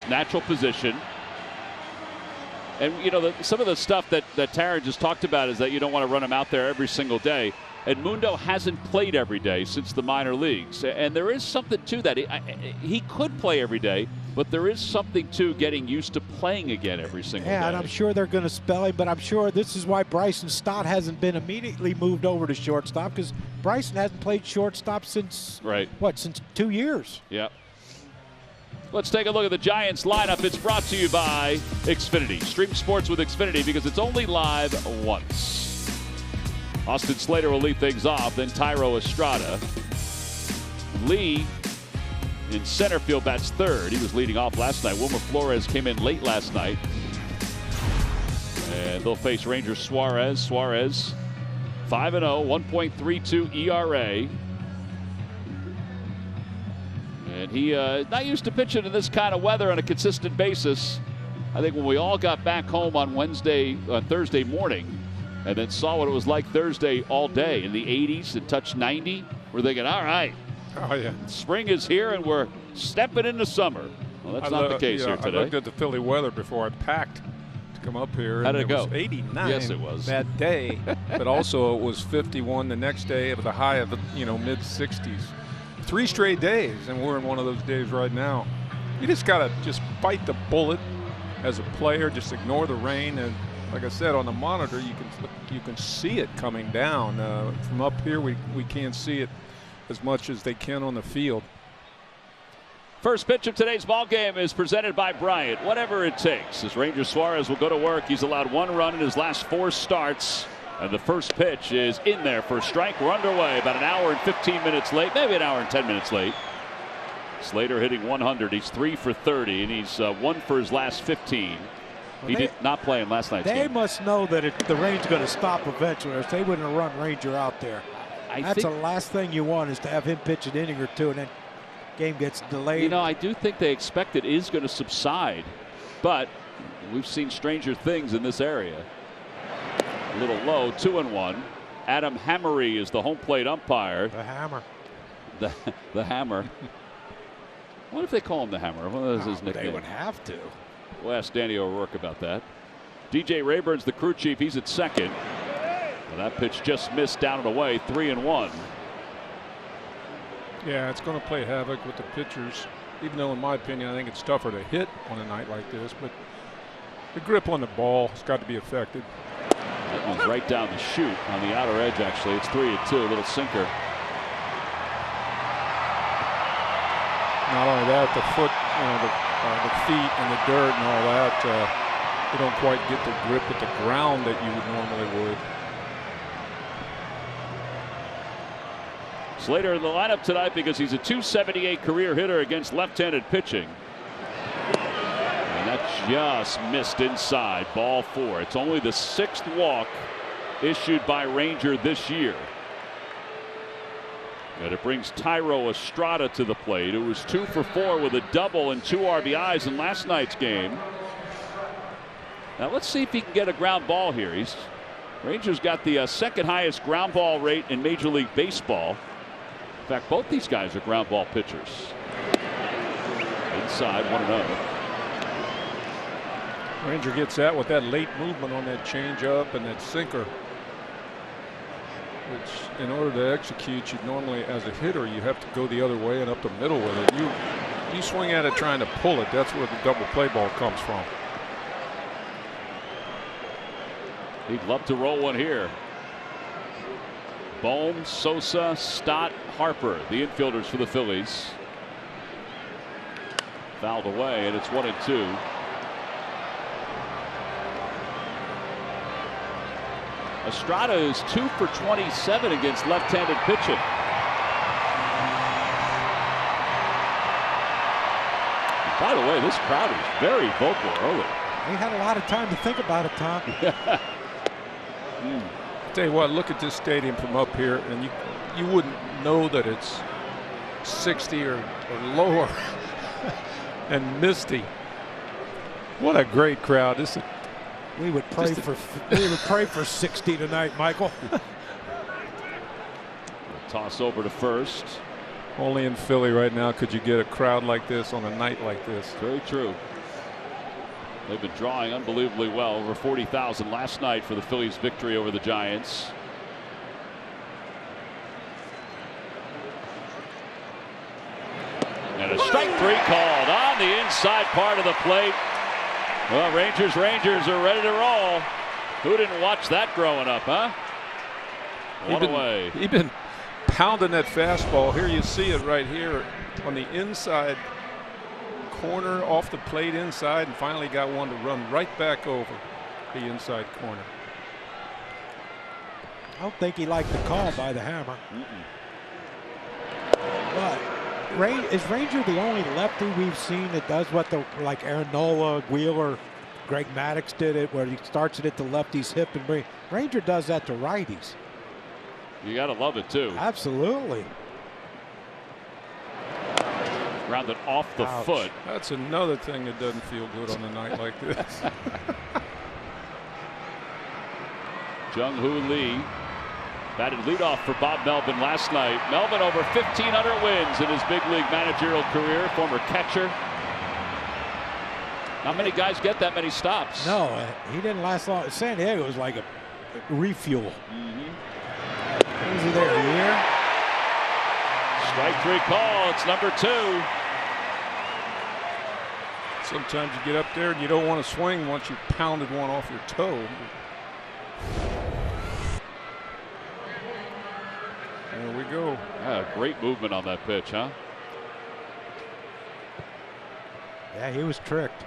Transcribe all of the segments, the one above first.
natural position. And, you know, some of the stuff that Taryn just talked about is that you don't want to run him out there every single day. Edmundo hasn't played every day since the minor leagues. And there is something to that. He could play every day, but there is something to getting used to playing again every single day. Yeah, and I'm sure they're going to spell him, but I'm sure this is why Bryson Stott hasn't been immediately moved over to shortstop, because Bryson hasn't played shortstop since, since 2 years. Yep. Let's take a look at the Giants lineup. It's brought to you by Xfinity. Stream sports with Xfinity because it's only live once. Austin Slater will lead things off, then Thairo Estrada. Lee in center field bats third. He was leading off last night. Wilmer Flores came in late last night. And they'll face Ranger Suarez. Suarez 5-0, 1.32 ERA. And he not used to pitching in this kind of weather on a consistent basis. I think when we all got back home on Thursday morning, and then saw what it was like Thursday all day in the 80s and touched 90, we're thinking, all right, spring is here and we're stepping into summer. Well, that's not the case here today. I looked at the Philly weather before I packed to come up here. How did it go? Was 89. Yes, it was. That day, but also it was 51 the next day with a high of mid-60s. 3 straight days, and we're in one of those days right now. You just got to bite the bullet as a player, just ignore the rain, and like I said, on the monitor, you can see it coming down. From up here, we can't see it as much as they can on the field. First pitch of today's ball game is presented by Bryant. Whatever it takes, as Ranger Suarez will go to work. He's allowed 1 run in his last 4 starts. And the first pitch is in there for a strike. We're underway about an hour and 15 minutes late, maybe an hour and 10 minutes late. Slater hitting 100. He's 3 for 30, and he's 1 for his last 15. He did not play in last night's game. They must know that the rain's going to stop eventually, or they wouldn't have run Ranger out there. That's the last thing you want, is to have him pitch an inning or 2 and then game gets delayed. You know, I do think they expect it is going to subside, but we've seen stranger things in this area. A little low, 2-1. Adam Hammery is the home plate umpire. The Hammer. The Hammer. What if they call him the Hammer? What is his nickname? They would have to. We'll ask Danny O'Rourke about that. DJ Rayburn's the crew chief. He's at second. And that pitch just missed down and away. 3-1. Yeah, it's going to play havoc with the pitchers, even though, in my opinion, I think it's tougher to hit on a night like this. But the grip on the ball has got to be affected. That one's right down the chute on the outer edge, actually. It's 3-2, a little sinker. Not only that, the foot, the feet and the dirt and all that, you don't quite get the grip at the ground that you would normally would. Slater in the lineup tonight because he's a .278 career hitter against left-handed pitching. And that just missed inside. Ball 4. It's only the 6th walk issued by Ranger this year. And it brings Thairo Estrada to the plate, who was 2 for 4 with a double and 2 RBIs in last night's game. Now let's see if he can get a ground ball here. Rangers got the 2nd highest ground ball rate in Major League Baseball. In fact, both these guys are ground ball pitchers. Inside, 1-0. Ranger gets that with that late movement on that changeup and that sinker, which in order to execute, you normally, as a hitter, you have to go the other way and up the middle with it. You swing at it trying to pull it. That's where the double play ball comes from. He'd love to roll one here. Bohm, Sosa, Stott, Harper, the infielders for the Phillies. Fouled away, and it's 1-2. Estrada is 2 for 27 against left-handed pitching. By the way, this crowd is very vocal early. He had a lot of time to think about it, Tom. Tell you what, look at this stadium from up here, and you wouldn't know that it's 60 or lower and misty. What a great crowd! We would pray for 60 tonight, Michael. Toss over to first. Only in Philly right now could you get a crowd like this on a night like this. Very true. They've been drawing unbelievably well. Over 40,000 last night for the Phillies' victory over the Giants. And a strike 3 called on the inside part of the plate. Well, Rangers are ready to roll. Who didn't watch that growing up, huh? One away. He's been pounding that fastball. Here you see it right here on the inside corner, off the plate inside, and finally got one to run right back over the inside corner. I don't think he liked the call by the hammer. But is Ranger the only lefty we've seen that does what like Aaron Nola, Wheeler, Greg Maddux did it, where he starts it at the lefty's hip and bring? Ranger does that to righties. You got to love it too. Absolutely. Grounded off the foot. That's another thing that doesn't feel good on a night like this. Jung-Hoo Lee batted leadoff for Bob Melvin last night. Melvin over 1,500 wins in his big league managerial career. Former catcher. Not many guys get that many stops. No, he didn't last long. San Diego was like a refuel. Is he there? Here. Strike 3 call. It's number 2. Sometimes you get up there and you don't want to swing once you pounded one off your toe. There we go. Yeah, great movement on that pitch, huh? Yeah, he was tricked.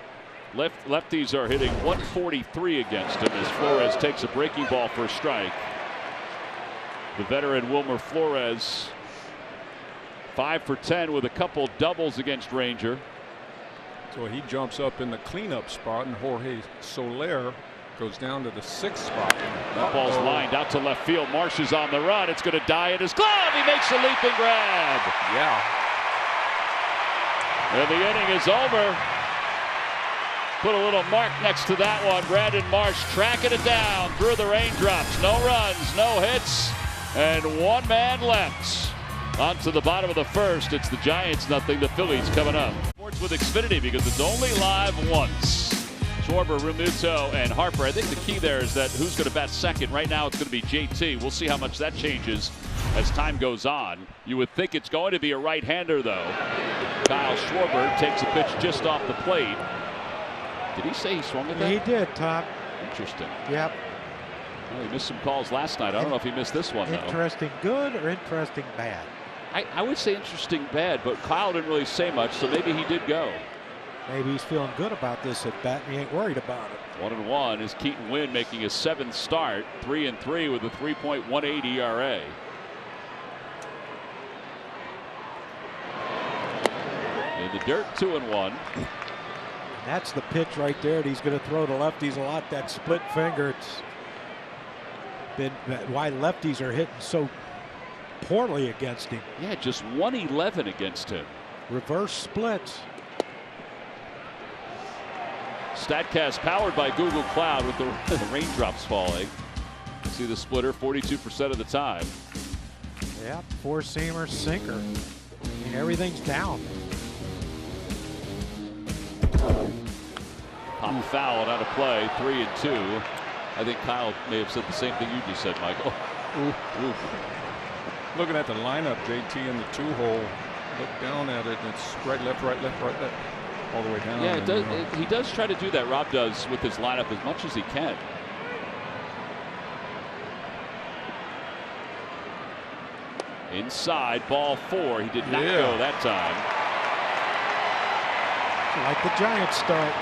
Lefties are hitting 143 against him as Flores takes a breaking ball for a strike. The veteran Wilmer Flores 5 for 10 with a couple doubles against Ranger. So he jumps up in the cleanup spot, and Jorge Soler goes down to the 6th spot. That ball's lined out to left field. Marsh is on the run. It's going to die at his glove. He makes a leaping grab. Yeah. And the inning is over. Put a little mark next to that one. Brandon Marsh tracking it down through the raindrops. No runs, no hits, and one man left. On to the bottom of the first. It's the Giants nothing, the Phillies coming up. Sports with Xfinity because it's only live once. Schwarber, Realmuto, and Harper. I think the key there is that who's going to bat second. Right now it's going to be JT. We'll see how much that changes as time goes on. You would think it's going to be a right-hander, though. Kyle Schwarber takes a pitch just off the plate. Did he say he swung at that? He did, Tom. Interesting. Yep. Well, he missed some calls last night. I don't know if he missed this one, though. Interesting good or interesting bad? I would say interesting bad, but Kyle didn't really say much, so maybe he did go. Maybe he's feeling good about this at bat and he ain't worried about it. 1-1 is Keaton Winn making his 7th start, 3-3 with a 3.18 ERA. In the dirt, 2-1. That's the pitch right there that he's going to throw to lefties a lot. That split finger. It's been why lefties are hitting so poorly against him. Yeah, just 111 against him. Reverse splits. StatCast powered by Google Cloud with the raindrops falling. See the splitter 42% of the time. Yeah, four-seamer, sinker. I mean, everything's down. Pop foul out of play, 3-2. I think Kyle may have said the same thing you just said, Michael. Ooh. Looking at the lineup, JT in the 2-hole. Look down at it, and it's right, left, all the way down. Yeah, it does. He does try to do that. Rob does with his lineup as much as he can. Inside, ball 4. He did not go that time. Like the Giants start.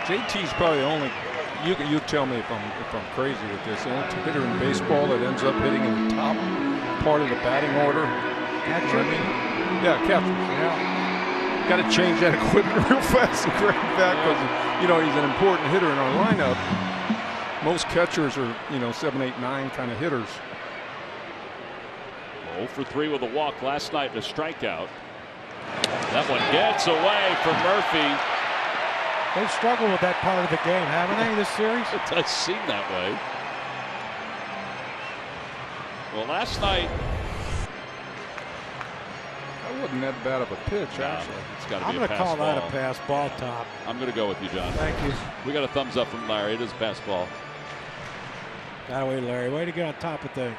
JT's probably the only. You tell me if I'm crazy with this. The only hitter in baseball that ends up hitting in the top part of the batting order. Catcher? Yeah, catcher. Yeah. Got to change that equipment real fast and grab back because he's an important hitter in our lineup. Most catchers are 7, 8, 9 kind of hitters. 0 for 3 with a walk last night and a strikeout. That one gets away from Murphy. They've struggled with that part of the game, haven't they, this series? It does seem that way. Well, last night, I wasn't that bad of a pitch, actually. It's got to I'm be a going to pass call ball. that a pass ball, Tom. I'm going to go with you, John. Thank you. We got a thumbs up from Larry. It is pass ball. Got away, Larry. Way to get on top of things.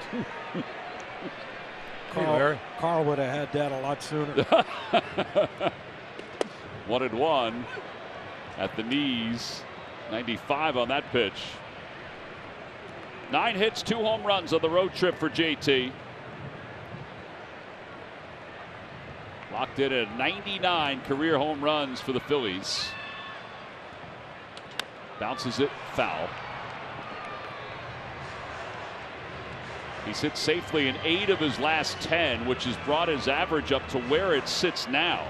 Carl would have had that a lot sooner. 1-1 at the knees. 95 on that pitch. 9 hits, 2 home runs on the road trip for JT. Locked in at 99 career home runs for the Phillies. Bounces it foul. He's hit safely in 8 of his last 10, which has brought his average up to where it sits now.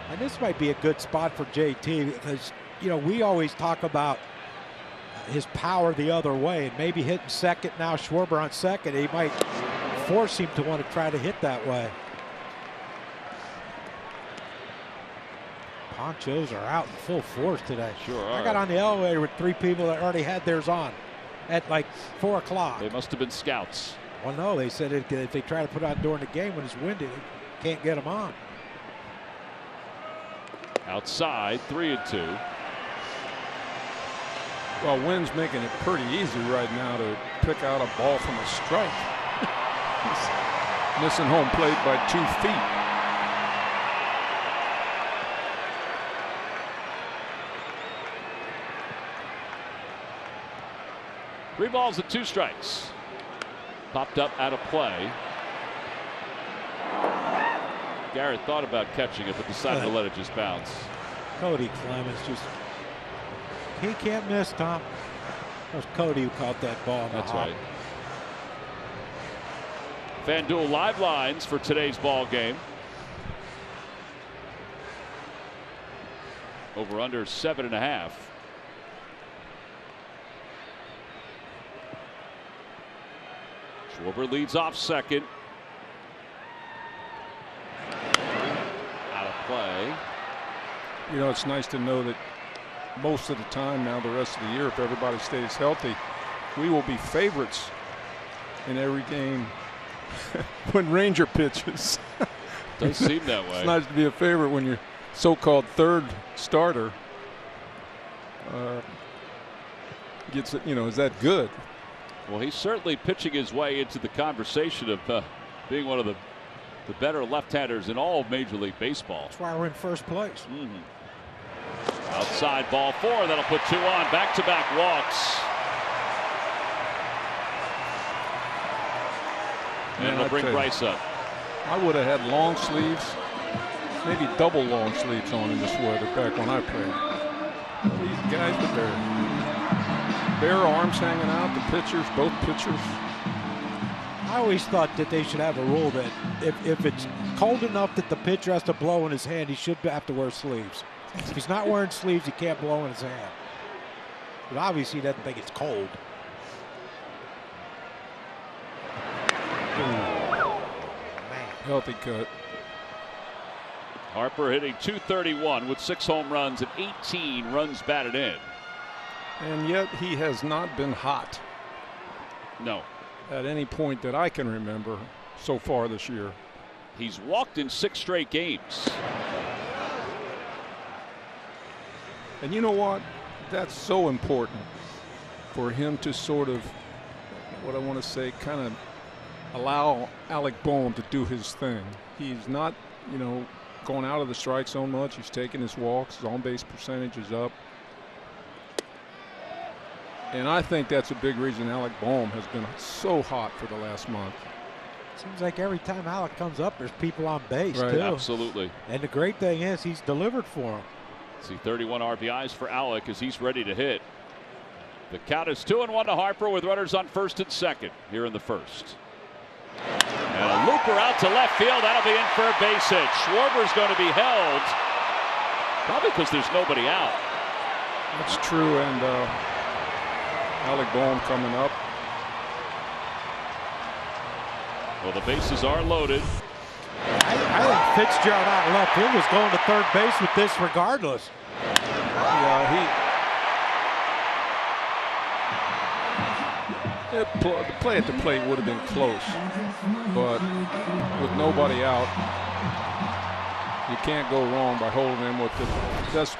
And this might be a good spot for JT because, you know, we always talk about his power the other way, and maybe hitting second now, Schwarber on second, he might force him to want to try to hit that way. Ponchos are out in full force today. Sure are. I got on the elevator with 3 people that already had theirs on at like 4 o'clock. They must have been scouts. Well, no, they said if they try to put it on during the game when it's windy, they can't get them on. Outside, 3-2. Well, Wynn's making it pretty easy right now to pick out a ball from a strike. He's missing home plate by 2 feet. Three balls and 2 strikes. Popped up out of play. Garrett thought about catching it, but decided to let it just bounce. Cody Clemens just, he can't miss, Tom. That was Cody who caught that ball. That's right. FanDuel live lines for today's ball game. Over under 7.5. Schwarber leads off second. Out of play. You know, it's nice to know that most of the time now, the rest of the year, if everybody stays healthy, we will be favorites in every game when Ranger pitches. Does seem that way. It's nice to be a favorite when your so-called third starter gets it. You know, is that good? Well, he's certainly pitching his way into the conversation of being one of the better left-handers in all of Major League Baseball. That's why we're in first place. Outside ball 4. That'll put 2 on. Back-to-back walks. And it'll bring Bryce up. I would have had long sleeves, maybe double long sleeves on in this weather back when I played. These guys with their bare arms hanging out, the pitchers, both pitchers. I always thought that they should have a rule that if it's cold enough that the pitcher has to blow in his hand, he should have to wear sleeves. If he's not wearing sleeves, he can't blow in his hand. But obviously he doesn't think it's cold. Man. Healthy cut. Harper hitting .231 with 6 home runs and 18 runs batted in. And yet he has not been hot. No. At any point that I can remember so far this year. He's walked in 6 straight games. And you know what? That's so important for him to sort of, what I want to say, kind of allow Alec Boehm to do his thing. He's not, you know, going out of the strike zone much. He's taking his walks. His on-base percentage is up. And I think that's a big reason Alec Boehm has been so hot for the last month. Seems like every time Alec comes up, there's people on base, right, too. Absolutely. And the great thing is he's delivered for him. See 31 RBIs for Alec as he's ready to hit. The count is 2-1 to Harper with runners on first and second here in the first. And a looper out to left field. That'll be in for a base hit. Schwarber's going to be held. Probably because there's nobody out. That's true. And Alec Boehm coming up. Well, the bases are loaded. I think Fitzgerald out left field was going to third base with this regardless. Yeah, The play at the plate would have been close, but with nobody out, you can't go wrong by holding him with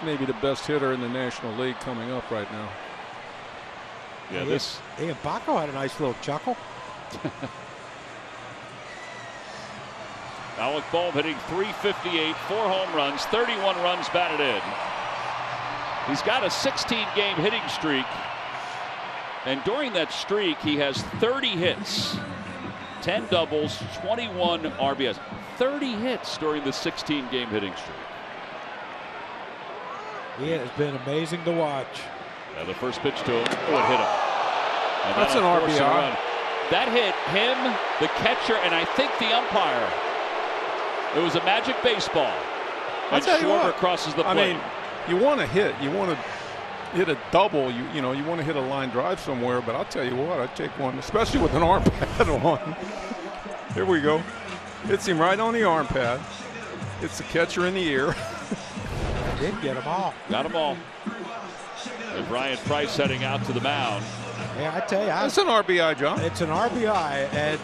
maybe the best hitter in the National League coming up right now. Yeah, and Baco had a nice little chuckle. Alec Bohm hitting .358, 4 home runs, 31 runs batted in. He's got a 16-game hitting streak, and during that streak, he has 30 hits, 10 doubles, 21 RBIs. 30 hits during the 16-game hitting streak. It has been amazing to watch. The first pitch to him, it hit him. And that's an RBI. That hit him, the catcher, and I think the umpire. It was a magic baseball. And Schwarber crosses the plate. I mean, you want to hit. You want to hit a double. You know, you want to hit a line drive somewhere. But I'll tell you what, I'd take one, especially with an arm pad on. Here we go. Hits him right on the arm pad. It's the catcher in the ear. Did get them all. Got them all. And Brian Price heading out to the mound. Yeah, I tell you, it's an RBI, John. It's an RBI, and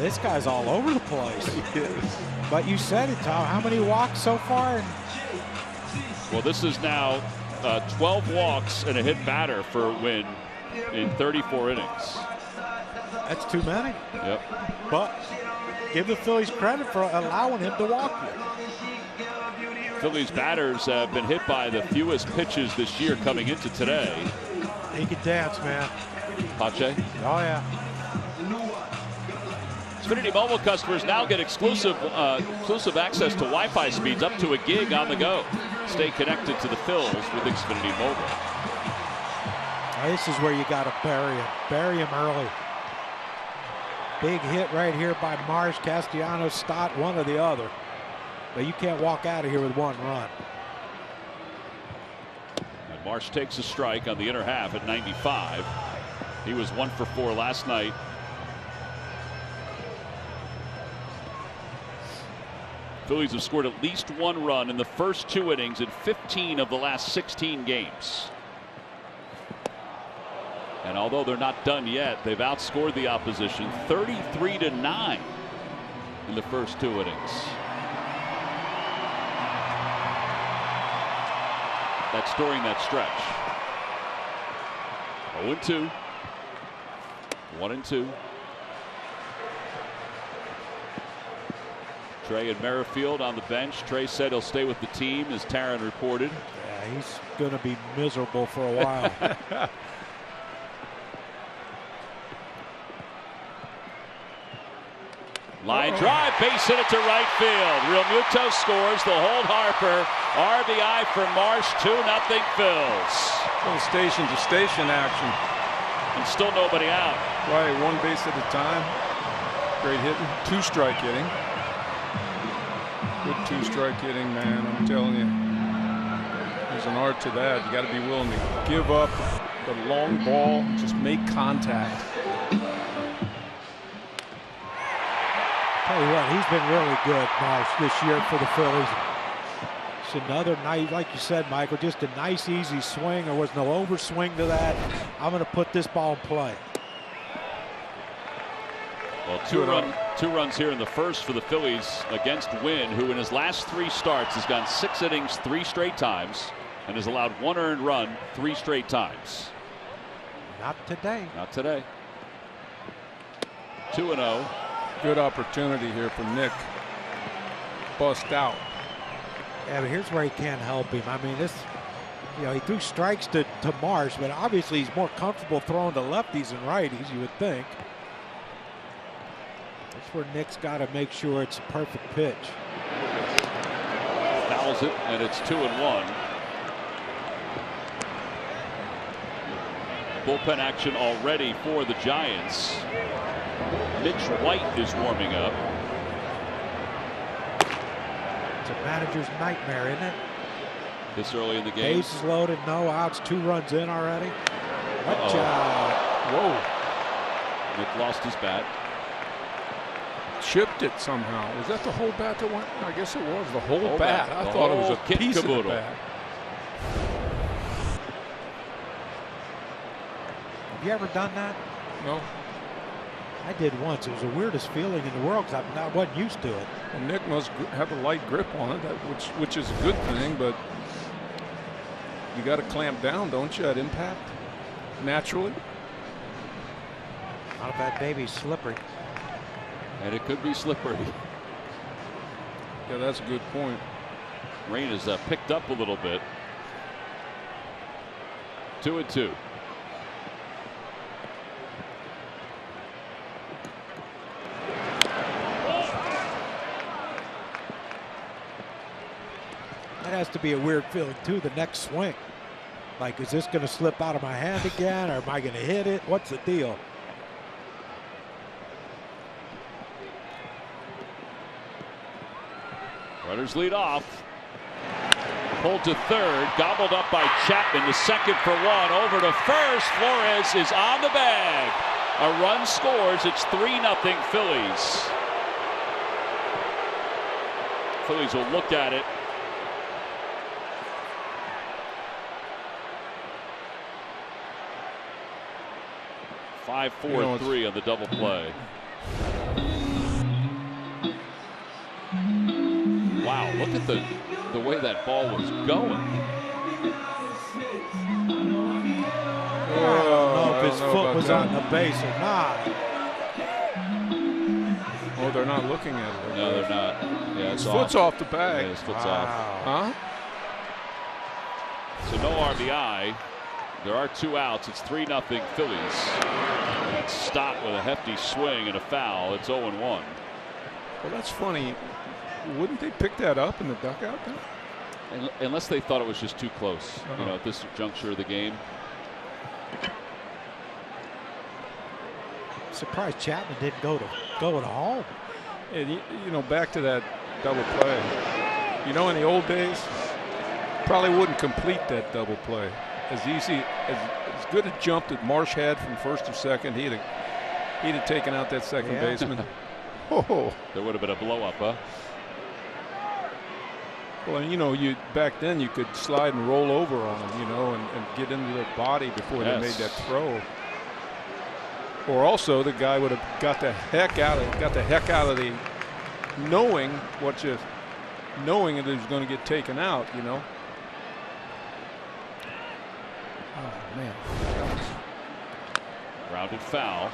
this guy's all over the place. He is. But you said it, Tom. How many walks so far? Well, this is now 12 walks and a hit batter for Wynn in 34 innings. That's too many. Yep. But give the Phillies credit for allowing him to walk you. Phillies batters have been hit by the fewest pitches this year coming into today. He can dance, man. Pache? Oh, yeah. Xfinity Mobile customers now get exclusive access to Wi-Fi speeds up to a gig on the go. Stay connected to the Phils with Xfinity Mobile. This is where you got to bury him. Bury him early. Big hit right here by Marsh, Castellanos, Stott, one or the other. But you can't walk out of here with one run. And Marsh takes a strike on the inner half at 95. He was 1 for 4 last night. Phillies have scored at least 1 run in the first 2 innings in 15 of the last 16 games. And although they're not done yet, they've outscored the opposition 33-9 in the first 2 innings. That's during that stretch. 0-2. 1-2. Trey and Merrifield on the bench. Trey said he'll stay with the team, as Taryn reported. Yeah, he's going to be miserable for a while. Line drive, base hit it to right field. Real Muto scores. The hold Harper. RBI for Marsh. 2-0 Phils. Little station to station action. And still nobody out. Right, 1 base at a time. Great hitting. 2-strike hitting. Good 2-strike hitting, man. I'm telling you. There's an art to that. You got to be willing to give up the long ball. Just make contact. Tell you what, he's been really good, Marsh, this year for the Phillies. It's another night, like you said, Michael, just a nice, easy swing. There was no overswing to that. I'm going to put this ball in play. Well, two runs here in the first for the Phillies against Wynn, who in his last 3 starts has gone 6 innings 3 straight times and has allowed 1 earned run 3 straight times. Not today. Not today. 2-0. Good opportunity here for Nick. Bust out. Yeah, but here's where he can't help him. I mean, this, he threw strikes to Marsh, but obviously he's more comfortable throwing to lefties and righties, you would think. That's where Nick's got to make sure it's a perfect pitch. Fouls it, and it's 2-1. Bullpen action already for the Giants. Mitch White is warming up. It's a manager's nightmare, isn't it? This early in the game. Bases loaded, no outs, 2 runs in already. What job? Whoa. Nick lost his bat. Chipped it somehow. Was that the whole bat that went? I guess it was the whole bat. I thought it was a piece of the bat. Have you ever done that? No. I did once. It was the weirdest feeling in the world because I wasn't used to it. Well, Nick must have a light grip on it, which is a good thing, but you got to clamp down, don't you, at impact? Naturally. Not if that baby's slippery. And it could be slippery. Yeah, that's a good point. Rain has picked up a little bit. 2-2. That has to be a weird feeling too. The next swing, like, is this going to slip out of my hand again, or am I going to hit it? What's the deal? Runners lead off. Pulled to third, gobbled up by Chapman to second for one. Over to first. Flores is on the bag. A run scores. It's 3-0 Phillies. Phillies will look at it. Five, 4-3 on the double play. Wow, look at the way that ball was going. I don't know if his foot was on the base or not. Oh, they're not looking at it. No, they're not. Yeah, his foot's off the bag. Yeah, his foot's off. Huh? So no RBI. There are 2 outs. It's 3-0 Phillies. That's Stott with a hefty swing and a foul. It's 0-1. Well, that's funny. Wouldn't they pick that up in the dugout then? Unless they thought it was just too close, you know, at this juncture of the game. Surprised Chapman didn't go to home. And you know, back to that double play. You know, in the old days, probably wouldn't complete that double play. As easy, as good a jump that Marsh had from first to second, he'd have taken out that second baseman. Oh, there would have been a blow up, huh? Well, and you know, back then you could slide and roll over on them, you know, and get into their body before they made that throw. Or also, the guy would have got the heck out of the knowing that he was going to get taken out, you know. Oh man! Grounded foul.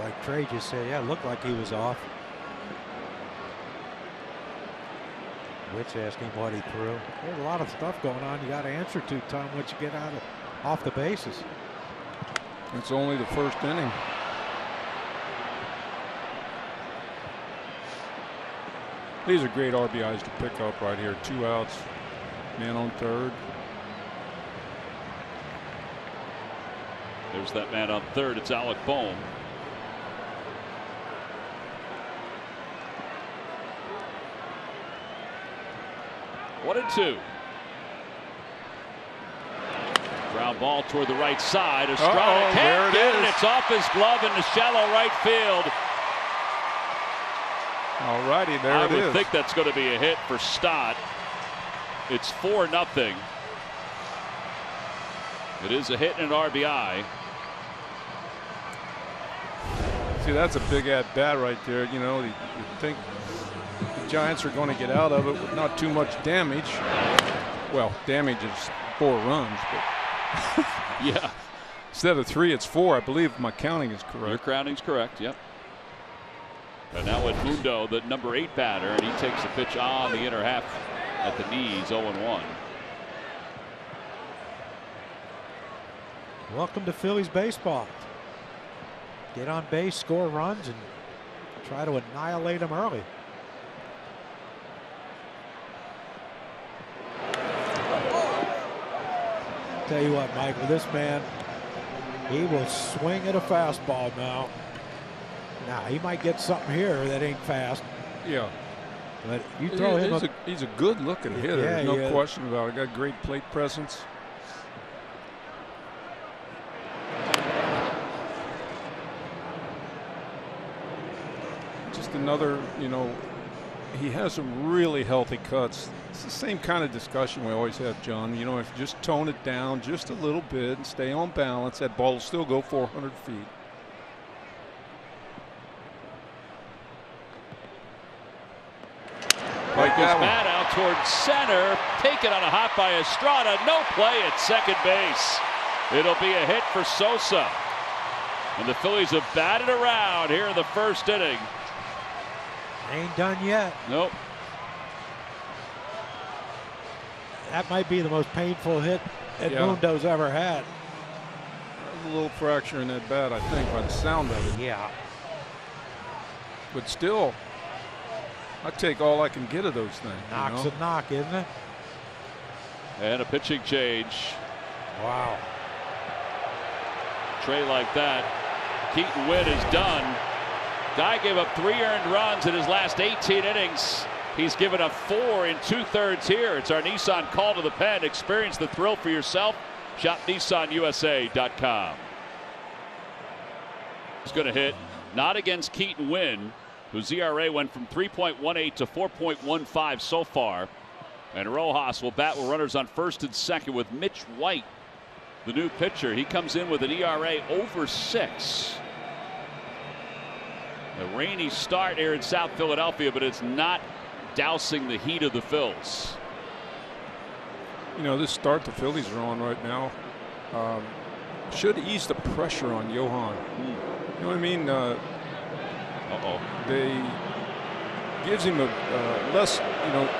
Like Trey just said, yeah, it looked like he was off. Which asking what he threw. There's a lot of stuff going on you got to answer to, Tom, once you get off the bases. It's only the first inning. These are great RBIs to pick up right here. 2 outs, man on third. There's that man on third. It's Alec Bohm. One and two. Ground ball toward the right side. Estrada can't get it. It's off his glove in the shallow right field. All righty, there it is. I would think that's going to be a hit for Stott. It's 4-0. It is a hit and an RBI. See, that's a big at bat right there. You know, you think the Giants are going to get out of it with not too much damage. Well, damage is 4 runs, but yeah. Instead of 3, it's 4. I believe my counting is correct. Your counting's correct. Yep. And now with Mundo, the number 8 batter, and he takes the pitch on the inner half at the knees. 0-1. Welcome to Phillies baseball. Get on base, score runs, and try to annihilate them early. Tell you what, Michael, this man, he will swing at a fastball now. Now, he might get something here that ain't fast. Yeah. But you throw him he's a good-looking hitter. Yeah, There's no question about it. Got great plate presence. Just another, you know, he has some really healthy cuts. It's the same kind of discussion we always have, John. You know, if you just tone it down just a little bit and stay on balance, that ball will still go 400 feet. Like this bat out towards center, taken on a hop by Estrada. No play at second base. It'll be a hit for Sosa. And the Phillies have batted around here in the first inning. Ain't done yet. Nope. That might be the most painful hit Edmundo's ever had. There's a little fracture in that bat, I think, by the sound of it. Yeah. But still, I take all I can get of those things. Knock's a knock, isn't it? And a pitching change. Wow. Tray like that. Keaton Witt is done. Guy gave up 3 earned runs in his last 18 innings. He's given up 4 in 2/3 here. It's our Nissan call to the pen. Experience the thrill for yourself. Shop NissanUSA.com. He's going to hit, not against Keaton Wynn, whose ERA went from 3.18 to 4.15 so far. And Rojas will bat with runners on first and second with Mitch White, the new pitcher. He comes in with an ERA over 6. A rainy start here in South Philadelphia, but it's not dousing the heat of the Phils. You know, this start the Phillies are on right now should ease the pressure on Johan. You know what I mean? They gives him a less,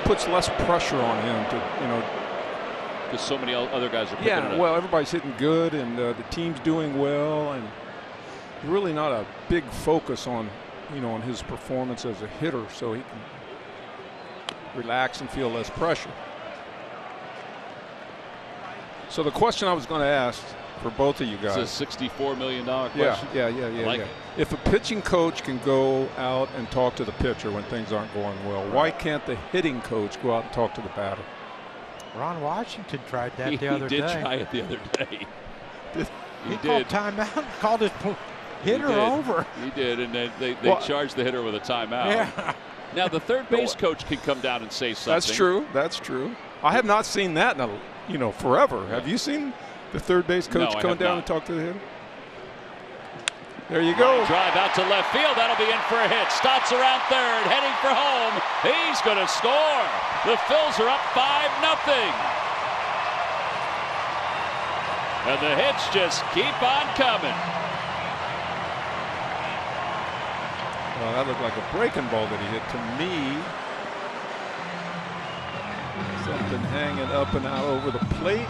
puts less pressure on him to, because so many other guys are picking it up. Well, everybody's hitting good, and the team's doing well, and really not a big focus on, on his performance as a hitter, so he can relax and feel less pressure. So the question I was going to ask for both of you guys. It's a $64 million question. Yeah. If a pitching coach can go out and talk to the pitcher when things aren't going well, why can't the hitting coach go out and talk to the batter? Ron Washington tried that the other day. He did try it the other day. He called timeout, called his hitter over. He did, and they charged the hitter with a timeout. Yeah. Now the third base coach can come down and say something. That's true. I have not seen that in forever. Yeah. Have you seen the third base coach come down and talk to the hitter? There you go. Drive out to left field. That'll be in for a hit. Stotts around third, heading for home. He's going to score. The Phils are up 5-0. And the hits just keep on coming. Well, that looked like a breaking ball that he hit to me. Something hanging up and out over the plate.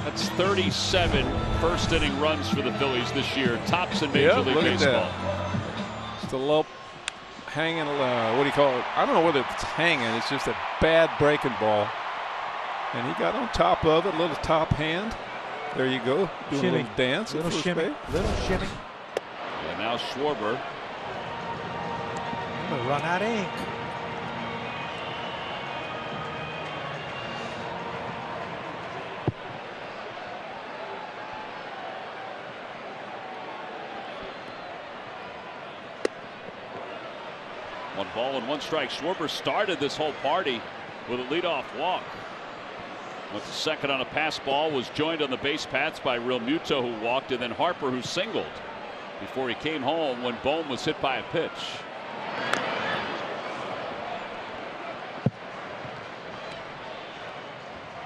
That's 37 first inning runs for the Phillies this year. Tops in Major League Baseball. Just a little hanging, what do you call it? I don't know whether it's hanging. It's just a bad breaking ball. And he got on top of it, a little top hand. There you go. Doing a little dance. Little shimmy. Little shimmy. And now Schwarber. I'm gonna run out of ink. One ball and one strike. Schwarber started this whole party with a leadoff walk. Went to second on a pass ball, was joined on the base paths by Real Muto, who walked, and then Harper, who singled before he came home when Bohm was hit by a pitch.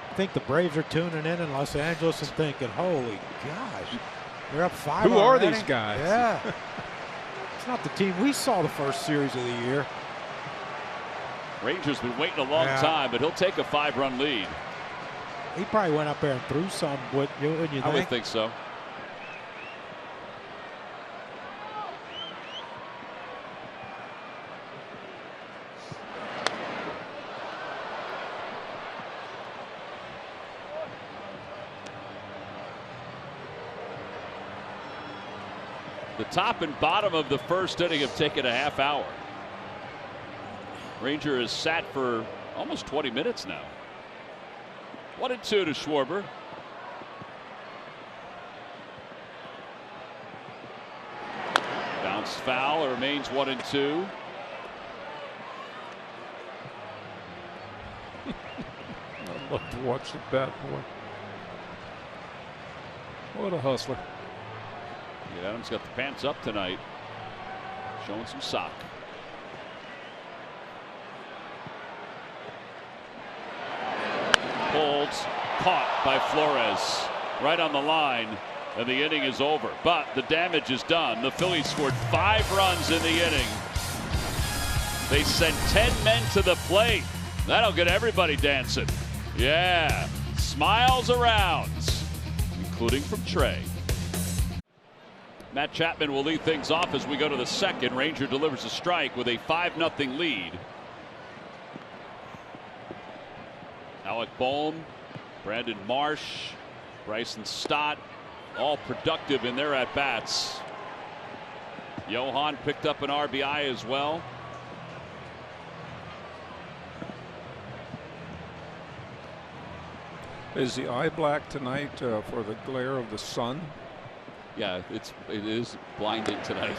I think the Braves are tuning in Los Angeles and thinking, holy gosh, they're up 5 Who already. are these guys? Yeah. It's not the team we saw the first series of the year. Rangers been waiting a long time, but he'll take a 5-run lead. He probably went up there and threw some, wouldn't you think? I would think so. The top and bottom of the first inning have taken a half hour. Ranger has sat for almost 20 minutes now. 1-2 to Schwarber. Bounce foul. It remains 1-2. love to watch the bat boy. What a hustler. Yeah, Adams got the pants up tonight. Showing some sock. Pulled, caught by Flores. Right on the line, and the inning is over. But the damage is done. The Phillies scored 5 runs in the inning. They sent 10 men to the plate. That'll get everybody dancing. Yeah, smiles around, including from Trey. Matt Chapman will lead things off as we go to the second. Ranger delivers a strike with a 5-0 lead. Alec Bohm, Brandon Marsh, Bryson Stott, all productive in their at-bats. Johan picked up an RBI as well. Is the eye black tonight for the glare of the sun? Yeah, it is blinding tonight.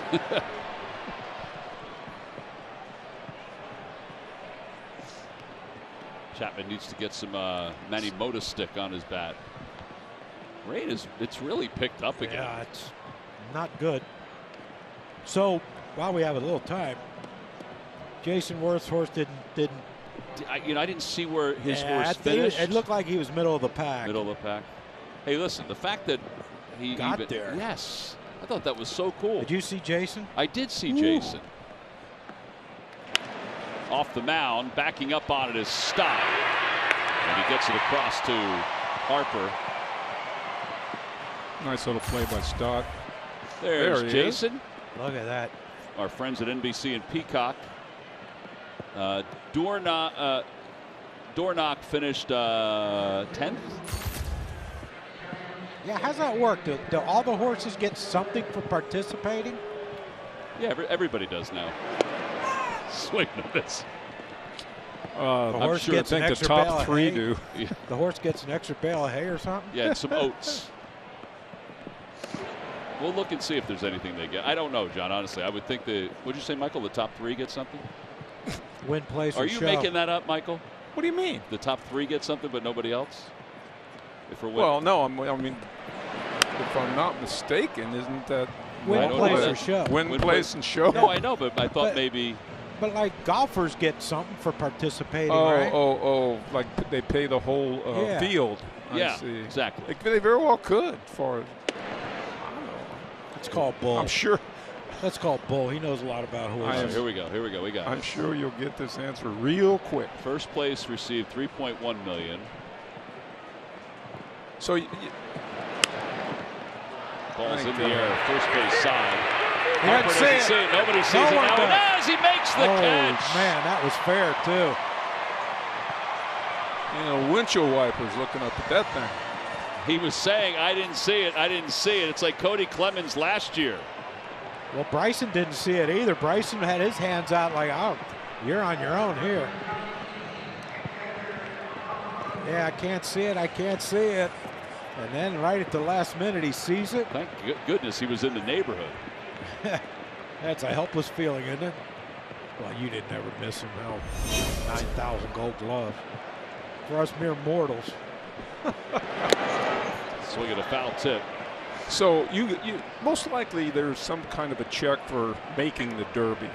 Chapman needs to get some Manny Mota stick on his bat. Rain it's really picked up again. Yeah, it's not good. So while we have a little time, Jason Worth's horse didn't. I didn't see where his horse finished. It looked like he was middle of the pack. Middle of the pack. Hey, listen, the fact that he got there. Yes, I thought that was so cool. Did you see Jason? I did see Jason. Off the mound, backing up on it is Stott, and he gets it across to Harper. Nice little play by Stott. There's Jason. Look at that. Our friends at NBC and Peacock. Dornock finished 10th. Yeah, how's that work? Do all the horses get something for participating? Yeah, everybody does now. Swing and miss. I'm sure I think the top 3 do. Yeah. The horse gets an extra bale of hay or something? Yeah, and some oats. We'll look and see if there's anything they get. I don't know, John, honestly. I would think would you say, Michael, the top 3 get something? Win, place, or Are you show. making that up, Michael? What do you mean? The top 3 get something, but nobody else? If we're well, no, I mean, if I'm not mistaken, isn't that win, place, or show? Win, place, and show? No, I know, but I thought maybe. But like golfers get something for participating, right? Like they pay the whole field. Yeah, I see. Exactly. They very well could. For it's called bull. I'm sure. That's called bull. He knows a lot about horses. Here we go. We got. I'm sure you'll get this answer real quick. First place received $3.1 million. So ball's in the air. First base side. He Harper doesn't see it. Nobody sees it now. And as he makes the catch. Man, that was fair too. Windshield wipers looking up at that thing. He was saying, "I didn't see it. I didn't see it." It's like Cody Clemens last year. Well, Bryson didn't see it either. Bryson had his hands out like, "Oh, you're on your own here." Yeah, I can't see it. I can't see it. And then right at the last minute, he sees it. Thank goodness he was in the neighborhood. That's a helpless feeling, isn't it? Well, you didn't ever miss him. No, 9,000 gold gloves. For us mere mortals. Swing at a foul tip. So you most likely there's some kind of a check for making the Derby.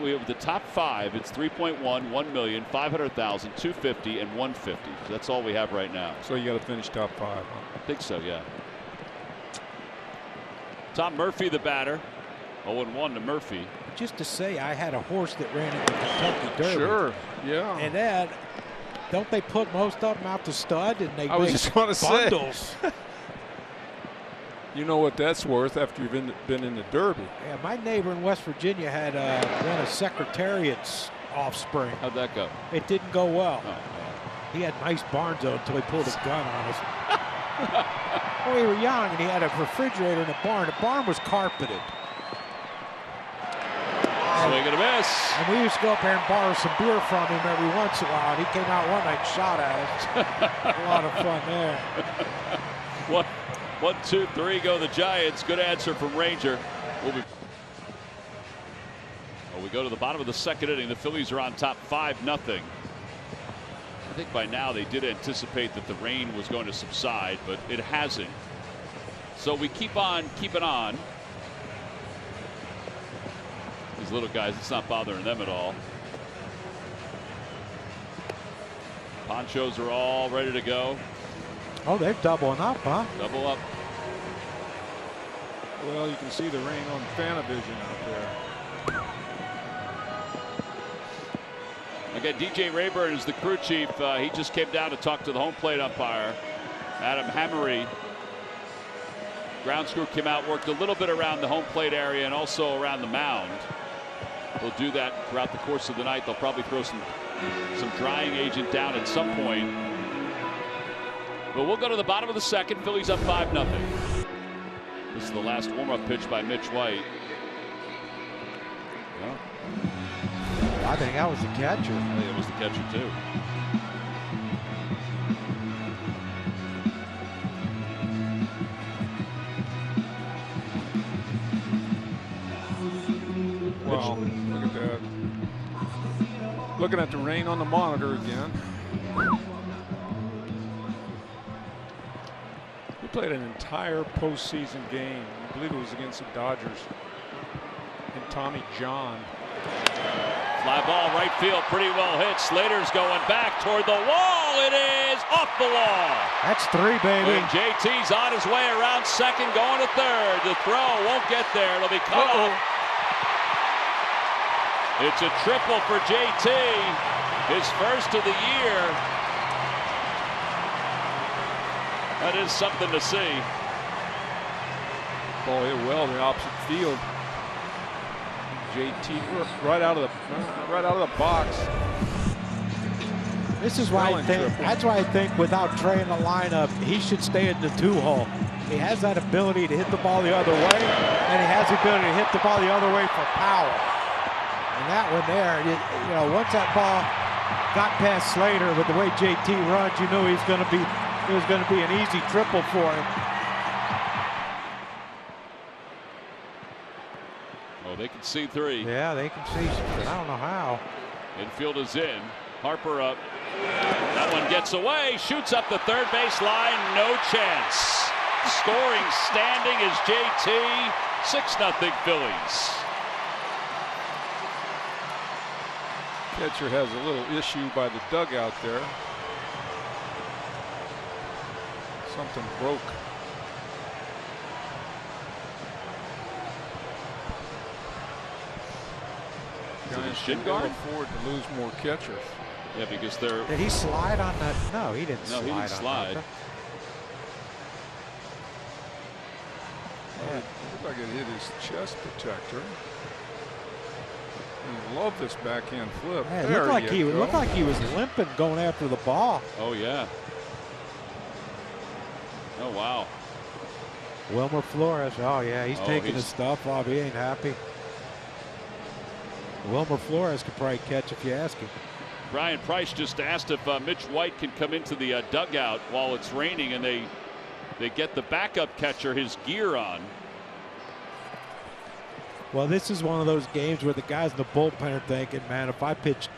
We have the top 5. It's 3.1, 1 million, 500,000, 250, and 150. That's all we have right now. So you got to finish top 5. Huh? I think so, yeah. Tom Murphy, the batter. 0-1 to Murphy. Just to say, I had a horse that ran in the Kentucky Derby. Sure, yeah. And then, don't they put most of them out to stud? And they I was just going to say. Bundles. You know what that's worth after you've been in the Derby. Yeah, my neighbor in West Virginia had one of Secretariat's offspring. How'd that go? It didn't go well. Oh. He had nice barns though until he pulled a gun on us. Well, we were young and he had a refrigerator in the barn. The barn was carpeted. Swing and a miss. And we used to go up there and borrow some beer from him every once in a while. And he came out one night and shot at us. A lot of fun there. 1, 2, 3 go the Giants. Good answer from Ranger. We go to the bottom of the second inning. The Phillies are on top 5-0. I think by now they did anticipate that the rain was going to subside, but it hasn't. So we keep on keeping on. These little guys, it's not bothering them at all. Ponchos are all ready to go. Oh, they're doubling up, huh? Double up. Well, you can see the rain on Fanavision out there. Again, DJ Rayburn is the crew chief. He just came down to talk to the home plate umpire, Adam Hammery. Grounds crew came out, worked a little bit around the home plate area and also around the mound. They'll do that throughout the course of the night. They'll probably throw some drying agent down at some point. But we'll go to the bottom of the second. Phillies up 5-0. This is the last warm-up pitch by Mitch White. Well, I think that was the catcher. I think it was the catcher too. Wow, look at that. Looking at the rain on the monitor again. We played an entire postseason game. I believe it was against the Dodgers. And Tommy John. Fly ball right field, pretty well hit. Slater's going back toward the wall. It is off the wall. That's 3, baby. And JT's on his way around second, going to third. The throw won't get there. It'll be cut off. It's a triple for JT, his first of the year. That is something to see. Ball hit well in the opposite field. JT right out of the box. This is why I think. That's why I think without Trey in the lineup, he should stay in the 2-hole. He has that ability to hit the ball the other way, and he has the ability to hit the ball the other way for power. And that one there, you know, once that ball got past Slater with the way JT runs, you knew it was going to be an easy triple for him. Oh, they can see 3. Yeah, they can see, but I don't know how. Infield is in. Harper up. That one gets away. Shoots up the third base line. No chance. Scoring standing is JT. 6-0 Phillies. Catcher has a little issue by the dugout there. Something broke. Giants shin guard? can't afford to lose more catchers. Yeah, because they're. Did he slide on that? No, he didn't. No, he didn't slide. Yeah. It looked like it hit his chest protector. I love this backhand flip. Yeah, it looked like he was limping going after the ball. Oh yeah. Oh wow. Wilmer Flores. Oh yeah, he's taking his stuff off. He ain't happy. Wilmer Flores could probably catch if you ask him. Brian Price just asked if Mitch White can come into the dugout while it's raining, and they get the backup catcher his gear on. Well, this is one of those games where the guys in the bullpen are thinking, man, if I pitch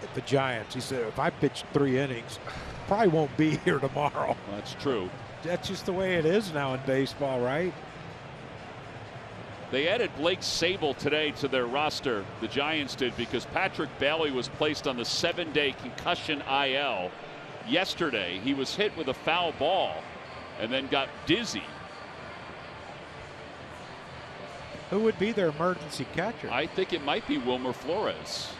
at the Giants, he said, if I pitch 3 innings, probably won't be here tomorrow. That's true. That's just the way it is now in baseball, right? They added Blake Sable today to their roster. The Giants did, because Patrick Bailey was placed on the 7-day concussion IL. Yesterday, he was hit with a foul ball and then got dizzy. Who would be their emergency catcher? I think it might be Wilmer Flores,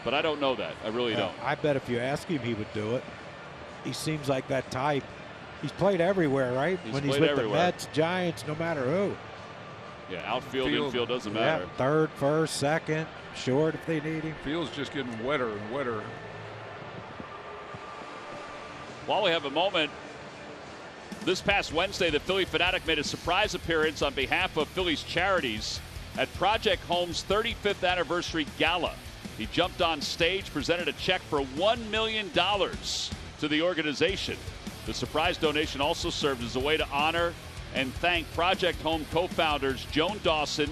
but I don't know that. I really don't. I bet if you ask him, he would do it. He seems like that type. He's played everywhere, right? When he's with the Mets, Giants, no matter who. Yeah, outfield, infield, doesn't matter. Yeah, third, first, second, short if they need him. Field's just getting wetter and wetter. While we have a moment, this past Wednesday, the Philly Fanatic made a surprise appearance on behalf of Phillies charities at Project Home's 35th anniversary gala. He jumped on stage, presented a check for $1 million to the organization. The surprise donation also served as a way to honor and thank Project Home co-founders Joan Dawson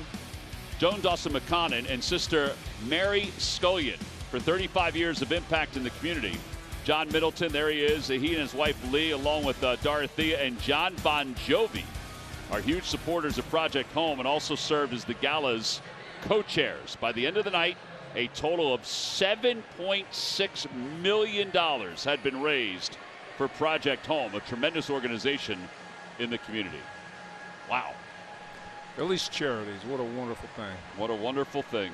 McConnon, and sister Mary Scullion for 35 years of impact in the community. John Middleton, there he is. He and his wife Lee, along with Dorothea and John Bon Jovi, are huge supporters of Project Home and also served as the gala's co-chairs. By the end of the night, a total of $7.6 million had been raised for Project Home, a tremendous organization in the community. Wow. Phillies charities, what a wonderful thing. What a wonderful thing.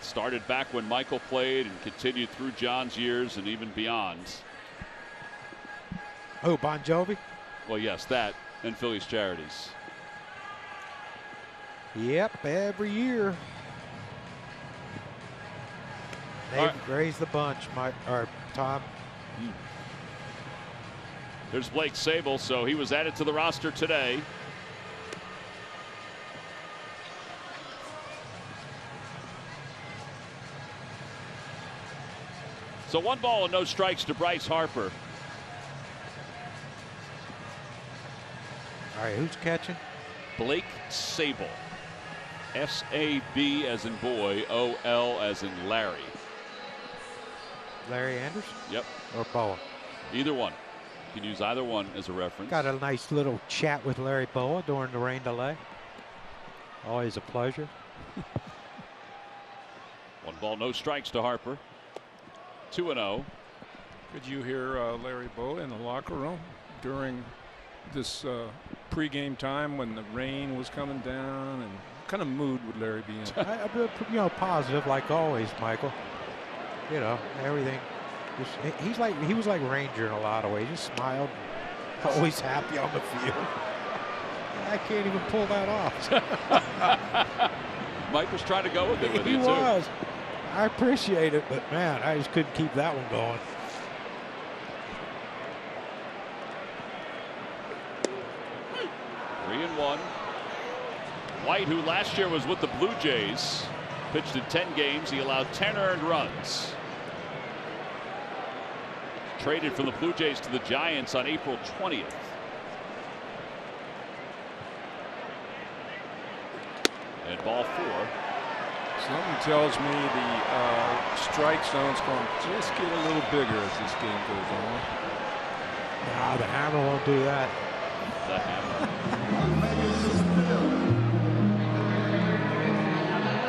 Started back when Michael played and continued through John's years and even beyond. Oh, Bon Jovi? Well, yes, that and Phillies charities. Yep, every year. They raise the bunch, Tom. There's Blake Sable, so he was added to the roster today. So 1 ball and no strikes to Bryce Harper. All right, who's catching? Blake Sable. S-A-B as in boy, O-L as in Larry. Larry Anderson? Yep. Or Boa? Either one. You can use either one as a reference. Got a nice little chat with Larry Boa during the rain delay. Always a pleasure. 1 ball, no strikes to Harper. 2-0. Could you hear Larry Boa in the locker room during this pregame time when the rain was coming down? And what kind of mood would Larry be in? Positive like always, Michael. Everything. He was like Ranger in a lot of ways. Just smiled, always happy on the field. I can't even pull that off. Mike was trying to go with it with you too. He was. I appreciate it, but man, I just couldn't keep that one going. Three and one. White, who last year was with the Blue Jays, pitched in 10 games. He allowed 10 earned runs. Traded from the Blue Jays to the Giants on April 20th. And ball 4. Something tells me the strike zone's going to just get a little bigger as this game goes on. No, the hammer won't do that. The hammer.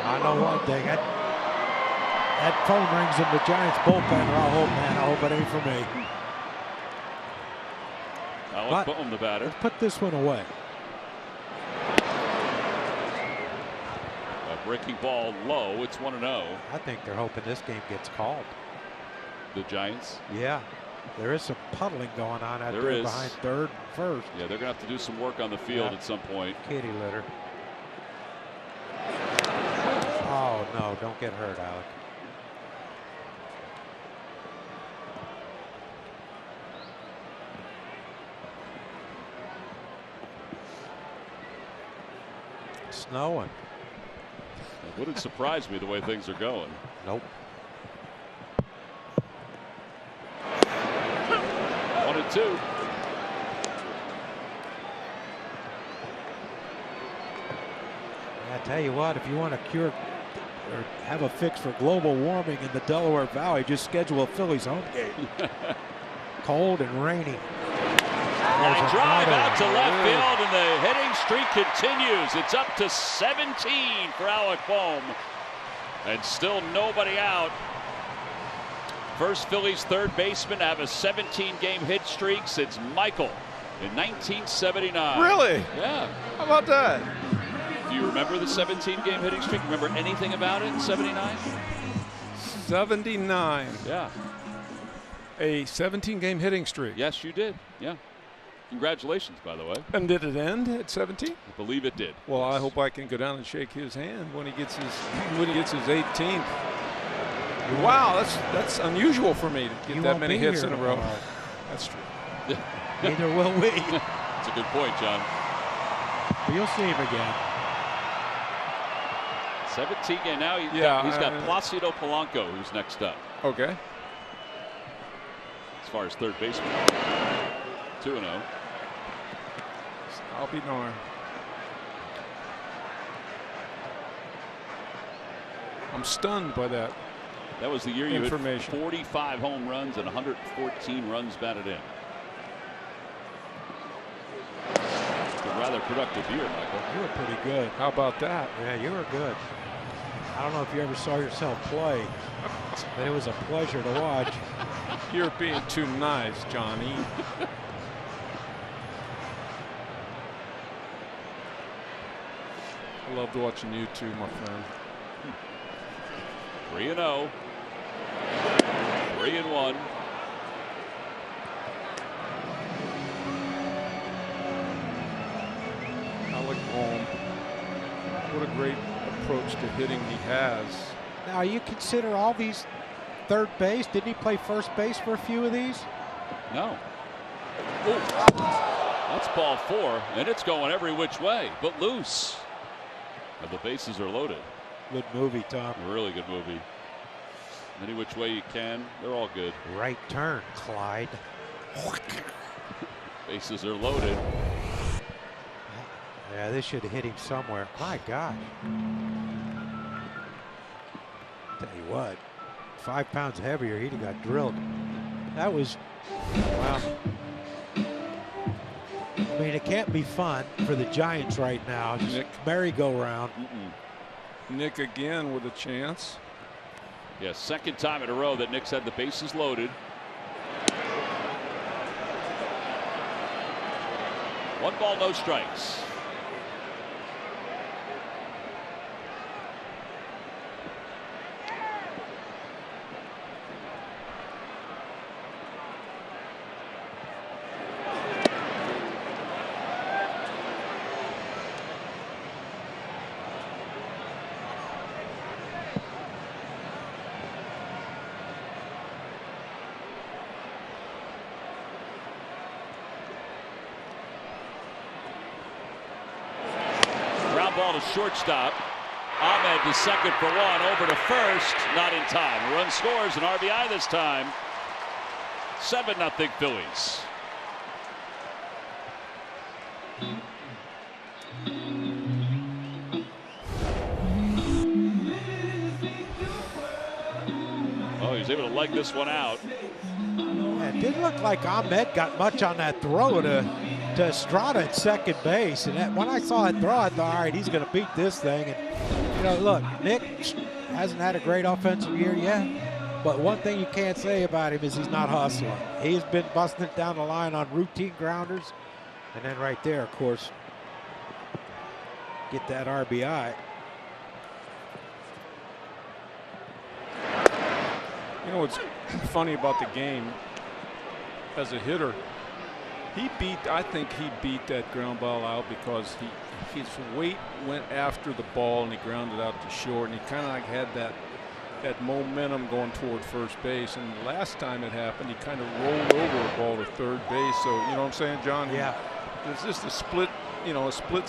I know one thing. That phone rings in the Giants bullpen. I hope it ain't for me. Alex Boehm, the batter. Let's put this one away. Breaking ball low. It's 1-0. I think they're hoping this game gets called. The Giants? Yeah. There is some puddling going on out there behind third and first. Yeah, they're going to have to do some work on the field at some point. Kitty litter. Oh, no. Don't get hurt, Alec. Snowing. It wouldn't surprise me the way things are going. Nope. 1-2. I tell you what, if you want to cure or have a fix for global warming in the Delaware Valley, just schedule a Phillies home game. Cold and rainy. A drive out to left field, and the hitting streak continues. It's up to 17 for Alec Boehm, and still nobody out. First Phillies third baseman to have a 17-game hit streak since Michael in 1979. Really? Yeah. How about that? Do you remember the 17-game hitting streak? Remember anything about it in 79? 79. Yeah. A 17-game hitting streak. Yes, you did. Yeah. Congratulations, by the way. And did it end at 17? I believe it did. Well, yes. I hope I can go down and shake his hand when he gets his 18th. Wow, that's unusual for me to get that many hits in a row. That's true. Neither will we. That's a good point, John. But you'll see him again. 17 game now. He's got Placido Polanco, who's next up. Okay. As far as third baseman. 2-0. I'll be darned. I'm stunned by that. That was the year you had information. 45 home runs and 114 runs batted in. A rather productive year, Michael. You were pretty good. How about that? Yeah, you were good. I don't know if you ever saw yourself play, but it was a pleasure to watch. You're being too nice, Johnny. I loved watching you too, my friend. 3-0. 3-1. Alec Bohm. What a great approach to hitting he has. Now you consider all these third base. Didn't he play first base for a few of these? No. Ooh. That's ball 4, and it's going every which way, but loose. And the bases are loaded. Good movie, Tom. Really good movie. Any which way you can, they're all good. Right turn, Clyde. Bases are loaded. Yeah, they should have hit him somewhere. My God. Tell you what, 5 pounds heavier, he'd have got drilled. That was, wow. I mean, it can't be fun for the Giants right now. Just Nick. merry-go-round. Nick again with a chance. Yeah, second time in a row that Nick's had the bases loaded. 1 ball, no strikes. Ball to shortstop. Ahmed to second for 1. Over to first. Not in time. Run scores, an RBI this time. 7-0 Phillies. Oh, he's able to leg this one out. Yeah, it didn't look like Ahmed got much on that throw to Estrada at second base. And when I saw that throw, I thought, all right, he's going to beat this thing. And, you know, look, Nick hasn't had a great offensive year yet. But one thing you can't say about him is he's not hustling. He's been busting it down the line on routine grounders. And then right there, of course, get that RBI. You know what's funny about the game, as a hitter, I think he beat that ground ball out because his weight went after the ball and he grounded out to short, and he kind of like had that momentum going toward first base. And the last time it happened, he kind of rolled over a ball to third base. So you know what I'm saying, John? Yeah. There's just a split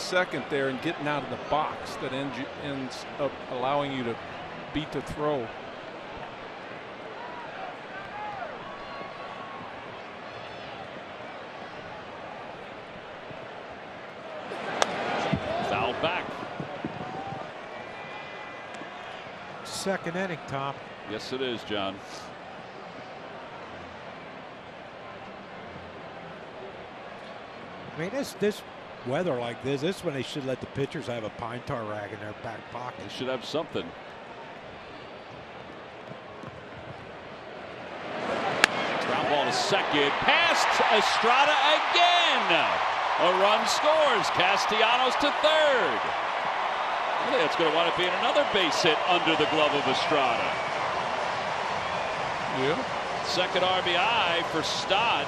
second there and getting out of the box that ends up allowing you to beat the throw. Back. Second inning, Tom. Yes, it is, John. I mean, this weather like this is when they should let the pitchers have a pine tar rag in their back pocket. They should have something. Ground ball to second. Past Estrada again. A run scores. Castellanos to third. I think that's going to wind up being another base hit under the glove of Estrada. Yeah. Second RBI for Stott.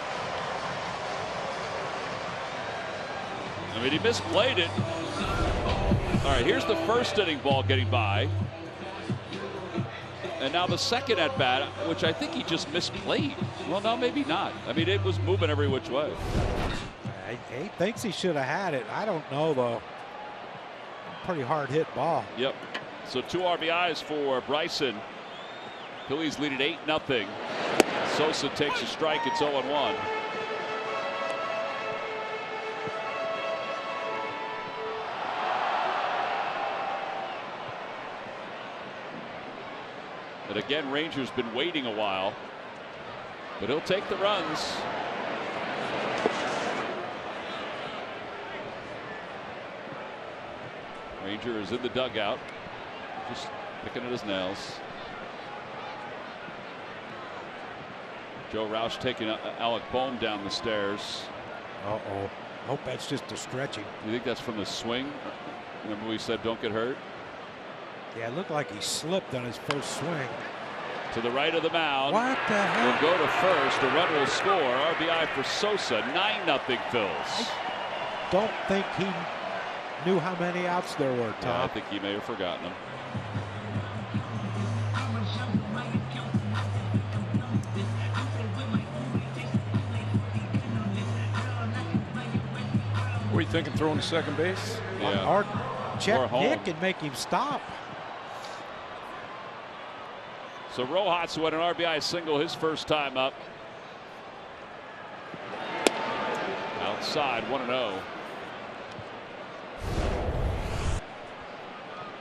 I mean, he misplayed it. All right, here's the first inning ball getting by. And now the second at bat, which I think he just misplayed. Well, no, maybe not. I mean, it was moving every which way. He thinks he should have had it. I don't know, though. Pretty hard hit ball. Yep. So 2 RBIs for Bryson. Phillies lead at 8-0. Sosa takes a strike. It's 0-1. But again, Rangers been waiting a while, but he'll take the runs. Ranger is in the dugout, just picking at his nails. Joe Roush taking Alec Bohm down the stairs. Uh-oh. Hope that's just a stretching. You think that's from the swing? Remember we said don't get hurt? Yeah, it looked like he slipped on his first swing. To the right of the mound. What the hell? Will go to first. A run will score. RBI for Sosa. 9-0 Phils. I don't think he knew how many outs there were, Tom. Yeah, I think he may have forgotten them. What are you thinking, throwing to second base? Yeah. Or check Or home. Nick and make him stop. So Rojas, who had an RBI single his first time up. Outside, 1-0.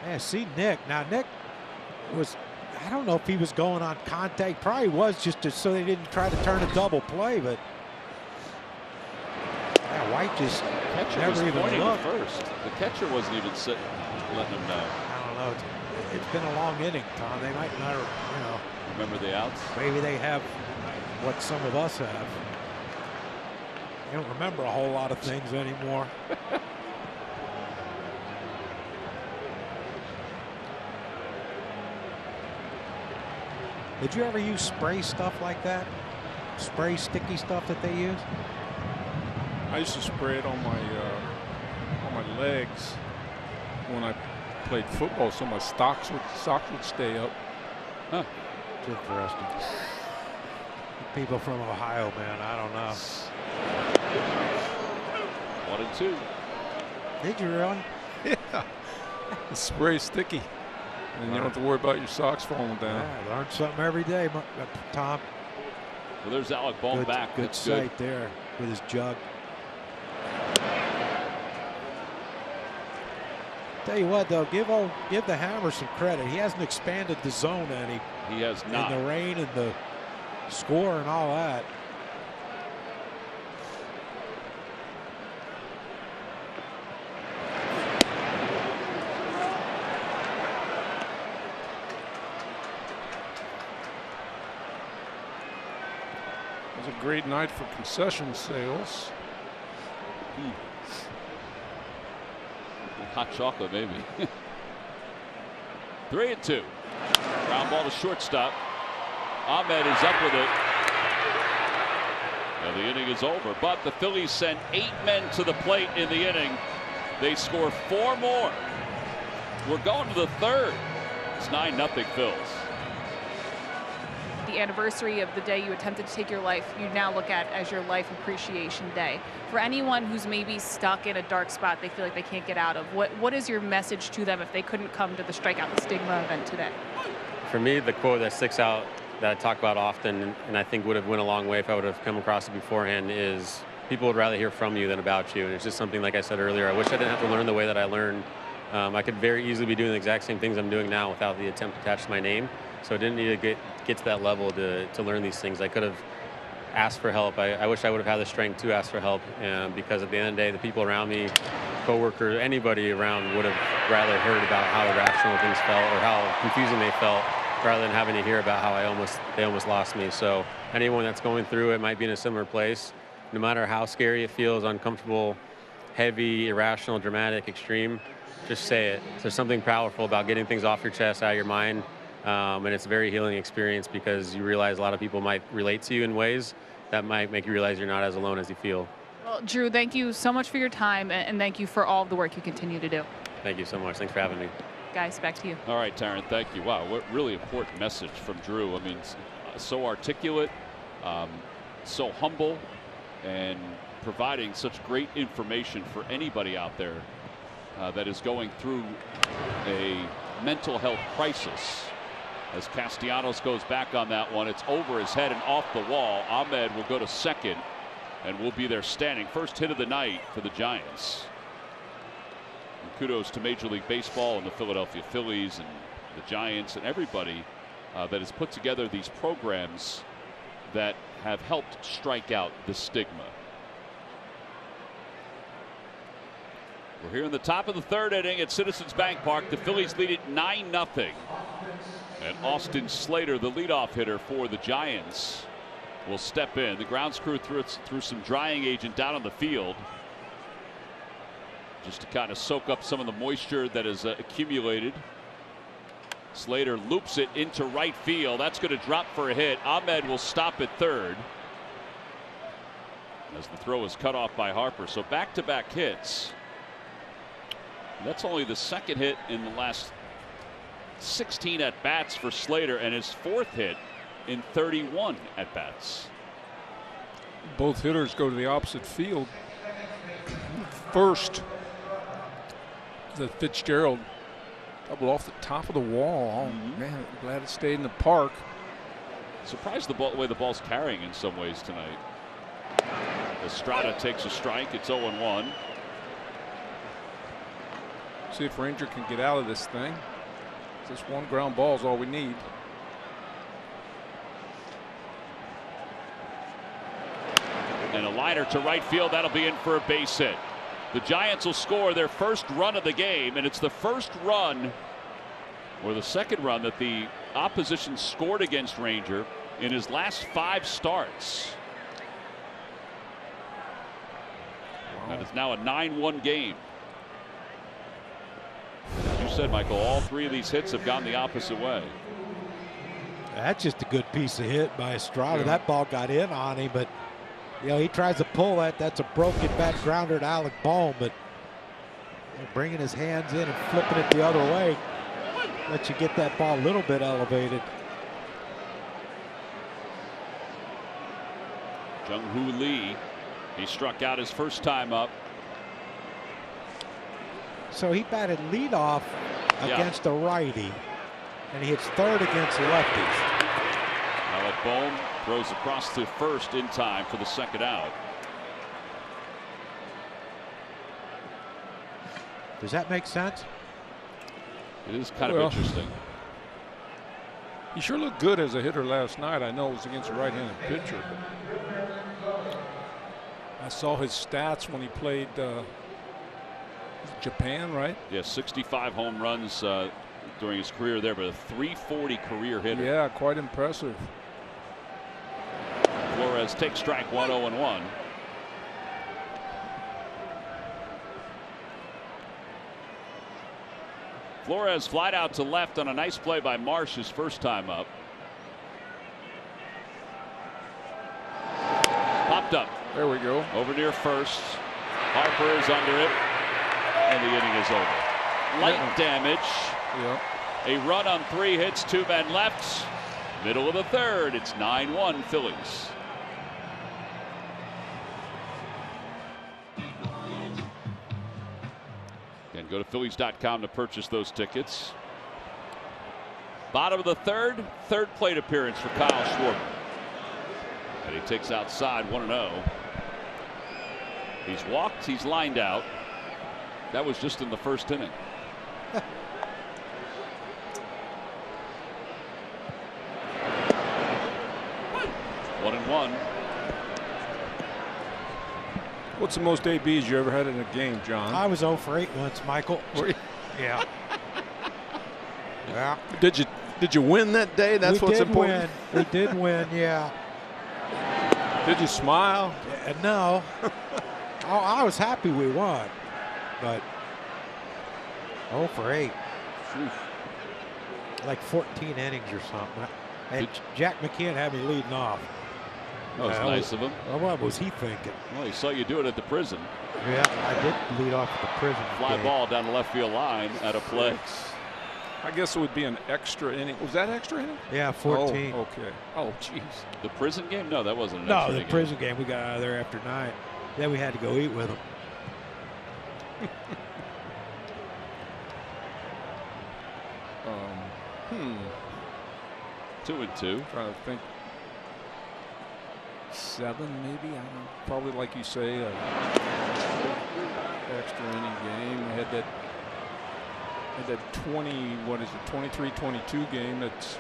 Yeah, see Nick. Now Nick was, I don't know if he was going on contact. Probably was just so they didn't try to turn a double play, but yeah, White just Catcher was never even pointing looked. to first. The catcher wasn't even sitting, letting him know. I don't know. It's been a long inning, Tom. They might not, Remember the outs? maybe they have what some of us have. They don't remember a whole lot of things anymore. Did you ever use spray stuff like that? Spray sticky stuff that they use? I used to spray it on my legs when I played football, so my socks would stay up. Huh. It's interesting. People from Ohio, man, I don't know. 1-2. Did you really? Yeah. The spray sticky. And you don't have to worry about your socks falling down. Yeah, learn something every day, Tom. Well, there's Alec Bohm back. Good That's sight there with his jug. Tell you what, though, give the Hammer some credit. He hasn't expanded the zone any. He has not. In the rain and the score and all that. It was a great night for concession sales. Hot chocolate, maybe. 3-2. Ground ball to shortstop. Ahmed is up with it. And the inning is over, but the Phillies sent 8 men to the plate in the inning. They score 4 more. We're going to the third. It's 9-0 Phils. The anniversary of the day you attempted to take your life, you now look at as your Life Appreciation Day. For anyone who's maybe stuck in a dark spot they feel like they can't get out of, what is your message to them if they couldn't come to the Strikeout the Stigma event today? For me, the quote that sticks out that I talk about often, and I think would have went a long way if I would have come across it beforehand, is people would rather hear from you than about you. And it's just something, like I said earlier, I wish I didn't have to learn the way that I learned. I could very easily be doing the exact same things I'm doing now without the attempt attached to my name. So I didn't need to get to that level to learn these things. I could have asked for help. I wish I would have had the strength to ask for help, because at the end of the day, the people around me, coworkers, anybody around would have rather heard about how irrational things felt or how confusing they felt, rather than having to hear about how they almost lost me. So anyone that's going through it might be in a similar place. No matter how scary it feels, uncomfortable, heavy, irrational, dramatic, extreme, just say it. There's something powerful about getting things off your chest, out of your mind. And it's a very healing experience because you realize a lot of people might relate to you in ways that might make you realize you're not as alone as you feel. Well, Drew, thank you so much for your time, and thank you for all of the work you continue to do. Thank you so much. Thanks for having me. Guys, back to you. All right, Taryn, thank you. Wow, what really important message from Drew. I mean, so articulate, so humble, and providing such great information for anybody out there that is going through a mental health crisis. As Castellanos goes back on that one, it's over his head and off the wall. Ahmed will go to second and will be there standing. First hit of the night for the Giants. And kudos to Major League Baseball and the Philadelphia Phillies and the Giants and everybody that has put together these programs that have helped strike out the stigma. We're here in the top of the third inning at Citizens Bank Park. The Phillies lead it 9-0. And Austin Slater, the leadoff hitter for the Giants, will step in. The grounds crew threw some drying agent down on the field just to kind of soak up some of the moisture that has accumulated. Slater loops it into right field. That's going to drop for a hit. Ahmed will stop at third as the throw is cut off by Harper. So back-to-back hits. That's only the second hit in the last 16 at-bats for Slater, and his fourth hit in 31 at-bats. Both hitters go to the opposite field. First, the Fitzgerald double off the top of the wall. Oh, man, I'm glad it stayed in the park. Surprised the way the ball's carrying in some ways tonight. Estrada takes a strike. It's 0-1. See if Ranger can get out of this thing. Just one ground ball is all we need. And a liner to right field. That'll be in for a base hit. The Giants will score their first run of the game, and it's the first run or the second run that the opposition scored against Ranger in his last 5 starts. Wow. And it's now a 9-1 game. As you said, Michael, all 3 of these hits have gone the opposite way. That's just a good piece of hit by Estrada. Yeah. That ball got in on him, but you know, he tries to pull that. That's a broken bat grounder to Alec Bohm, but bringing his hands in and flipping it the other way lets you get that ball a little bit elevated. Jung-Hoo Lee, he struck out his first time up. So he batted leadoff against a righty, and he hits third against lefties. Alec Bohm throws across to first in time for the second out. Does that make sense? It is kind of interesting. He sure looked good as a hitter last night. I know it was against a right-handed pitcher. I saw his stats when he played Japan, right? Yeah, 65 home runs during his career there, but a .340 career hitter. Yeah, quite impressive. Flores takes strike 1, 0-1. Flores flied out to left on a nice play by Marsh his first time up. Popped up. There we go. Over near first. Harper is under it. And the inning is over. Light damage. Yep. A run on 3 hits, 2 men left. Middle of the third. It's 9-1 Phillies. Again, go to Phillies.com to purchase those tickets. Bottom of the third plate appearance for Kyle Schwarber. And he takes outside 1-0. He's walked, he's lined out. That was just in the first inning. 1-1. What's the most ABs you ever had in a game, John? I was 0 for 8 once, Michael. Yeah. Yeah. Did you win that day? That's what's important. We did win, yeah. Did you smile? No. Oh, I was happy we won, but 0 for 8. Like 14 innings or something. And Jack McKeon had me leading off. That was nice of him. What was he thinking? Well, he saw you do it at the prison. Yeah, I did lead off at the prison. Fly ball down the left field line at a play. I guess it would be an extra inning. Was that extra inning? Yeah, 14. Oh, okay. Oh, jeez. The prison game? No, that wasn't an extra inning. No, the prison game. We got out of there after 9. Then we had to go eat with them. 2-2. Trying to think. 7 maybe. I don't know. Probably like you say, extra inning game. We had that 23-22 game that's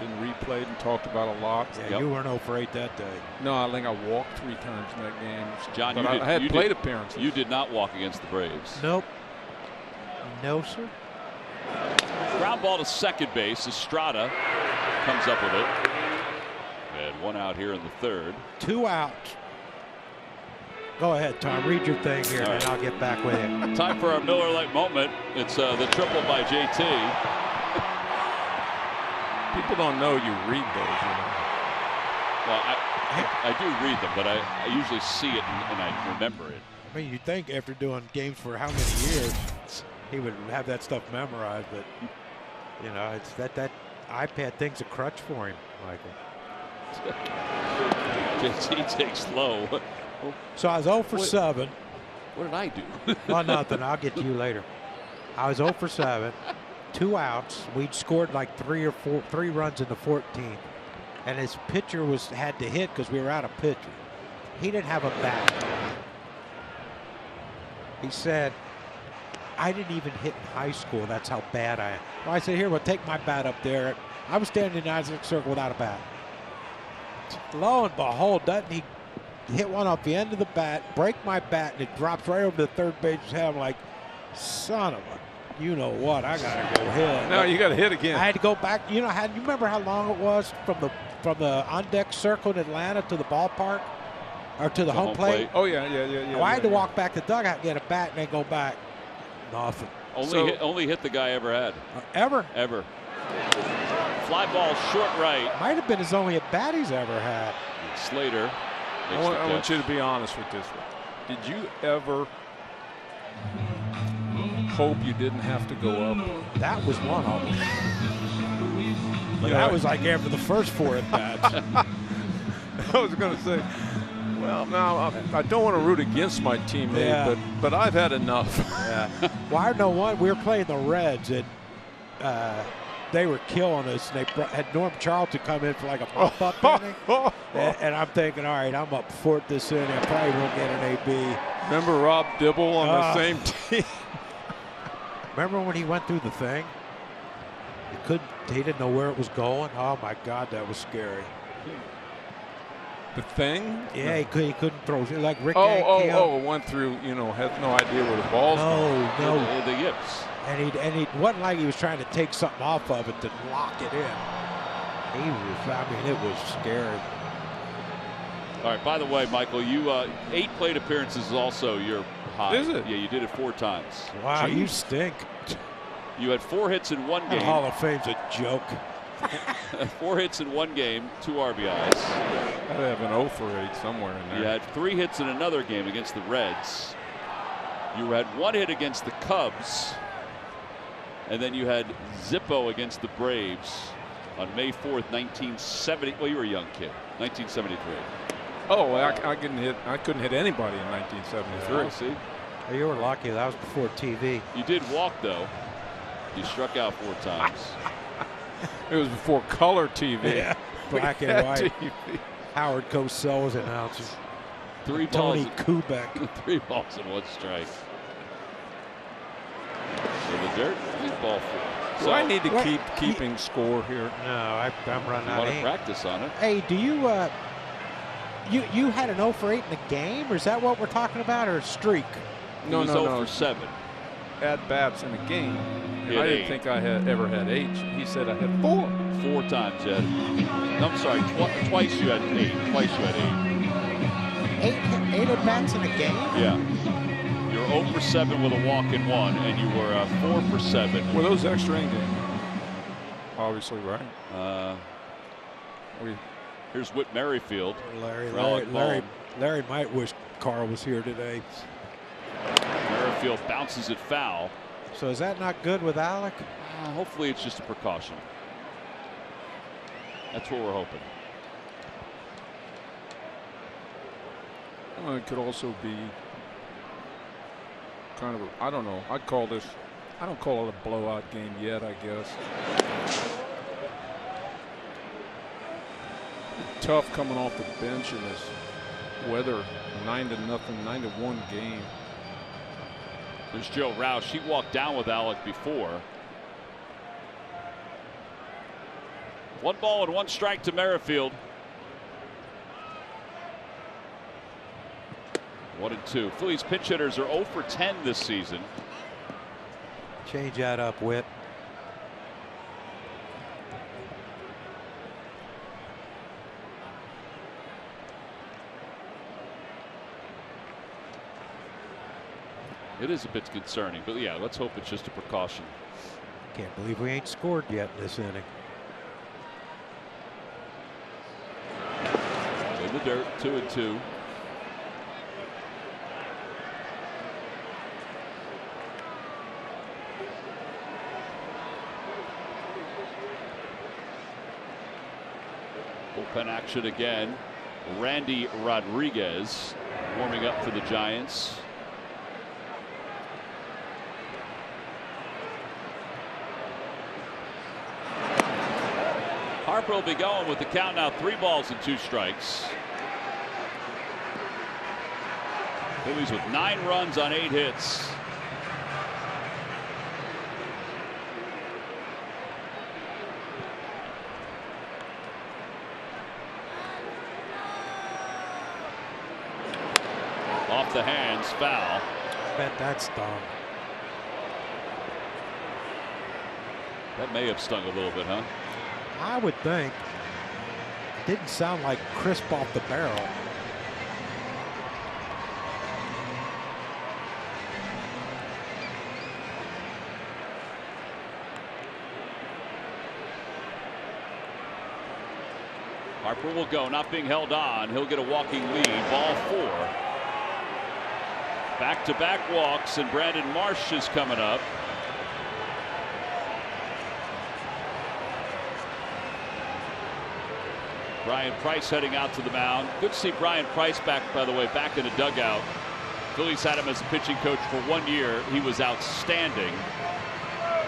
been replayed and talked about a lot. Yeah, you weren't 0 for 8 that day. No, I think I walked 3 times in that game. John, but I had plate appearances. You did not walk against the Braves. Nope. No, sir. Ground ball to second base. Estrada comes up with it. And 1 out here in the 3rd. 2 outs. Go ahead, Tom. Read your thing here, and I'll get back with you. Time for our Miller Lite moment. It's the triple by JT. People don't know you read those. You know? Well, I do read them, but I usually see it and I remember it. I mean, you'd think after doing games for how many years, he would have that stuff memorized, but you know, it's that iPad thing's a crutch for him, Michael. JT takes low. So I was 0 for 7. What did I do? Well, nothing. I'll get to you later. I was 0 for 7. 2 outs. We'd scored like 3 runs in the 14th, and his pitcher had to hit because we were out of pitcher. He didn't have a bat. He said, "I didn't even hit in high school. That's how bad I am." Well, I said, "Here, well, take my bat up there." I was standing in the Isaac circle without a bat. Lo and behold, doesn't he hit one off the end of the bat, break my bat, and it drops right over the third base's head. I'm like, son of a, you know what? I gotta go hit. No, you got to hit again. I had to go back. You know, you remember how long it was from the on deck circle in Atlanta to the ballpark or to the home plate? Oh yeah. Well, I had to walk back to the dugout, get a bat, and then go back. Nothing. Only hit the guy ever had. Ever? Fly ball short right. Might have been his only at bat he's ever had. Slater. I want you to be honest with this one. Did you ever hope you didn't have to go up? That was one of them. But that was like after the first 4 at bats. I was going to say, well, now I don't want to root against my teammate, but I've had enough. Yeah. Well, I know one. We were playing the Reds, and they were killing us. And they had Norm Charlton come in for like a pop-up inning. And I'm thinking, all right, I'm up 4th this inning. I probably won't get an AB. Remember Rob Dibble on the same team? Remember when he went through the thing? He didn't know where it was going. Oh my God, that was scary. The thing? Yeah, he couldn't throw like Rick. It went through. You know, had no idea where the ball's going. No. The yips. And he wasn't like he was trying to take something off of it to lock it in. It was scary. All right, by the way, Michael, you 8 plate appearances is also your high. Is it? Yeah, you did it 4 times. Wow, you stink. You had 4 hits in 1 game. Hall of Fame's a joke. 4 hits in 1 game, 2 RBIs. I have an 0 for 8 somewhere in there. You had 3 hits in another game against the Reds. You had 1 hit against the Cubs. And then you had Zippo against the Braves on May 4th, 1970. Well, you were a young kid. 1973. Oh, I couldn't hit anybody in 1973. Oh, see? Oh, you were lucky. That was before TV. You did walk, though. You struck out 4 times. It was before color TV. Yeah, black and white. TV. Howard Cosell was announcing. 3 balls. Tony Kubek. 3 balls and 1 strike. So the dirt, ball 4. Do I need to keep keeping score here? No, I'm running out of ink. Want to practice on it? Hey, do you you had an 0 for 8 in the game, or is that what we're talking about, or a streak? No, 0 for 7. At bats in a game. I didn't think I had ever had 8. He said I had 4. 4 times, Ed. No, I'm sorry, twice you had 8. Twice you had 8. 8 at bats in a game? Yeah. You were 0 for 7 with a walk in 1, and you were 4 for 7. Were those extra inning games? Obviously, right. Here's Whit Merrifield. Larry might wish Carl was here today. Merrifield bounces it foul. So is that not good with Alec? Hopefully it's just a precaution. That's what we're hoping. Well, it could also be kind of I don't know. I don't call it a blowout game yet, I guess. Tough coming off the bench in this weather. 9-0, 9-1 game. There's Joe Roush. He walked down with Alec before. 1 ball and 1 strike to Merrifield. 1-2. Phillies pitch hitters are 0 for 10 this season. Change that up, Whit. It is a bit concerning, but yeah, let's hope it's just a precaution. Can't believe we ain't scored yet in this inning. In the dirt, 2-2. Bullpen action again. Randy Rodriguez warming up for the Giants. Harper will be going with the count now, 3 balls and 2 strikes. Phillies with 9 runs on 8 hits. Off the hands, foul. Bet that stung. That may have stung a little bit, huh? I would think. Didn't sound like crisp off the barrel. Harper will go, not being held on. He'll get a walking lead. Ball 4. Back-to-back walks, and Brandon Marsh is coming up. Brian Price heading out to the mound. Good to see Brian Price back, by the way, back in the dugout. Phillies had him as a pitching coach for 1 year. He was outstanding.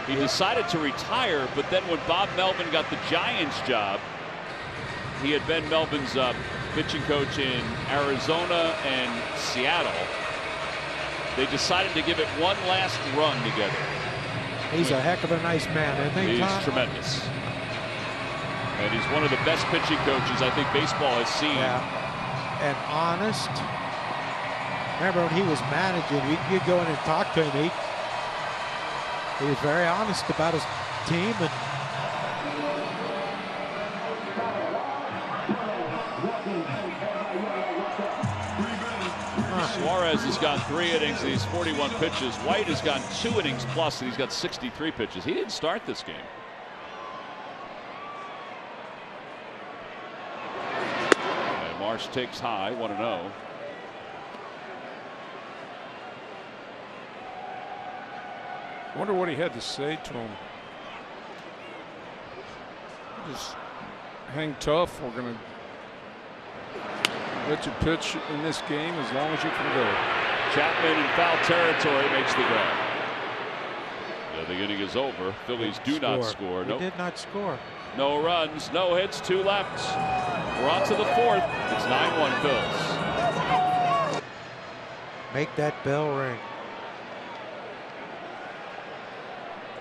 He decided to retire, but then when Bob Melvin got the Giants job, he had been Melvin's pitching coach in Arizona and Seattle. They decided to give it one last run together. He's a heck of a nice man, isn't he, Tom? He's tremendous. And he's one of the best pitching coaches I think baseball has seen. Yeah. And honest. Remember when he was managing, you'd go in and talk to him. He was very honest about his team. And Suarez has gone 3 innings and he's 41 pitches. White has gone 2 innings plus and he's got 63 pitches. He didn't start this game. And Marsh takes high, 1-0. I wonder what he had to say to him. Just hang tough. We're going to let you pitch in this game as long as you can go. Chapman in foul territory makes the grab. The inning is over. Phillies do not score. Nope. Did not score. No runs, no hits, 2 left. We're on to the 4th. It's 9-1 Phillies. Make that bell ring.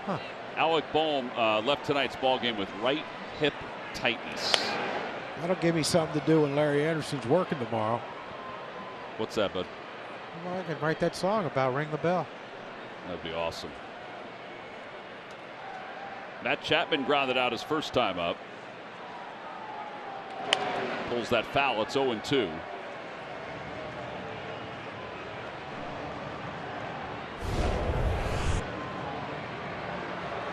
Huh. Alec Boehm left tonight's ball game with right hip tightness. That'll give me something to do when Larry Anderson's working tomorrow. What's that, bud? Well, I can write that song about Ring the Bell. That'd be awesome. Matt Chapman grounded out his first time up. Pulls that foul. It's 0-2.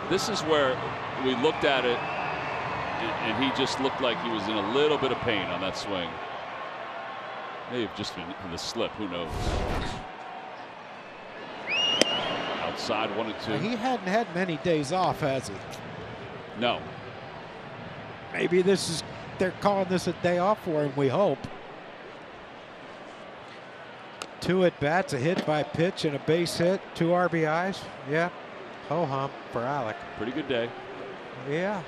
This is where we looked at it, and he just looked like he was in a little bit of pain on that swing. May have just been in the slip. Who knows? Outside, 1-2. He hadn't had many days off, has he? No. Maybe they're calling this a day off for him, we hope. 2 at bats, a hit by pitch and a base hit, 2 RBIs. Yeah. Ho hum for Alec. Pretty good day. Yeah.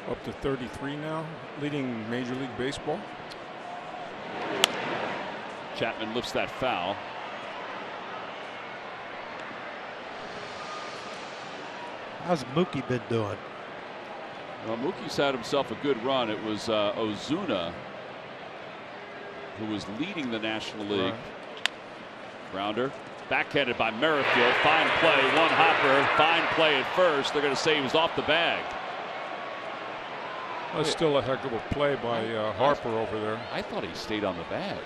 Up to 33 now, leading Major League Baseball. Chapman lifts that foul. How's Mookie been doing? Well, Mookie's had himself a good run. It was Ozuna who was leading the National League. Right. Grounder. Backhanded by Merrifield. Fine play. One hopper. Fine play at first. They're going to say he was off the bag. That's still a heck of a play by Harper over there. I thought he stayed on the bag.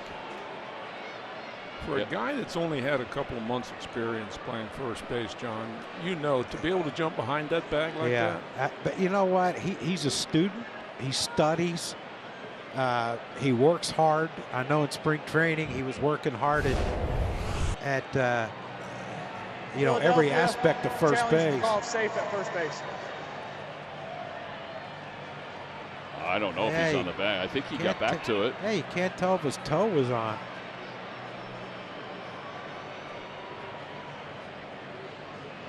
For a guy that's only had a couple of months experience playing first base, John, you know, to be able to jump behind that bag like that. But you know what? He's a student. He studies. He works hard. I know in spring training he was working hard at you know, every aspect of first base. Called safe at first base. I don't know if he's on the bag. I think he got back to it. Hey, you can't tell if his toe was on.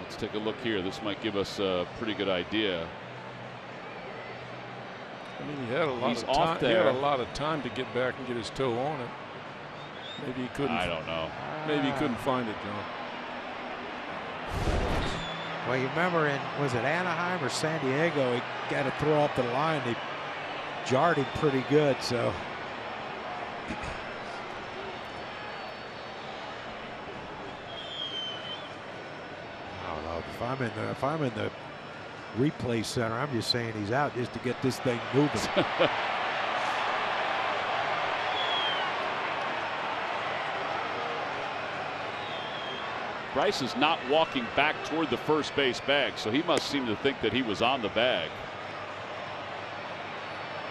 Let's take a look here. This might give us a pretty good idea. I mean, he had a lot He's of off time. there. He had a lot of time to get back and get his toe on it. Maybe he couldn't. I don't know. Maybe he couldn't find it, John. Well, you remember was it Anaheim or San Diego? He got to throw up the line. They jarred him pretty good. So. I don't know if I'm in the replay center. I'm just saying he's out just to get this thing moving. Bryce is not walking back toward the first base bag, so he must seem to think that he was on the bag.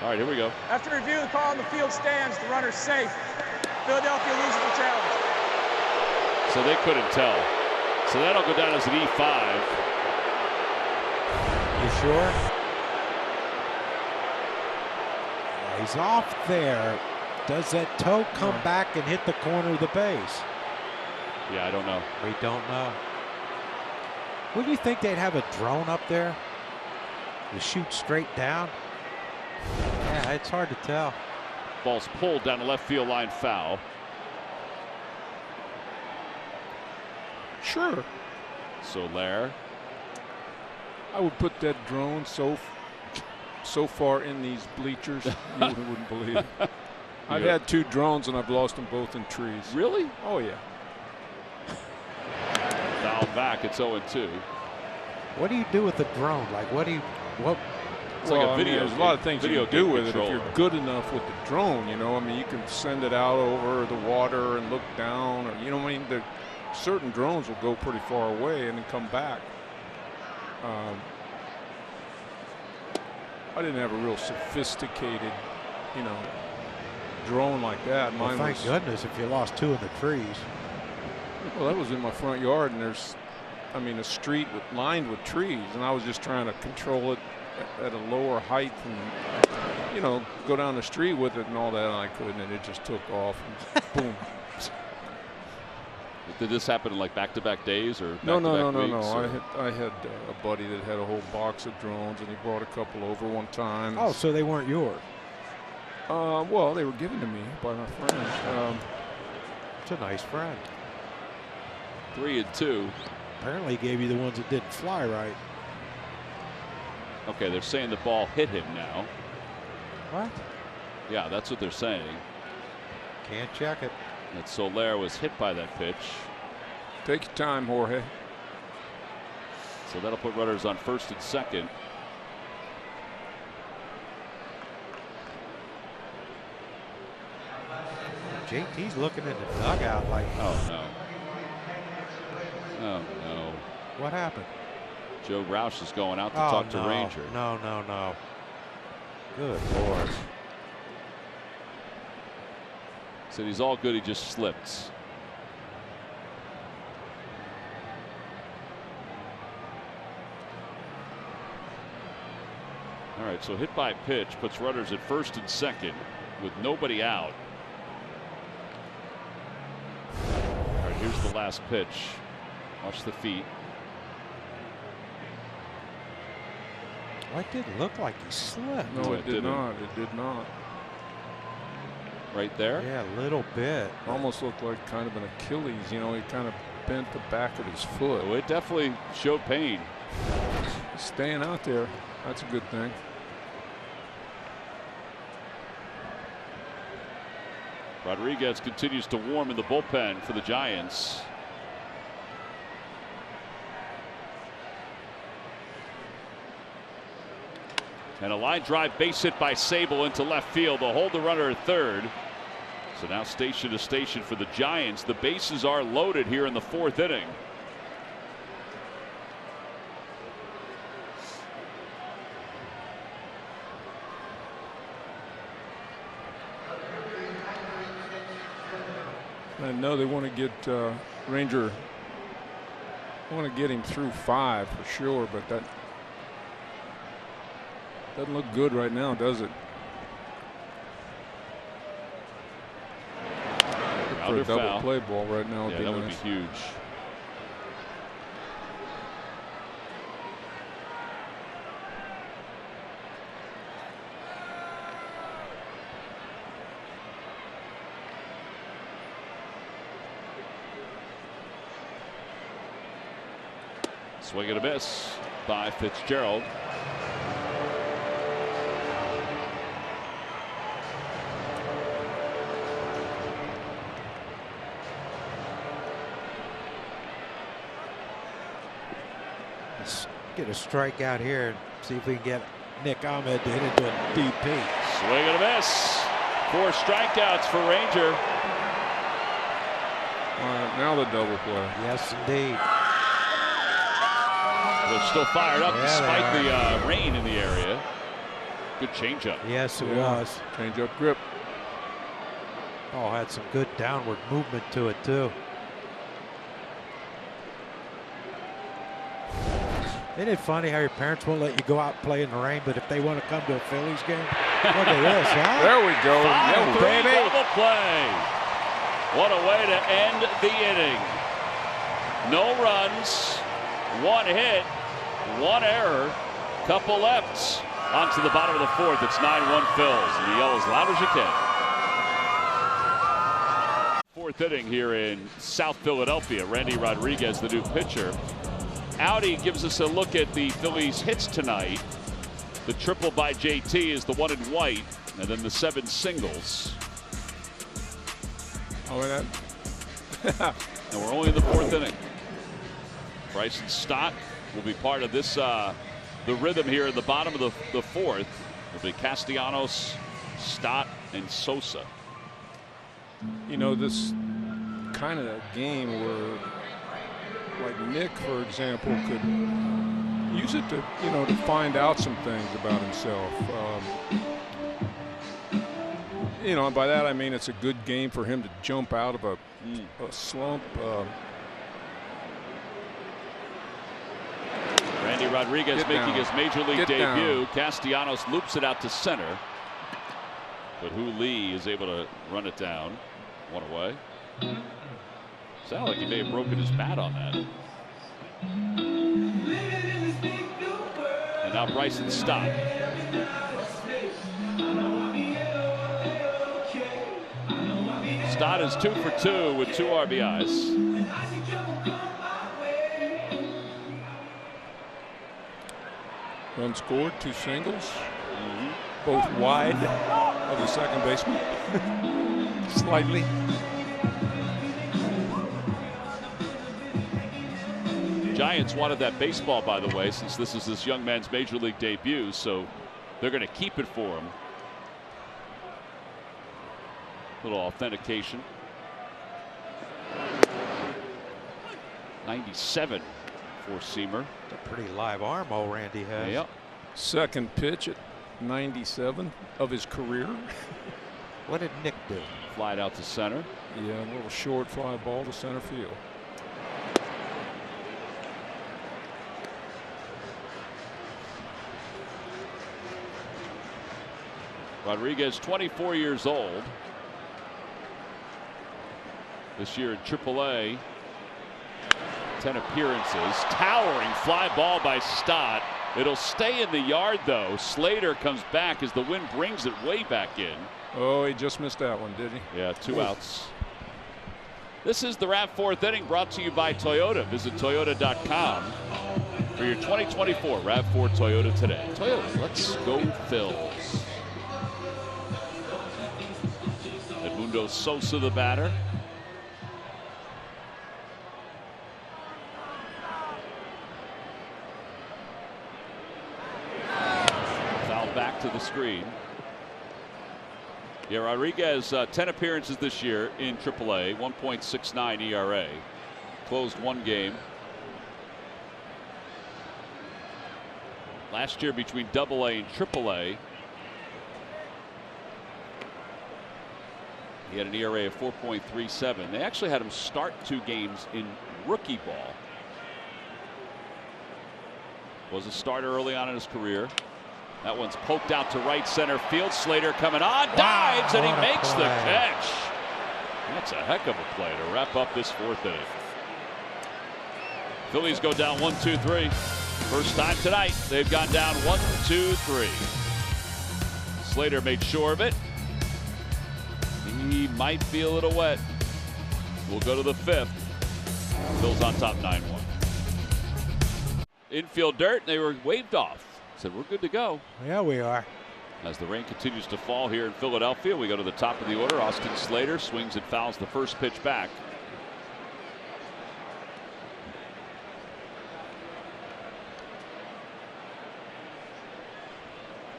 All right, here we go. After review the call in the field stands, the runner's safe. Philadelphia loses the challenge. So they couldn't tell. So that'll go down as an E5. You sure? He's off there. Does that toe come back and hit the corner of the base? Yeah, I don't know. We don't know. Wouldn't you think they'd have a drone up there to shoot straight down? Yeah, it's hard to tell. Ball's pulled down the left field line, foul. Sure. Soler. I would put that drone so far in these bleachers, you wouldn't believe it. I've had 2 drones and I've lost them both in trees. Really? Oh, yeah. Foul back. It's 0-2. What do you do with the drone? Like, what? It's like a video. There's a lot of things you can do with it if you're controller. good enough with the drone. You know, I mean, you can send it out over the water and look down, or you know, what I mean, certain drones will go pretty far away and then come back. I didn't have a real sophisticated, you know, drone like that. Well, Mine thank goodness if you lost 2 in the trees. Well, that was in my front yard, and there's, I mean, a street lined with trees, and I was just trying to control it at a lower height and, you know, go down the street with it and all that, and I couldn't, and it just took off, and boom. Did this happen in like back-to-back days or No. back-to-back weeks, I had a buddy that had a whole box of drones, and he brought a couple over one time. Oh, so they weren't yours? Well, they were given to me by my friend. It's a nice friend. 3-2. Apparently he gave you the ones that didn't fly right. Okay, they're saying the ball hit him now. What? Yeah, that's what they're saying. Can't check it. That Soler was hit by that pitch. Take your time, Jorge. So that'll put runners on first and second. JT's looking in the dugout like, oh no. Oh no. What happened? Joe Roush is going out to talk to Ranger. No. Good Lord. Said he's all good, he just slipped. All right, so hit by pitch puts runners at first and second with nobody out. All right, here's the last pitch. Watch the feet. Well, it didn't look like he slipped. No, it did didn't. not. It did not. Right there? Yeah, a little bit. Almost looked like kind of an Achilles. You know, he kind of bent the back of his foot. Oh, it definitely showed pain. Staying out there, that's a good thing. Rodriguez continues to warm in the bullpen for the Giants. And a line drive base hit by Sable into left field. They'll hold the runner at third. So now station to station for the Giants. The bases are loaded here in the fourth inning. I know they want to get Ranger. Want to get him through 5 for sure, but that doesn't look good right now, does it? For a double foul. play ball right now. Yeah, that would be huge. Swing and a miss by Fitzgerald. Let's get a strikeout here and see if we can get Nick Ahmed to hit into a DP. Swing and a miss. 4 strikeouts for Ranger. All right, now the double play. Yes, indeed. They're still fired up despite the rain in the area. Good changeup. Yes, it was. Change up grip. Oh, had some good downward movement to it too. Isn't it funny how your parents won't let you go out and play in the rain, but if they want to come to a Phillies game, look at this, huh? There we go. 5-3 double play. What a way to end the inning. No runs, 1 hit, 1 error, couple lefts. On to the bottom of the fourth. It's 9-1 Phils, and you yell as loud as you can. Fourth inning here in South Philadelphia. Randy Rodriguez, the new pitcher. Audi gives us a look at the Phillies' hits tonight. The triple by JT is the one in white, and then the 7 singles. Oh, that. And we're only in the fourth inning. Bryson Stott will be part of this, the rhythm here at the bottom of the fourth. It'll be Castellanos, Stott, and Sosa. You know, this kind of game where, like Nick, for example, could use it to, you know, to find out some things about himself. You know, and by that I mean it's a good game for him to jump out of a slump. Randy Rodriguez making his major league debut. Down. Castellanos loops it out to center, but Hu Lee is able to run it down. 1 away. Sounded like he may have broken his bat on that. And now Bryson Stott. Stott is 2 for 2 with 2 RBIs. Run scored, 2 singles, both wide of the second baseman, slightly. Giants wanted that baseball, by the way, since this is this young man's major league debut, so they're going to keep it for him. Little authentication. 97 for Seamer. It's a pretty live arm, old Randy has. Yep. Second pitch at 97 of his career. What did Nick do? Flied out to center. Yeah, a little short fly ball to center field. Rodriguez, 24 years old. This year in AAA. 10 appearances. Towering fly ball by Stott. It'll stay in the yard, though. Slater comes back as the wind brings it way back in. Oh, he just missed that one, did he? Yeah, 2 outs. This is the RAV4th inning, brought to you by Toyota. Visit Toyota.com for your 2024 RAV4 Toyota today. Toyota, let's go Phils. Mundo Sosa, the batter. Foul back to the screen. Yeah, Rodriguez, 10 appearances this year in AAA, 1.69 ERA. Closed one game. Last year between AA and AAA, he had an ERA of 4.37. They actually had him start 2 games in rookie ball. Was a starter early on in his career. That one's poked out to right center field. Slater coming on, dives, and he makes the catch. That's a heck of a play to wrap up this 4th inning. Phillies go down 1-2-3. First time tonight they've gone down 1-2-3. Slater made sure of it. He might be a little wet. We'll go to the 5th. Phil's on top 9-1. Infield dirt. They were waved off. Said we're good to go. Yeah, we are. As the rain continues to fall here in Philadelphia, we go to the top of the order. Austin Slater swings and fouls the first pitch back.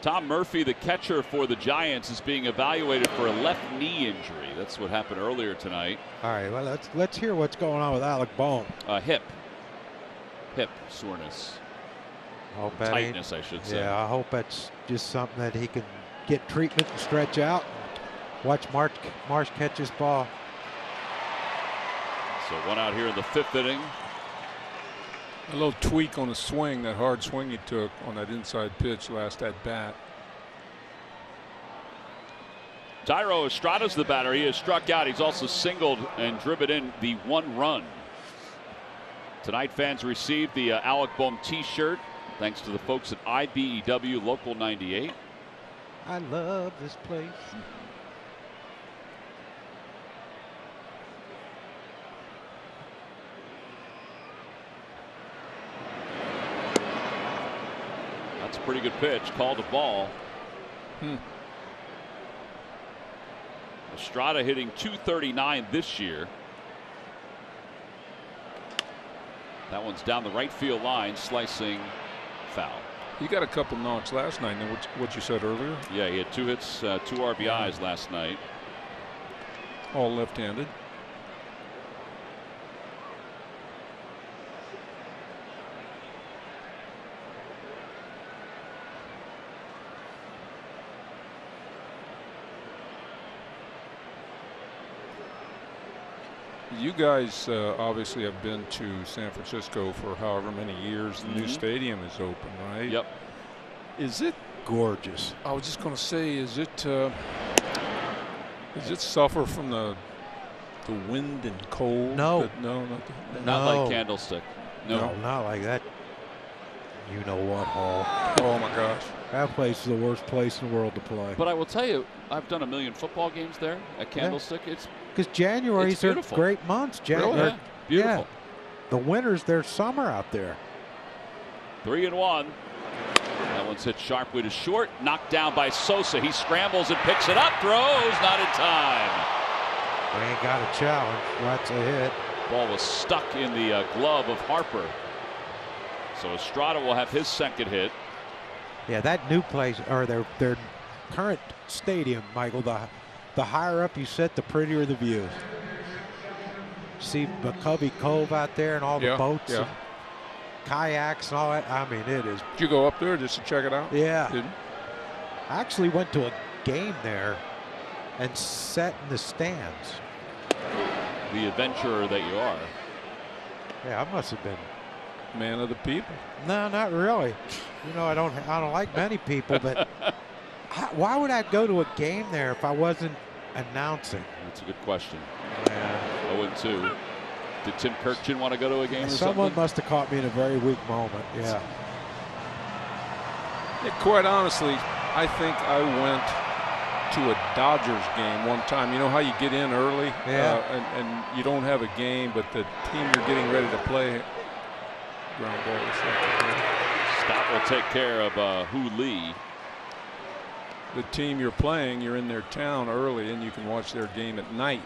Tom Murphy, the catcher for the Giants, is being evaluated for a left knee injury. That's what happened earlier tonight. All right, well, let's hear what's going on with Alec Bohm. Hip soreness. Tightness, I should say. Yeah, I hope that's just something that he can get treatment and stretch out. Watch Marsh catch his ball. So one out here in the 5th inning. A little tweak on the swing, that hard swing he took on that inside pitch last at bat. Thairo Estrada's the batter. He has struck out. He's also singled and driven in the 1 run. Tonight fans received the Alec Bohm t-shirt thanks to the folks at IBEW Local 98. I love this place. That's a pretty good pitch. Called a ball. Estrada hitting .239 this year. That one's down the right field line, slicing foul. He got a couple knocks last night. And what you said earlier? Yeah, he had 2 hits, 2 RBIs last night. All left-handed. You guys obviously have been to San Francisco for however many years. The new stadium is open, right? Yep. Is it gorgeous? I was just going to say, does it suffer from the wind and cold? No. Not like Candlestick. No, not like that. You know what, Hall? Oh my gosh. That place is the worst place in the world to play. But I will tell you, I've done 1 million football games there at Candlestick. Yeah. Because January's are great months. Really? Yeah. Beautiful. Yeah. The winters, there's summer out there. 3-1. That one's hit sharply to short. Knocked down by Sosa. He scrambles and picks it up. Throws not in time. We ain't got a challenge. That's a hit. Ball was stuck in the glove of Harper. So Estrada will have his 2nd hit. Yeah, that new place, or their current stadium, Michael, the higher up you sit, the prettier the views. See McCovey Cove out there and all the boats and kayaks and all that. I mean, it is. Did you go up there just to check it out? Yeah. Didn't? I actually went to a game there and sat in the stands. The adventurer that you are. Yeah, I must have been man of the people. No, not really. You know, I don't like many people, but why would I go to a game there if I wasn't announcing? That's a good question. Yeah. 0-2. Did Tim Kirkchin want to go to a game or Someone something? must have caught me in a very weak moment. Yeah. Quite honestly, I think I went to a Dodgers game one time. You know how you get in early and you don't have a game, but the team you're getting ready to play. Ground ball. Scott will take care of Hu Lee. the team you're playing, you're in their town early, and you can watch their game at night.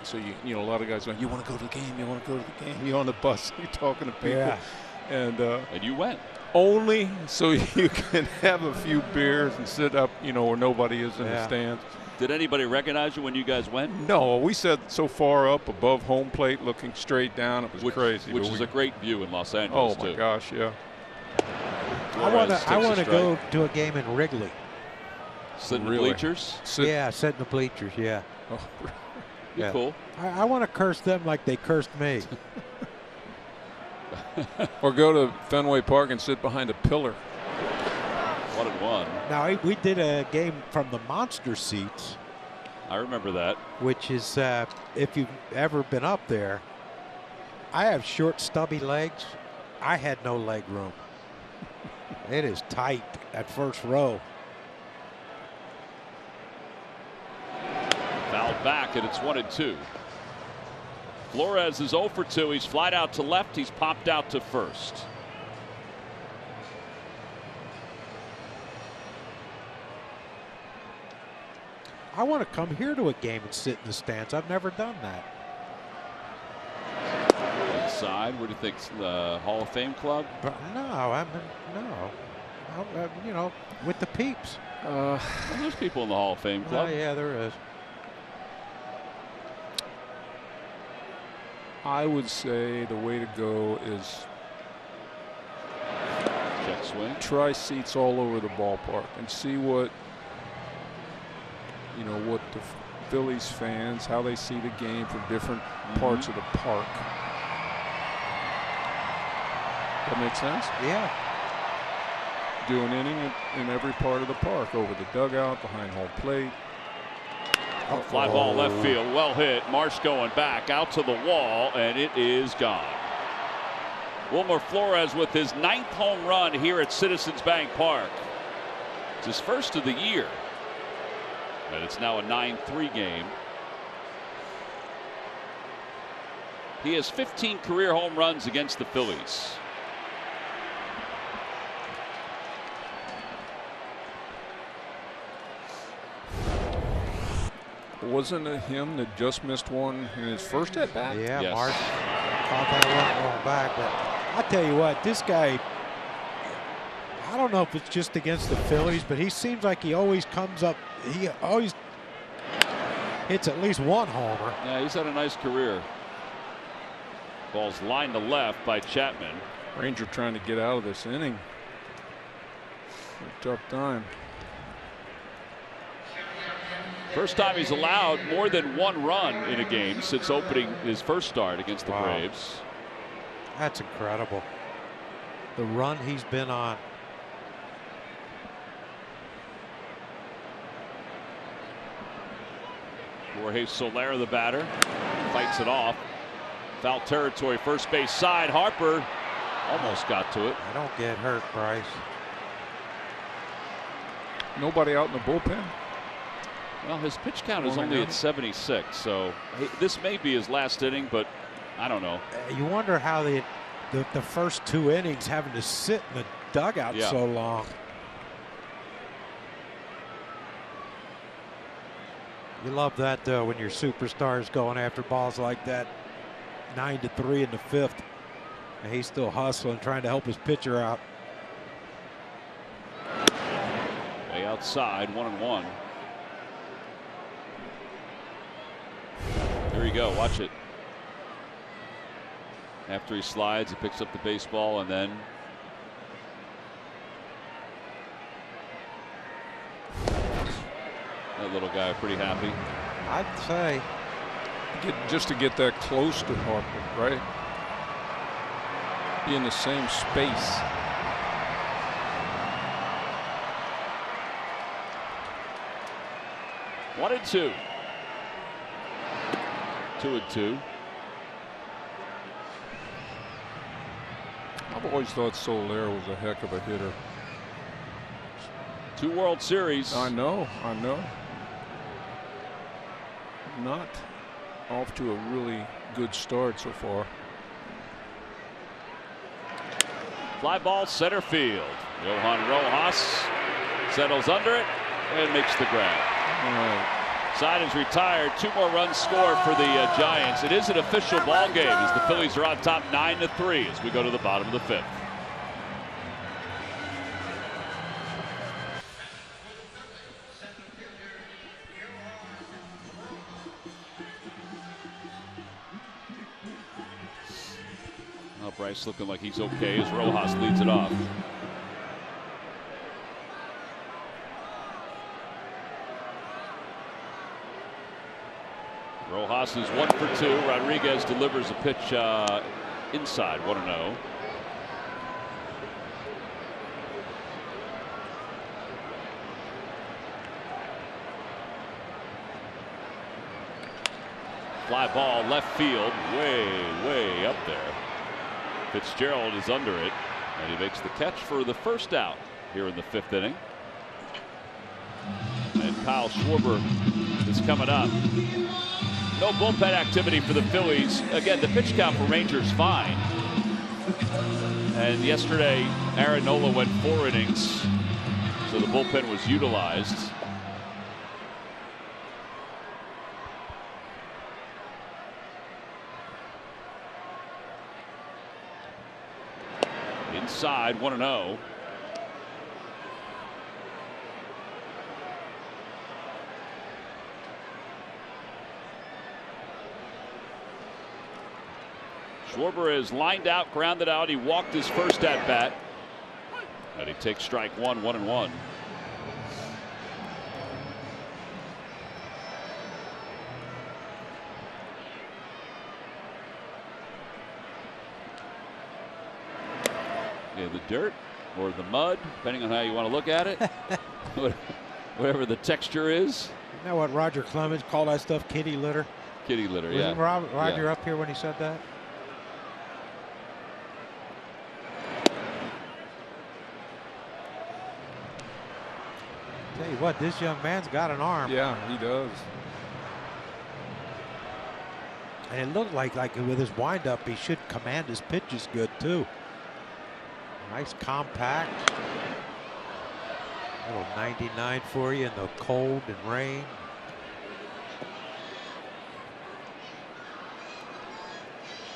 So you know, a lot of guys go, you want to go to the game, you want to go to the game. You're on the bus, you're talking to people, Yeah. and you went. Only so you can have a few beers and sit up, you know, where nobody is in the stands. Did anybody recognize you when you guys went? No, we sat so far up above home plate, looking straight down. It was crazy. Which is a great view in Los Angeles. Oh my gosh, yeah. I want to go to a game in Wrigley. Sit in the bleachers? Yeah, sit in the bleachers. Yeah. Oh, yeah. Cool. I want to curse them like they cursed me. Or go to Fenway Park and sit behind a pillar. 1-1. Now, we did a game from the monster seats. I remember that. Which is, if you've ever been up there, I have short, stubby legs. I had no leg room. It is tight at first row. Fouled back, and it's 1-2. Flores is 0 for 2. He's flied out to left. He's popped out to first. I want to come here to a game and sit in the stands. I've never done that. Inside, what do you think? The Hall of Fame club? No, I mean, no. You know, with the peeps. Well, there's people in the Hall of Fame club. Oh, yeah, there is. I would say the way to go is check swing. Try seats all over the ballpark and see what, you know, what the Phillies fans, how they see the game from different parts of the park. That makes sense? Yeah. Do an inning in every part of the park, over the dugout, behind home plate. Fly ball left field, well hit. Marsh going back out to the wall, and it is gone. Wilmer Flores with his 9th home run here at Citizens Bank Park. It's his first of the year, and it's now a 9-3 game. He has 15 career home runs against the Phillies. Wasn't it him that just missed one in his first at bat? Yeah, yes. Marsh caught that one going back. But I tell you what, this guy, I don't know if it's just against the Phillies, but he seems like he always comes up. He always hits at least one homer. Yeah, he's had a nice career. Ball's lined to left by Chapman. Ranger trying to get out of this inning. A tough time. First time he's allowed more than 1 run in a game since opening his first start against the Braves. That's incredible. The run he's been on. Jorge Soler, the batter, fights it off. Foul territory, first base side. Harper almost got to it. I don't get hurt, Bryce. Nobody out in the bullpen? Well, his pitch count is only at 76, so this may be his last inning, but I don't know. You wonder how the first 2 innings having to sit in the dugout so long. You love that when your superstar is going after balls like that. 9-3 in the 5th, and he's still hustling, trying to help his pitcher out. Way outside, 1-1. There you go. Watch it. After he slides, he picks up the baseball, and then that little guy pretty happy. I'd say just to get that close to Harper, right? Be in the same space. One and two. 2-2. I've always thought Soler was a heck of a hitter. 2 World Series. I know. Not off to a really good start so far. Fly ball center field. Johan Rojas settles under it, and makes the grab. Side is retired. 2 more runs scored for the Giants. It is an official ball game as the Phillies are on top 9-3 as we go to the bottom of the 5th. Well, Bryce looking like he's okay as Rojas leads it off. Rojas is 1 for 2. Rodriguez delivers a pitch inside 1-0. Fly ball left field, way up there. Fitzgerald is under it, and he makes the catch for the first out here in the 5th inning. And Kyle Schwarber is coming up. No bullpen activity for the Phillies. Again, the pitch count for Rangers fine. And yesterday, Aaron Nola went 4 innings, so the bullpen was utilized. Inside 1-0. Schwarber is lined out, grounded out. He walked his first at bat. And he takes strike 1, 1-1. Yeah, the dirt or the mud, depending on how you want to look at it. Whatever the texture is. You know what Roger Clemens called that stuff? Kitty litter. Kitty litter, Wasn't yeah. Roger up here when he said that? Tell you what, this young man's got an arm. Yeah, he does. And it looked like with his windup, he should command his pitches good too. Nice compact. Little 99 for you in the cold and rain.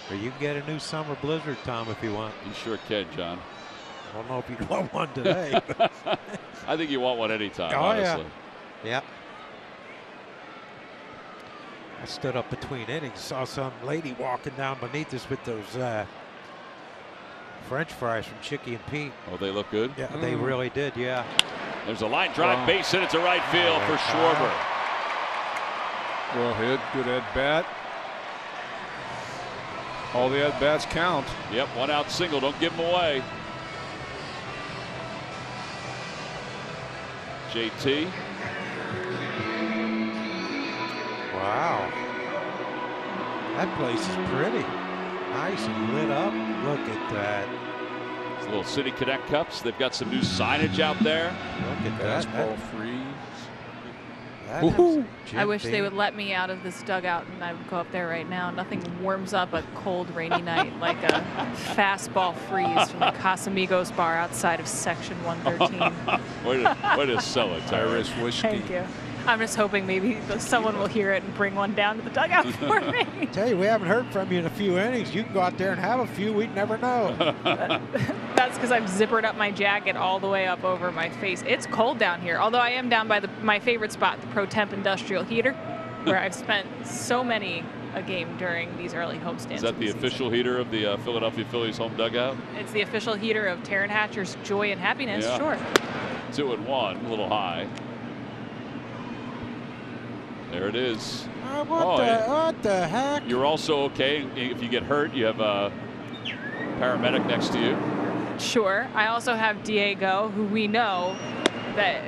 Or you can get a new summer blizzard, Tom, if you want. You sure can, John. I don't know if you'd want one today. I think you want one anytime, honestly. Yeah. I stood up between innings, saw some lady walking down beneath us with those French fries from Chicky and Pete. Oh, they look good? Yeah, they really did, yeah. There's a line drive base hit. It's a right field for Schwarber. Well hit, good at bat. All the at bats count. Yep, 1 out single. Don't give them away. JT. Wow. That place is pretty. Nice and lit up. Look at that. It's little City Connect cups. They've got some new signage out there. Look at that. Baseball freeze. I wish they would let me out of this dugout and I would go up there right now. Nothing warms up a cold, rainy night like a fastball freeze from the Casamigos bar outside of Section 113. way to sell it, Irish whiskey. Thank you. I'm just hoping maybe someone will hear it and bring one down to the dugout for me. Tell you, we haven't heard from you in a few innings. You can go out there and have a few. We'd never know. That's because I've zippered up my jacket all the way up over my face. It's cold down here, although I am down by my favorite spot, the Pro Temp Industrial Heater, where I've spent so many a game during these early homestands. Is that the official heater of the Philadelphia Phillies home dugout? It's the official heater of Taryn Hatcher's Joy and Happiness, Yeah. sure. 2-1, a little high. There it is. What the heck? You're also okay if you get hurt. You have a paramedic next to you. Sure. I also have Diego, who we know that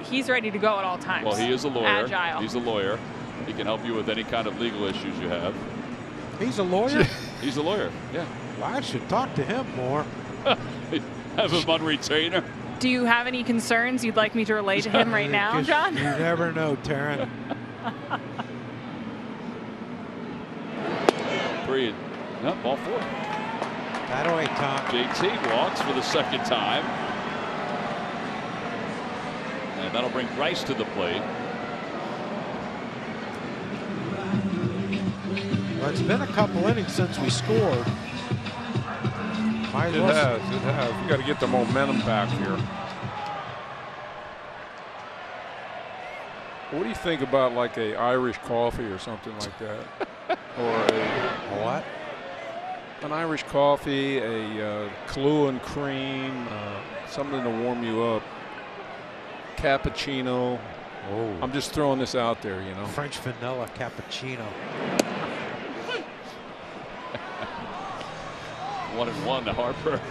he's ready to go at all times. Well, he is a lawyer. Agile. He's a lawyer. He can help you with any kind of legal issues you have. He's a lawyer? He's a lawyer, yeah. Well, I should talk to him more. Have him on retainer. Do you have any concerns you'd like me to relay to him right now, Just- John? You never know, Taryn. 3. No, ball 4. That away, Tom. JT walks for the second time. And And that'll bring Bryce to the plate. Well, it's been a couple innings since we scored. It has. You got to get the momentum back here. What do you think about like a Irish coffee or something like that? Or a what? An Irish coffee, a Kahlua and cream, something to warm you up. Cappuccino. Oh. I'm just throwing this out there, you know. French vanilla cappuccino. 1-1 to Harper.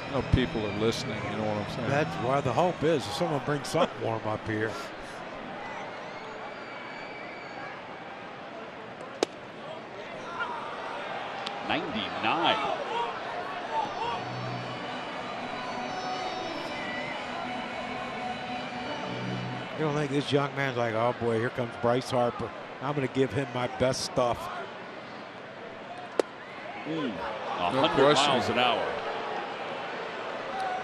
I know people are listening, you know what I'm saying? That's where the hope is. Someone brings something warm up here. '99. You don't think this young man's like, oh boy, here comes Bryce Harper. I'm going to give him my best stuff. 100 miles an hour.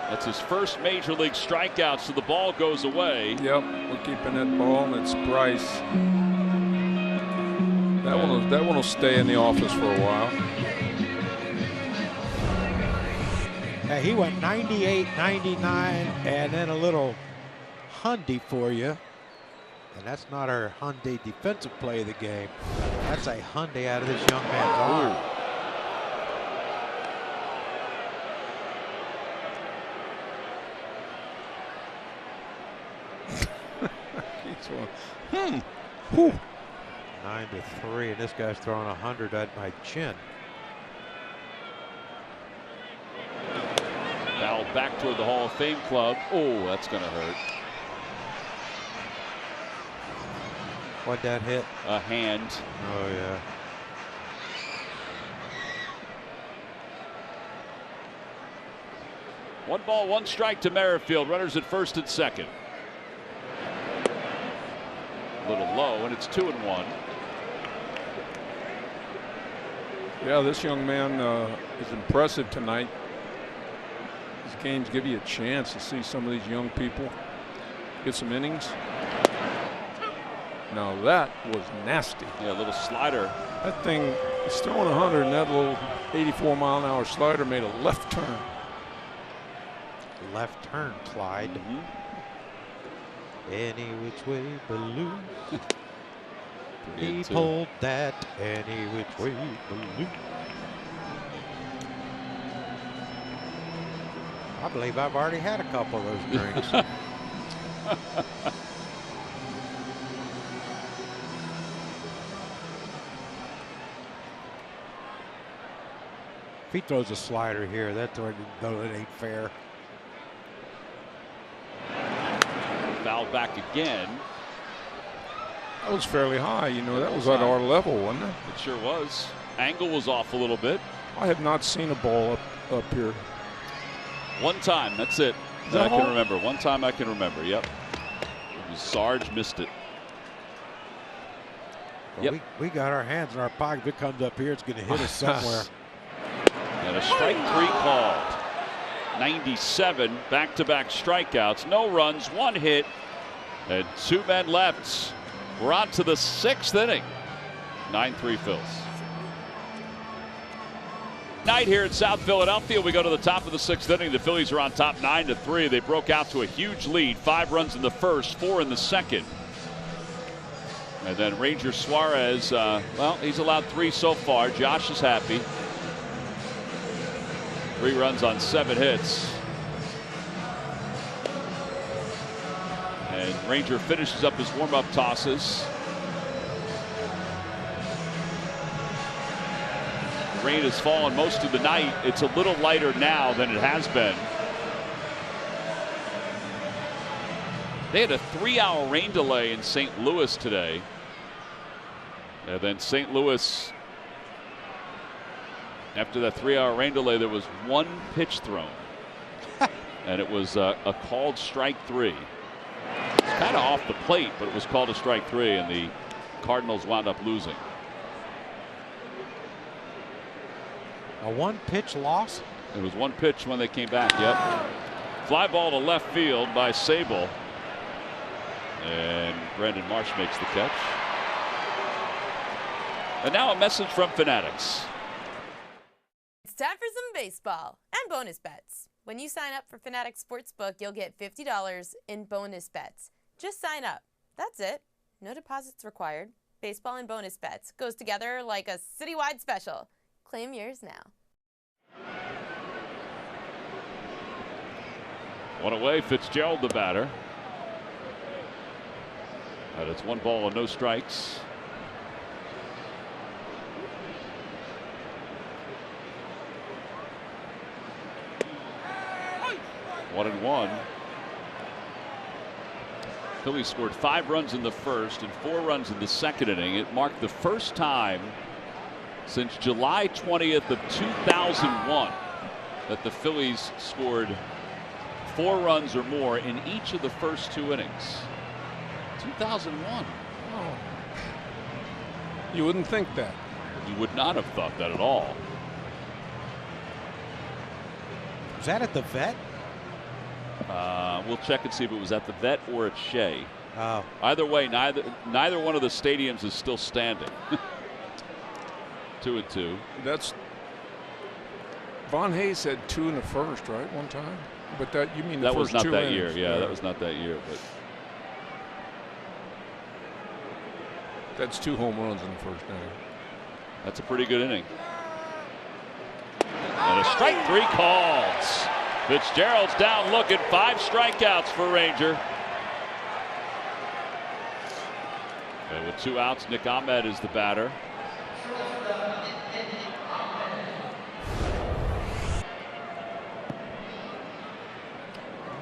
That's his first major league strikeout, so the ball goes away. Yep, we're keeping that ball, and it's Bryce. That one will stay in the office for a while. Hey, he went 98, 99, and then a little Hyundai for you. And that's not our Hyundai defensive play of the game. That's a Hyundai out of this young man's arm. Whew. 9-3, and this guy's throwing 100 at my chin. Foul back toward the Hall of Fame club. Oh, that's going to hurt. What'd that hit? A hand. Oh, yeah. One ball, one strike to Merrifield. Runners at first and second. A little low, and it's 2-1. Yeah, this young man is impressive tonight. These games give you a chance to see some of these young people get some innings. Now that was nasty. Yeah, a little slider. That thing is throwing 100, and that little 84-mile-an-hour slider made a left turn. Left turn, Clyde. Any which way balloon. He pulled that any which way balloon. I believe I've already had a couple of those drinks. If he throws a slider here, that ain't fair. Foul back again. That was fairly high, you know. That was at our level, wasn't it? It sure was. Angle was off a little bit. I have not seen a ball up here. One time, that's it. That I can remember. One time I can remember. Yep. Sarge missed it. Well, we got our hands in our pocket. If it comes up here, it's going to hit us somewhere. And a strike three called. 97 back-to-back strikeouts, no runs, one hit, and two men left. We're on to the sixth inning. 9-3 Phils. Night here in South Philadelphia. We go to the top of the sixth inning. The Phillies are on top 9-3. They broke out to a huge lead. 5 runs in the first, 4 in the second. And then Ranger Suarez, well, he's allowed 3 so far. Josh is happy. 3 runs on 7 hits. And Ranger finishes up his warm-up tosses. Rain has fallen most of the night. It's a little lighter now than it has been. They had a 3-hour rain delay in St. Louis today. And then St. Louis, after that 3-hour rain delay, there was 1 pitch thrown. And it was a called strike 3. It's kind of off the plate, but it was called a strike 3, and the Cardinals wound up losing. A 1-pitch loss? It was 1 pitch when they came back, yep. Fly ball to left field by Sable. And Brandon Marsh makes the catch. And now a message from Fanatics. It's time for some baseball and bonus bets. When you sign up for Fanatics Sportsbook, you'll get $50 in bonus bets. Just sign up. That's it. No deposits required. Baseball and bonus bets goes together like a citywide special. Claim yours now. One away, Fitzgerald the batter. And it's 1 ball and no strikes. 1-1. Phillies scored 5 runs in the first and 4 runs in the second inning. It marked the first time since July 20th of 2001 that the Phillies scored 4 runs or more in each of the first 2 innings. 2001. Oh. You wouldn't think that. You would not have thought that at all. Was that at the vet? We'll check and see if it was at the vet or at Shea. Oh. Either way, neither one of the stadiums is still standing. 2-2. That's Von Hayes had 2 in the first, right? One time. But that you mean the that first was not 2 that innings. year. Yeah, that was not that year. But that's 2 home runs in the first inning. that's a pretty good inning. And a strike 3 calls. Fitzgerald's down looking. 5 strikeouts for Ranger. And with 2 outs, Nick Ahmed is the batter.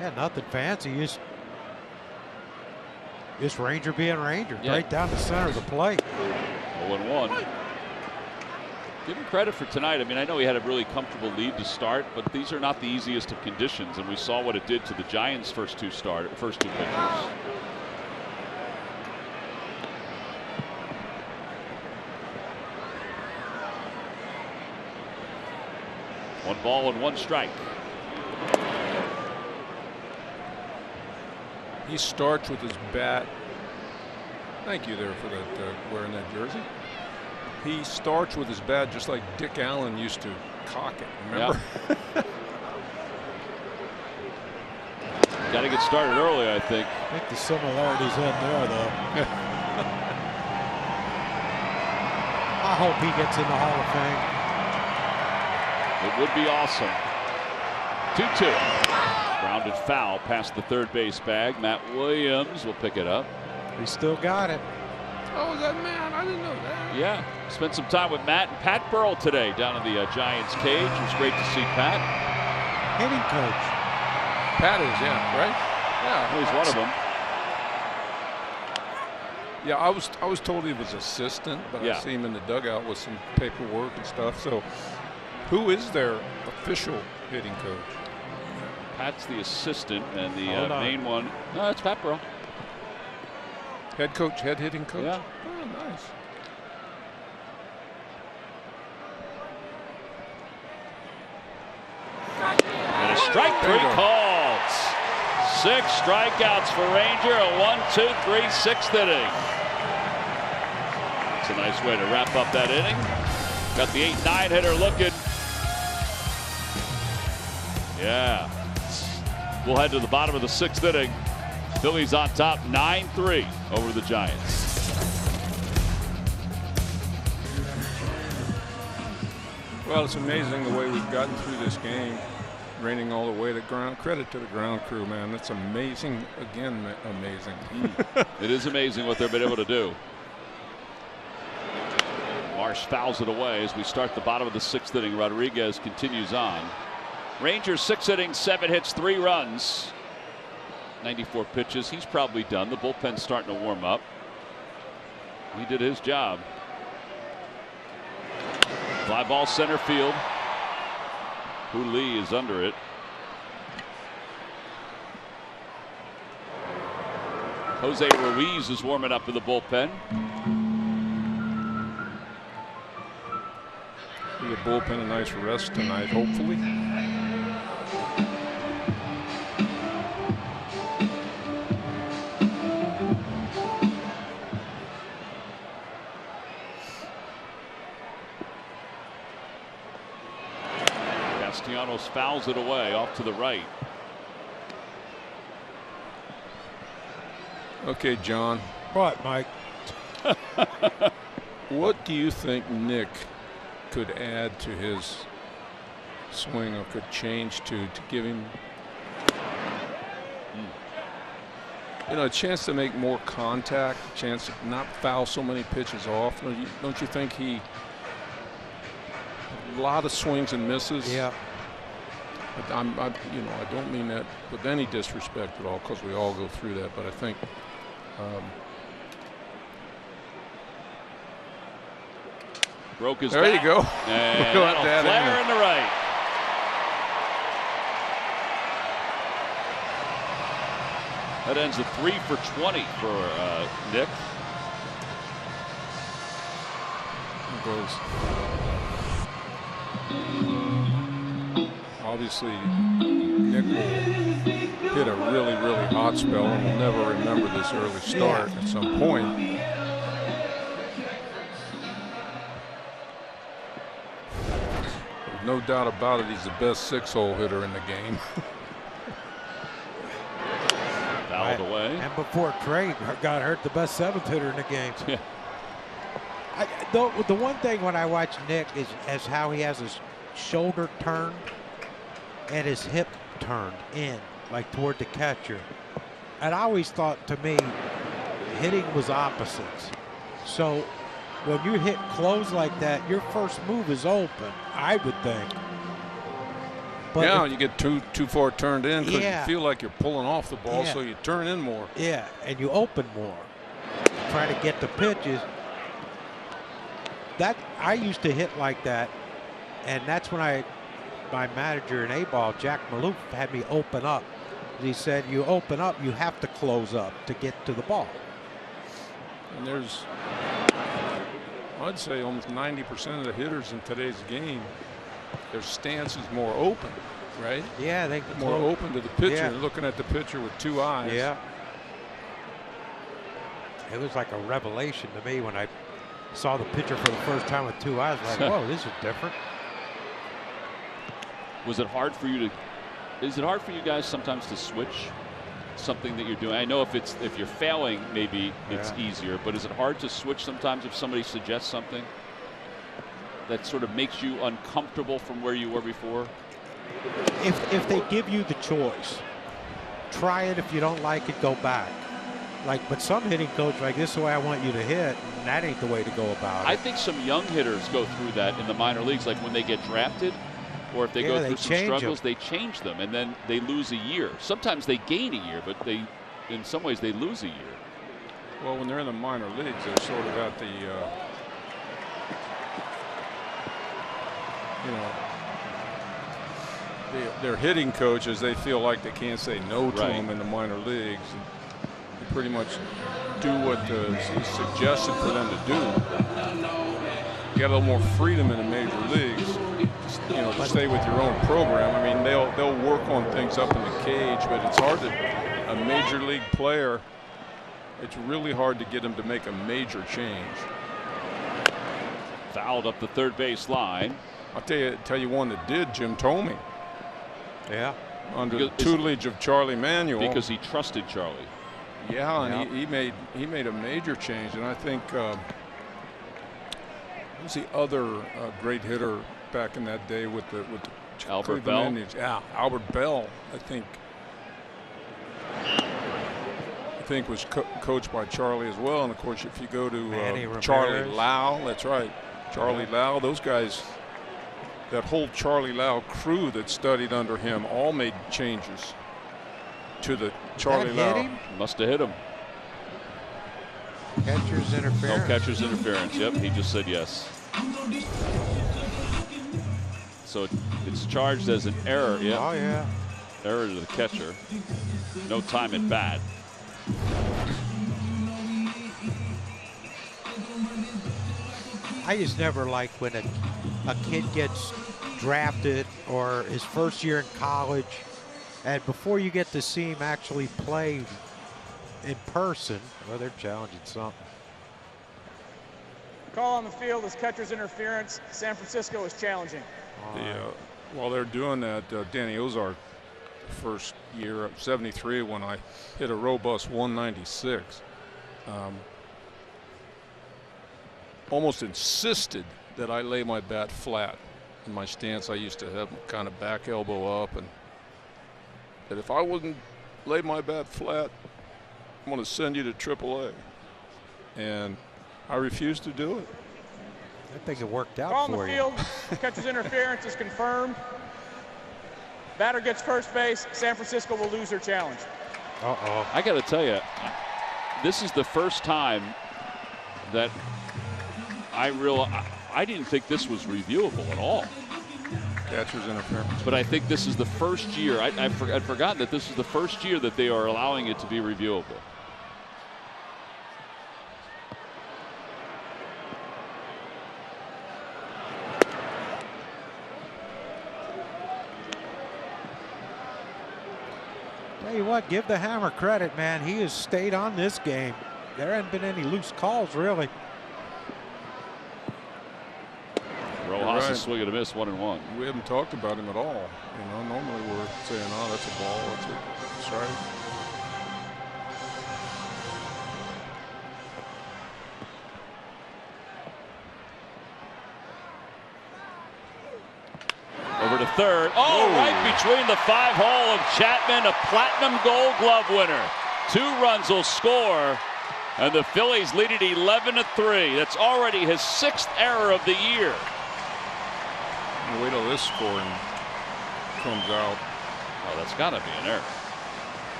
Yeah, nothing fancy. Just Ranger being Ranger. Yeah. Right down the center of the plate. 0-1. Give him credit for tonight. I mean, I know he had a really comfortable lead to start, but these are not the easiest of conditions, and we saw what it did to the Giants' first two pitchers. One ball and 1 strike. He starts with his bat. Thank you there for that wearing that jersey. He starts with his bat just like Dick Allen used to cock it. Remember? Yep. Got to get started early, I think. I think the similarities in there, though. I hope he gets in the Hall of Fame. It would be awesome. 2-2. Grounded foul past the third base bag. Matt Williams will pick it up. He still got it. Oh, is that Matt? I didn't know that. Yeah, spent some time with Matt and Pat Burrell today down in the Giants cage. It was great to see Pat. Hitting coach. Pat is, yeah, right? Yeah, He's one of them. Yeah, I was told he was assistant, but Yeah. I see him in the dugout with some paperwork and stuff. So, who is their official hitting coach? Pat's the assistant, and the Hold on. main one. No, it's Pat Burrell. Head coach, head hitting coach? Yeah. Oh, nice. And a strike 3 There you go. calls. 6 strikeouts for Ranger. A 1-2-3 6th inning. It's a nice way to wrap up that inning. Got the 8-9 hitter looking. Yeah. We'll head to the bottom of the 6th inning. Phillies on top 9-3 over the Giants. Well, it's amazing the way we've gotten through this game, raining all the way to ground. Credit to the ground crew, man. That's amazing. Again, amazing. It is amazing what they've been able to do. Marsh fouls it away as we start the bottom of the 6th inning. Rodriguez continues on. Rangers 6 innings, 7 hits, 3 runs. 94 pitches. He's probably done. The bullpen's starting to warm up. He did his job. Fly ball center field. Lee is under it. Jose Ruiz is warming up in the bullpen. Give the bullpen a nice rest tonight, hopefully. Castellanos fouls it away off to the right. Okay, John. What, Mike? What do you think Nick could add to his swing or could change to give him, you know, a chance to make more contact, a chance to not foul so many pitches off? Don't you think he a lot of swings and misses? Yeah. But you know, I don't mean that with any disrespect at all, because we all go through that. But I think broke his there bat. you go. And We'll let that flare in the right. That ends at 3 for 20 for Nick. Goes. Obviously, Nick will hit a really, really hot spell, and we'll never remember this early start at some point. There's no doubt about it, he's the best 6-hole hitter in the game. Fouled away. And before Trey got hurt, the best 7th hitter in the game. Yeah. The one thing when I watch Nick is how he has his shoulder turned and his hip turned in, like toward the catcher. And I always thought, to me, hitting was opposites. So when you hit close like that, your first move is open, I would think. But yeah, you get too far turned in because you feel like you're pulling off the ball, so you turn in more. Yeah, and you open more. Try to get the pitches. That I used to hit like that, and that's when my manager in A-ball, Jack Maloof, had me open up. He said, you open up, you have to close up to get to the ball. And there's, I'd say almost 90% of the hitters in today's game, their stance is more open, right? Yeah, they more open to the pitcher, looking at the pitcher with 2 eyes. Yeah. It was like a revelation to me when I saw the pitcher for the first time with 2 eyes. Like, whoa, this is different. Was it hard for you to? Is it hard for you guys sometimes to switch something that you're doing? I know if you're failing, maybe it's easier. But is it hard to switch sometimes if somebody suggests something that sort of makes you uncomfortable from where you were before? If they give you the choice, try it. If you don't like it, go back. But some hitting coach, like, this is the way I want you to hit, and that ain't the way to go about it. I think some young hitters go through that in the minor leagues, like when they get drafted, or if they go through some struggles, they change them, and then they lose a year. Sometimes they gain a year, but in some ways, they lose a year. Well, when they're in the minor leagues, they're sort of at the, you know, their hitting coaches, they feel like they can't say no to them in the minor leagues. And they pretty much do what is suggested for them to do. You got a little more freedom in the major leagues. Just, you know, to stay with your own program. I mean, they'll work on things up in the cage, but it's hard to, a major league player, it's really hard to get him to make a major change. Fouled up the third base line. I'll tell you one that did, Jim Thome. Yeah. Under the tutelage of Charlie Manuel. Because he trusted Charlie. Yeah, and he made a major change, and I think who's the other great hitter back in that day with the Albert Bell. Indians? Yeah, Albert Bell. I think was coached by Charlie as well. And of course, if you go to Charlie Lau, that's right, Charlie Lau. Those guys, that whole Charlie Lau crew that studied under him, all made changes to the Charlie Lau. Must have hit him. Catcher's interference. No catcher's interference. Yep, he just said yes. So it's charged as an error. Yep. Oh yeah. Error to the catcher. No time at bat. I just never like when a kid gets drafted or his first year in college, and before you get to see him actually play in person, well, they're challenging something. Call on the field is catcher's interference. San Francisco is challenging. While they're doing that, Danny Ozark, first year of '73, when I hit a robust 196, almost insisted that I lay my bat flat. In my stance, I used to have kind of back elbow up, and that if I wouldn't lay my bat flat, I'm going to send you to AAA. And I refused to do it. I think it worked out Ball on for the you. field. Catcher's interference is confirmed. Batter gets first base. San Francisco will lose their challenge. Uh-oh. I got to tell you, this is the first time that I didn't think this was reviewable at all. Catcher's interference. But I think this is the first year. I'd forgotten that this is the first year that they are allowing it to be reviewable. Tell you what, give the Hammer credit, man. He has stayed on this game. There haven't been any loose calls, really. Rojas right. is swinging a miss, 1-1. We haven't talked about him at all. You know, normally we're saying, oh, that's a ball, that's a strike. Over to third. Oh, right between the 5-hole of Chapman, a platinum gold glove winner. 2 runs will score, and the Phillies lead it 11-3. That's already his 6th error of the year. Wait till this scoring comes out. Oh, that's got to be an error.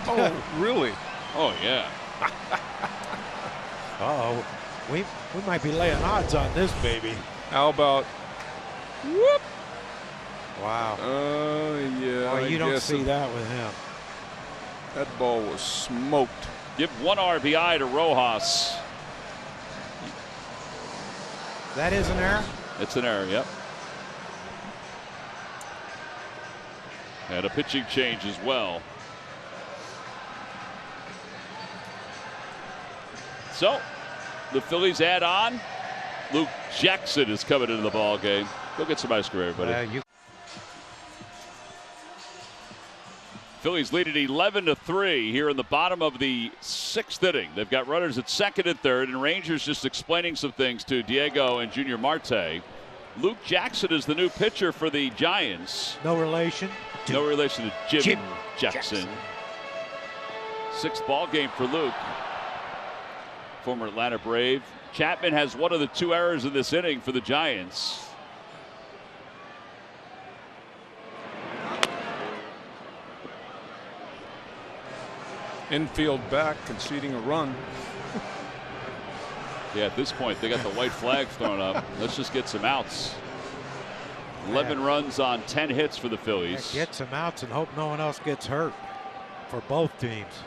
Oh, really? Oh, yeah. Uh-oh. We might be laying odds on this, baby. How about? Whoop. Wow. Yeah. Oh, you don't guess see that with him. That ball was smoked. Give 1 RBI to Rojas. That is an error? It's an error, yep. And a pitching change as well. So, the Phillies add on. Luke Jackson is coming into the ball game. Go get some ice cream, everybody. Phillies lead it 11-3 here in the bottom of the 6th inning. They've got runners at second and third, and Rangers just explaining some things to Diego and Junior Marte. Luke Jackson is the new pitcher for the Giants. No relation. No relation to Jim Jackson. 6th ball game for Luke, former Atlanta Brave. Chapman has one of the 2 errors in this inning for the Giants. Infield back, conceding a run. Yeah, at this point, they got the white flag thrown up. Let's just get some outs. 11 runs on 10 hits for the Phillies. Get some outs and hope no one else gets hurt for both teams.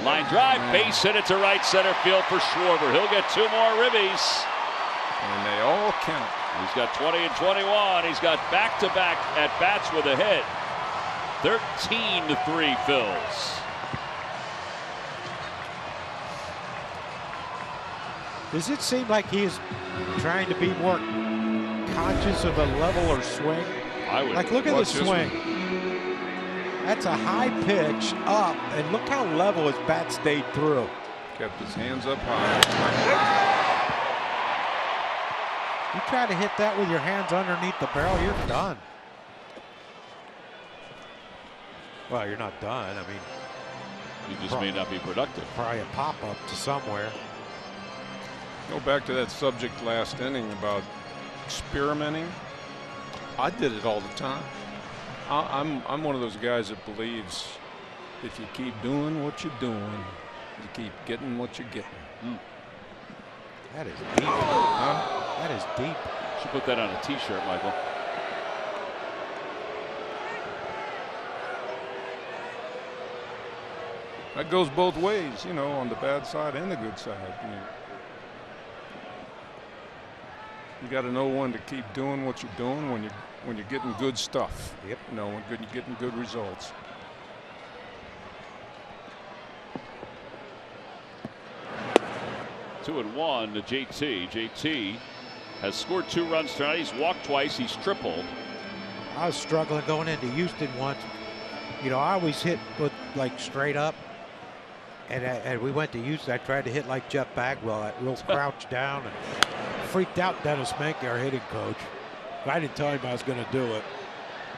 Line drive, base hit it to right center field for Schwarber. He'll get 2 more ribbies. And they all count. He's got 20 and 21. He's got back-to-back at-bats with a hit. 13-3 Phils. Does it seem like he is trying to be more conscious of a level or swing? I would. Like, look at the swing. That's a high pitch up, and look how level his bat stayed through. Kept his hands up high. You try to hit that with your hands underneath the barrel, you're done. Well, you're not done. I mean, you just may not be productive. Probably a pop-up to somewhere. Go back to that subject last inning about experimenting. I did it all the time. I'm one of those guys that believes if you keep doing what you're doing, you keep getting what you're getting. That is deep. Huh? That is deep. Should put that on a T-shirt, Michael. That goes both ways, you know, on the bad side and the good side. You got to know when to keep doing what you're doing when you're getting good stuff. Yep. You know, when you're getting good results. 2-1 to JT. JT has scored 2 runs tonight. He's walked twice. He's tripled. I was struggling going into Houston once. You know, I always hit with like straight up. And we went to Houston. I tried to hit like Jeff Bagwell. I real crouched down and freaked out Dennis Menke, our hitting coach. But I didn't tell him I was going to do it.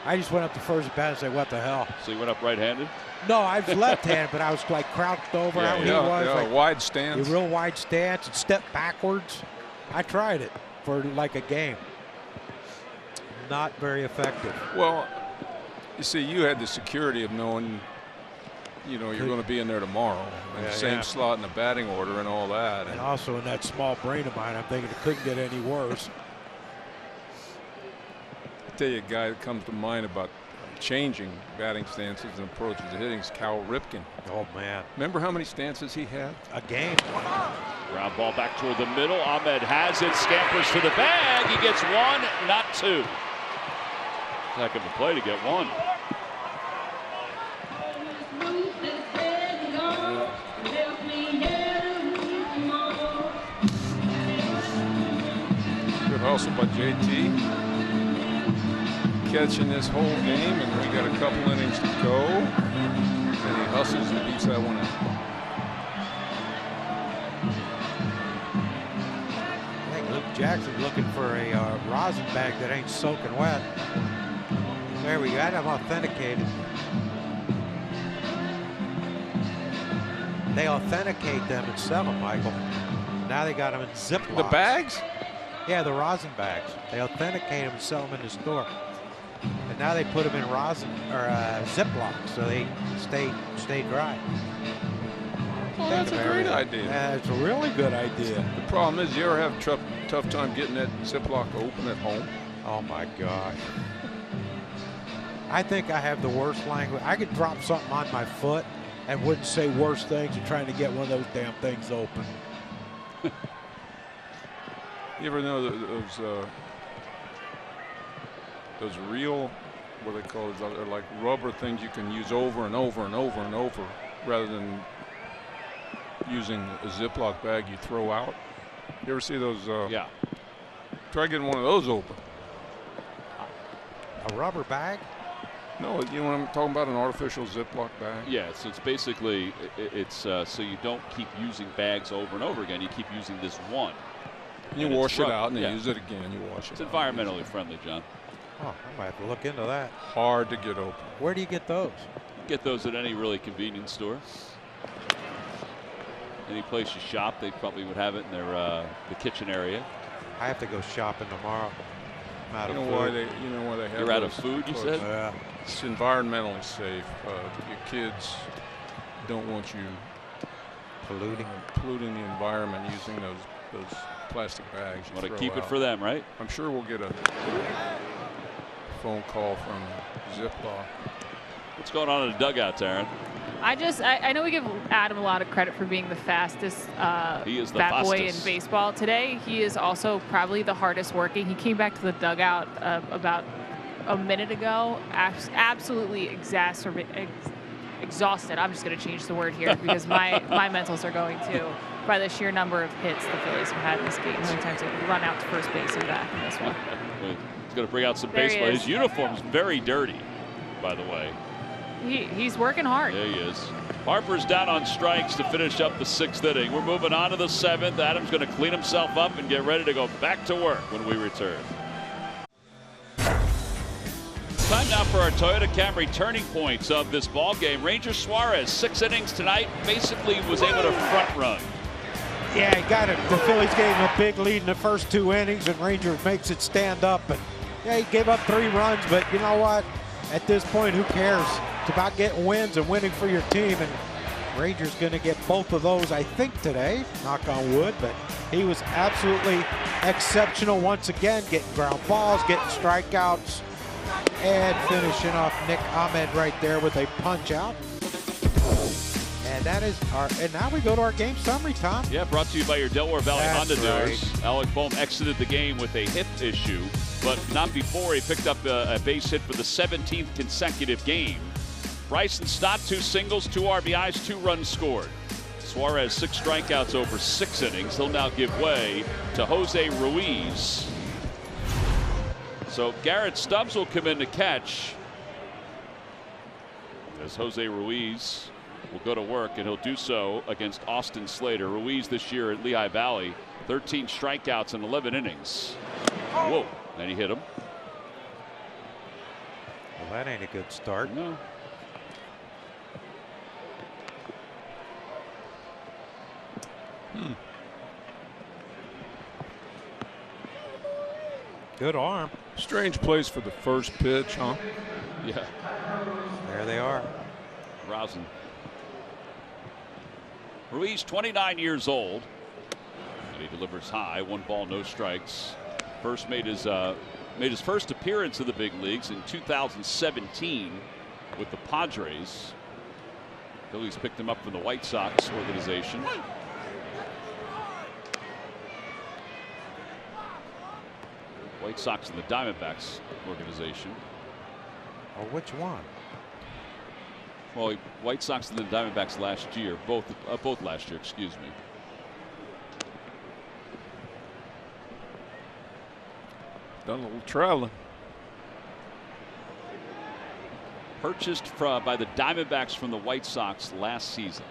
I just went up to first bat and said, what the hell? So you went up right-handed? No, I was left-handed, but I was like crouched over how he was. Like, wide stance. A real wide stance and step backwards. I tried it for like a game. Not very effective. Well, you see, you had the security of knowing, you know, you're going to be in there tomorrow. And the same slot in the batting order and all that. And also in that small brain of mine, I'm thinking it couldn't get any worse. I'll tell you a guy that comes to mind about changing batting stances and approaches to hitting is Cal Ripken. Oh, man. Remember how many stances he had? A game. Ground ball back toward the middle. Ahmed has it. Scampers to the bag. He gets 1, not 2. Heck of a play to get 1. Good hustle by JT. Catching this whole game, and we got a couple innings to go. And he hustles and beats that one out. I think Luke Jackson's looking for a rosin bag that ain't soaking wet. There we got him authenticated. They authenticate them and sell them, Michael. Now they got them in Ziplocs. The bags? Yeah, the rosin bags. They authenticate them and sell them in the store. And now they put them in rosin or Ziplocs so they stay dry. Well, that's a great idea. It's a really good idea. The problem is, you ever have a tough time getting that Ziploc open at home? Oh my gosh. I think I have the worst language. I could drop something on my foot and wouldn't say worse things than trying to get one of those damn things open. You ever know those real, what they call it, they're like rubber things you can use over and over and over and over rather than using a Ziploc bag you throw out? You ever see those? Yeah. Try getting one of those open. A rubber bag? No, you know what I'm talking about, an artificial Ziploc bag? Yeah, so it's basically, so you don't keep using bags over and over again. You keep using this one. And you wash it out and then use it again. You wash it It's out. environmentally friendly, John. Oh, I might have to look into that. Hard to get open. Where do you get those? Get those at any really convenience store. Any place you shop, they probably would have it in their the kitchen area. I have to go shopping tomorrow. I'm out of food. You know why they have You're out of those? food, you said? Yeah. It's environmentally safe. Your kids don't want you polluting the environment using those plastic bags. Want to keep it for them, right? I'm sure we'll get a phone call from Ziploc. What's going on in the dugout, Taryn? I know we give Adam a lot of credit for being the fastest he is the bat boy in fastest. baseball. Today, he is also probably the hardest working. He came back to the dugout about a minute ago, absolutely exhausted. I'm just going to change the word here because my mentals are going too by the sheer number of hits the Phillies have had in this game. How many times they've run out to first base and back in this one. He's going to bring out some There he baseball. is. His uniform's very dirty, by the way. He's working hard. There he is. Harper's down on strikes to finish up the 6th inning. We're moving on to the 7th. Adams going to clean himself up and get ready to go back to work when we return. Time now for our Toyota Camry turning points of this ball game. Ranger Suarez, 6 innings tonight, basically was able to front run. Yeah, he got it. The Phillies gave him a big lead in the first 2 innings, and Rangers makes it stand up. And yeah, he gave up 3 runs, but you know what? At this point, who cares? It's about getting wins and winning for your team, and Rangers going to get both of those, I think, today. Knock on wood, but he was absolutely exceptional once again, getting ground balls, getting strikeouts, and finishing off Nick Ahmed right there with a punch out. And that is and now we go to our game summary, Tom. Yeah, brought to you by your Delaware Valley That's Honda dealers. Alec Boehm exited the game with a hip issue, but not before he picked up a base hit for the 17th consecutive game. Bryson Stott, 2 singles, 2 RBIs, 2 runs scored. Suarez 6 strikeouts over 6 innings. He'll now give way to Jose Ruiz. So Garrett Stubbs will come in to catch as Jose Ruiz will go to work, and he'll do so against Austin Slater. Ruiz this year at Lehigh Valley, 13 strikeouts in 11 innings. Whoa, and he hit him. Well, that ain't a good start. No. Good arm. Strange place for the first pitch, huh? Yeah. There they are. Rousing. Ruiz, 29 years old, and he delivers high. 1 ball, no strikes. First made his first appearance in the big leagues in 2017 with the Padres. Phillies picked him up from the White Sox organization. White Sox and the Diamondbacks organization. Oh, which one? Well, White Sox and the Diamondbacks last year, both last year, excuse me. Done a little traveling. Purchased by the Diamondbacks from the White Sox last season.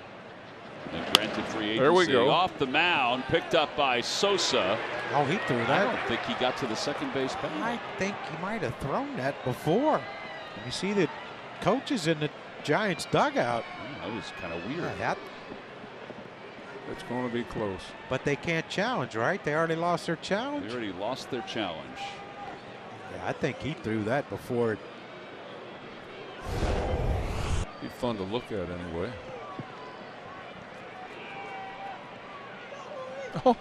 And granted free agency. There we go. Off the mound, picked up by Sosa. Oh, he threw that. I don't think he got to the second base path. I think he might have thrown that before. You see the coaches in the Giants dugout. That was kind of weird. It's going to be close. But they can't challenge, right? They already lost their challenge. They already lost their challenge. Yeah, I think he threw that before. Be fun to look at anyway. Oh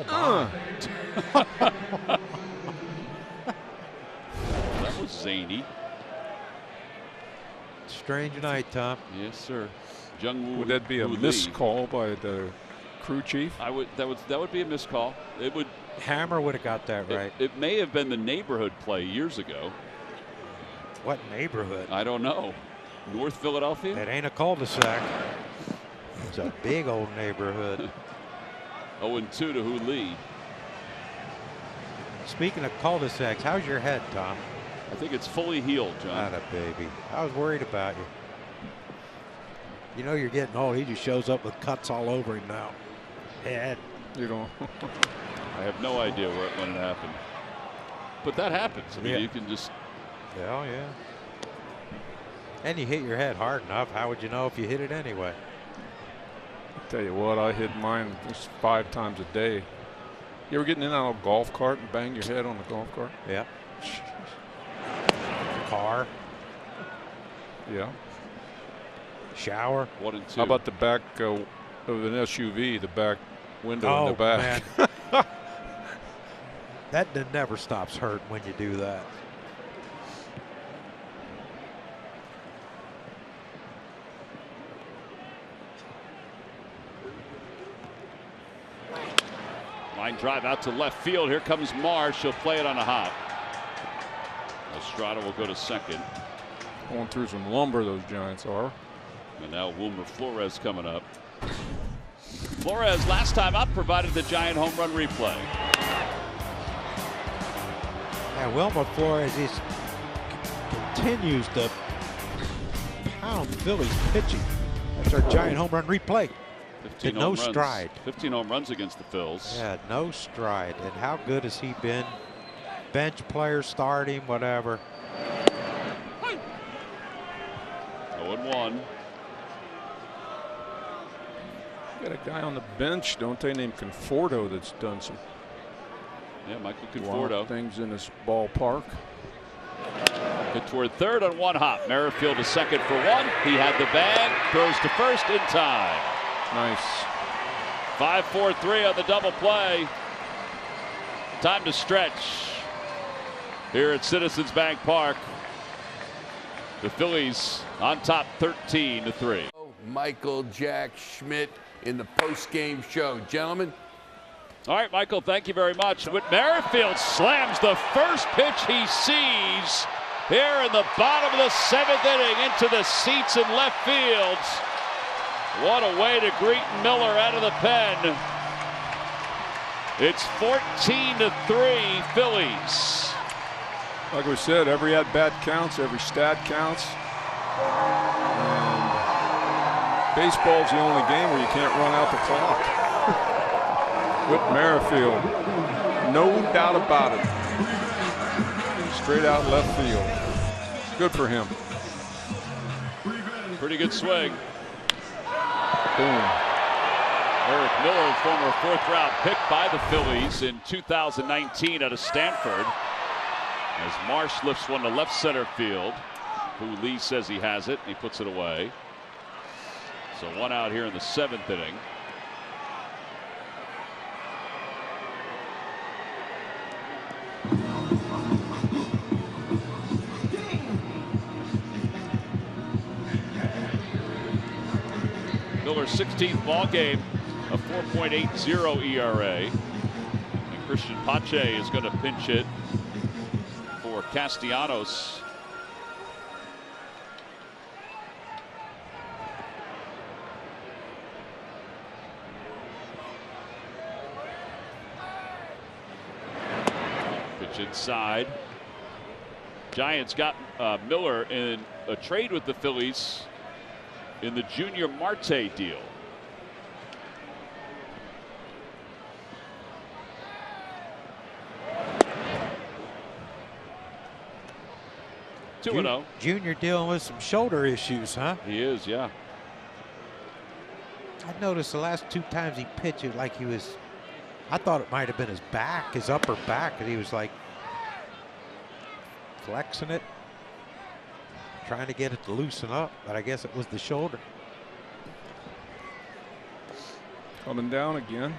my. That was zany. Strange night, Tom. Yes, sir. Jung Would that be a missed call by the crew chief? That would be a missed call. It would. Hammer would have got that right. It may have been the neighborhood play years ago. What neighborhood? I don't know. North Philadelphia? It ain't a cul-de-sac. It's a big old neighborhood. 0-2 to Hu Lee. Speaking of cul-de-sacs, how's your head, Tom? I think it's fully healed, John. Not a baby. I was worried about you. You know you're getting old. He just shows up with cuts all over him now. Head. You know. I have no idea when it happened. But that happens. I mean, you can just. Oh, yeah. And you hit your head hard enough. How would you know if you hit it anyway? Tell you what, I hit mine just 5 times a day. You ever getting in on a golf cart and bang your head on the golf cart? Yeah. Car. Yeah. Shower. 1 and 2. How about the back of an SUV, the back window in the back? Man. That never stops hurting when you do that. Line drive out to left field. Here comes Marsh. He'll play it on a hop. Estrada will go to second. Going through some lumber, those Giants are. And now Wilmer Flores coming up. Flores last time up provided the Giant home run replay. Yeah, Wilmer Flores continues to pound Phillies pitching. That's our Giant home run replay. 15 no stride. 15 home runs against the Phils. Yeah, no stride. And how good has he been? Bench player, start him, whatever. 0-1. Got a guy on the bench, don't they, named Conforto that's done some Michael Conforto. things in this ballpark. Hit toward third on 1 hop. Merrifield to second for 1. He had the bag. Throws to first in time. Nice. 5-4-3 on the double play. Time to stretch here at Citizens Bank Park. The Phillies on top 13-3. Michael Jack Schmidt in the post-game show. Gentlemen. All right, Michael, thank you very much. Whit Merrifield slams the first pitch he sees here in the bottom of the 7th inning into the seats in left field. What a way to greet Miller out of the pen. It's 14-3 Phillies. Like we said, every at-bat counts, every stat counts. And baseball's the only game where you can't run out the clock. Whit Merrifield, no doubt about it. Straight out left field. Good for him. Pretty good swing. Boom. Eric Miller, former 4th-round pick by the Phillies in 2019 out of Stanford. As Marsh lifts one to left center field. Who Lee says he has it. He puts it away. So 1 out here in the 7th inning. Miller's 16th ball game, a 4.80 ERA. And Christian Pache is going to pinch hit for Castellanos. Pitch inside. Giants got Miller in a trade with the Phillies in the Junior Marte deal. Two 2-0. Junior dealing with some shoulder issues, huh? He is, yeah. I noticed the last 2 times he pitched it like he was, I thought it might have been his back, his upper back, and he was like flexing it, trying to get it to loosen up, but I guess it was the shoulder. Coming down again.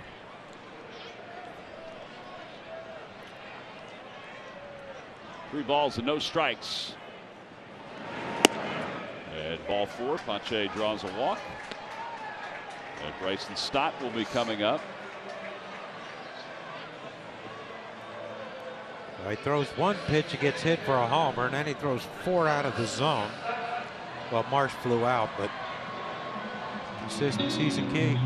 Three balls and no strikes. And ball 4, Pache draws a walk. And Bryson Stott will be coming up. He throws 1 pitch, he gets hit for a homer, and then he throws 4 out of the zone. Well, Marsh flew out, but consistency's a key.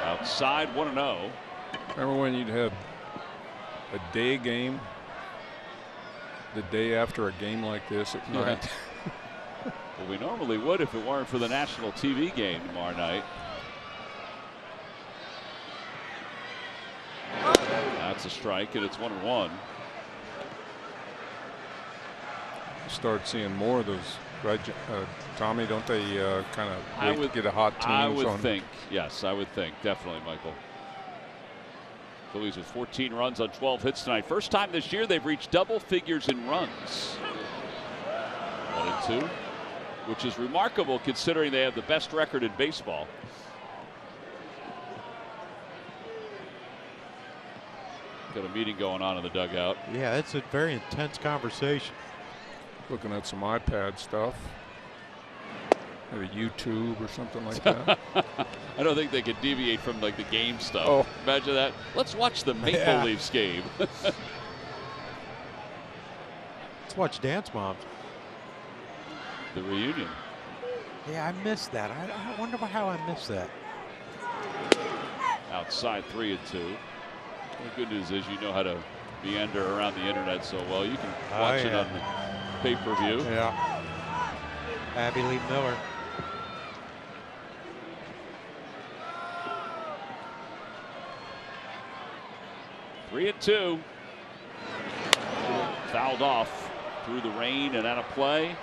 Outside, 1-0. Remember when you'd have a day game the day after a game like this at night? Well, we normally would if it weren't for the national TV game tomorrow night. That's a strike, and it's 1-1. Start seeing more of those, right, Tommy? Don't they kind of get a hot team? I would think, yes, I would think, definitely, Michael. Phillies with 14 runs on 12 hits tonight. First time this year they've reached double figures in runs. 1-2, which is remarkable considering they have the best record in baseball. Got a meeting going on in the dugout. Yeah, it's a very intense conversation. Looking at some iPad stuff. Maybe YouTube or something like that. I don't think they could deviate from like the game stuff. Oh. Imagine that. Let's watch the Maple Leafs game. Let's watch Dance Moms. The reunion. Yeah, I missed that. I wonder how I missed that. Outside, 3-2. The good news is you know how to meander around the internet so well. You can watch it on the pay-per-view. Yeah. Abby Lee Miller. Three and 2. Fouled off through the rain and out of play.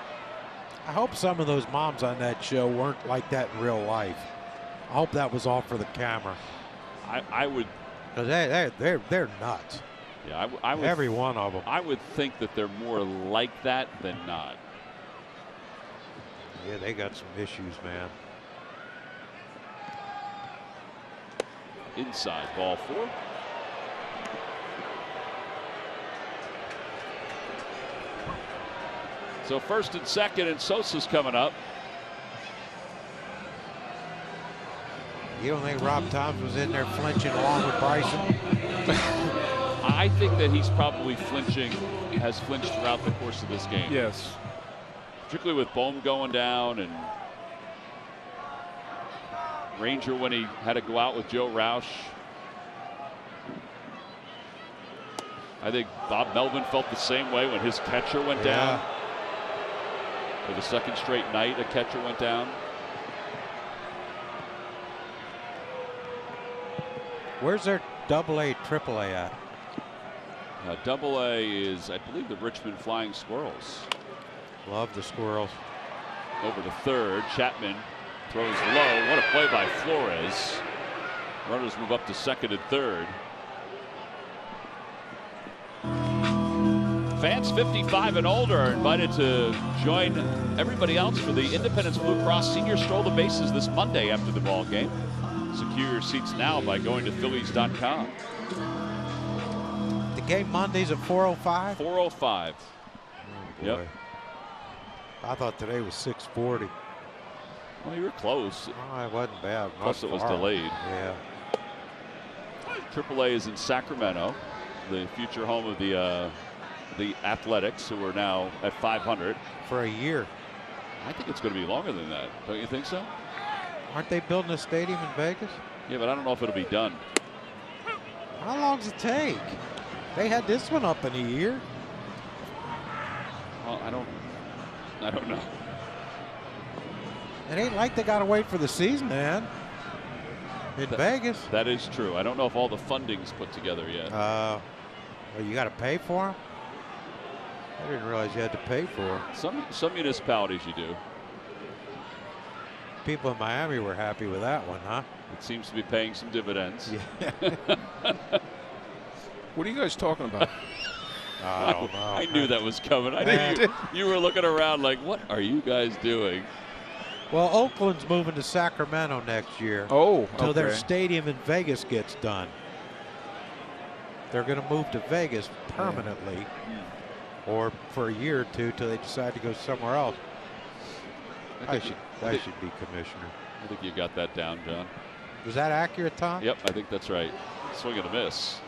I hope some of those moms on that show weren't like that in real life. I hope that was all for the camera. I would. Because they're nuts. Yeah, I would. Every one of them. I would think that they're more like that than not. Yeah, they got some issues, man. Inside, ball 4. So first and second, and Sosa's coming up. You don't think Rob Thomas was in there flinching along with Bryson? I think that he's probably has flinched throughout the course of this game. Yes. Particularly with Bohm going down and Ranger when he had to go out with Joe Roush. I think Bob Melvin felt the same way when his catcher went down. For the second straight night, a catcher went down. Where's their AA, AAA at? AA is, I believe, the Richmond Flying Squirrels. Love the Squirrels. Over to third. Chapman throws low. What a play by Flores. Runners move up to second and third. Fans 55 and older are invited to join everybody else for the Independence Blue Cross Senior Stroll the Bases this Monday after the ball game. Secure your seats now by going to Phillies.com. The game Monday's at 4:05? 4:05. Oh, yep. I thought today was 6:40. Well, you were close. Oh, it wasn't bad. Plus it was delayed. Yeah. AAA is in Sacramento, the future home of the Athletics, who are now at 500. For a year. I think it's going to be longer than that. Don't you think so? Aren't they building a stadium in Vegas? Yeah, but I don't know if it'll be done. How long does it take? They had this one up in a year. Well, I don't know. It ain't like they got to wait for the season, man. In Vegas. That is true. I don't know if all the funding's put together yet. Well, you got to pay for them? I didn't realize you had to pay for them. Some municipalities you do. People in Miami were happy with that one, huh? It seems to be paying some dividends. Yeah. What are you guys talking about? I don't know. I knew that was coming. I knew you were looking around like, what are you guys doing? Well, Oakland's moving to Sacramento next year. Oh, till their stadium in Vegas gets done. They're going to move to Vegas permanently, or for a year or two till they decide to go somewhere else. I should be commissioner. I think you got that down, John. Was that accurate, Tom? Yep, I think that's right. Swing and a miss.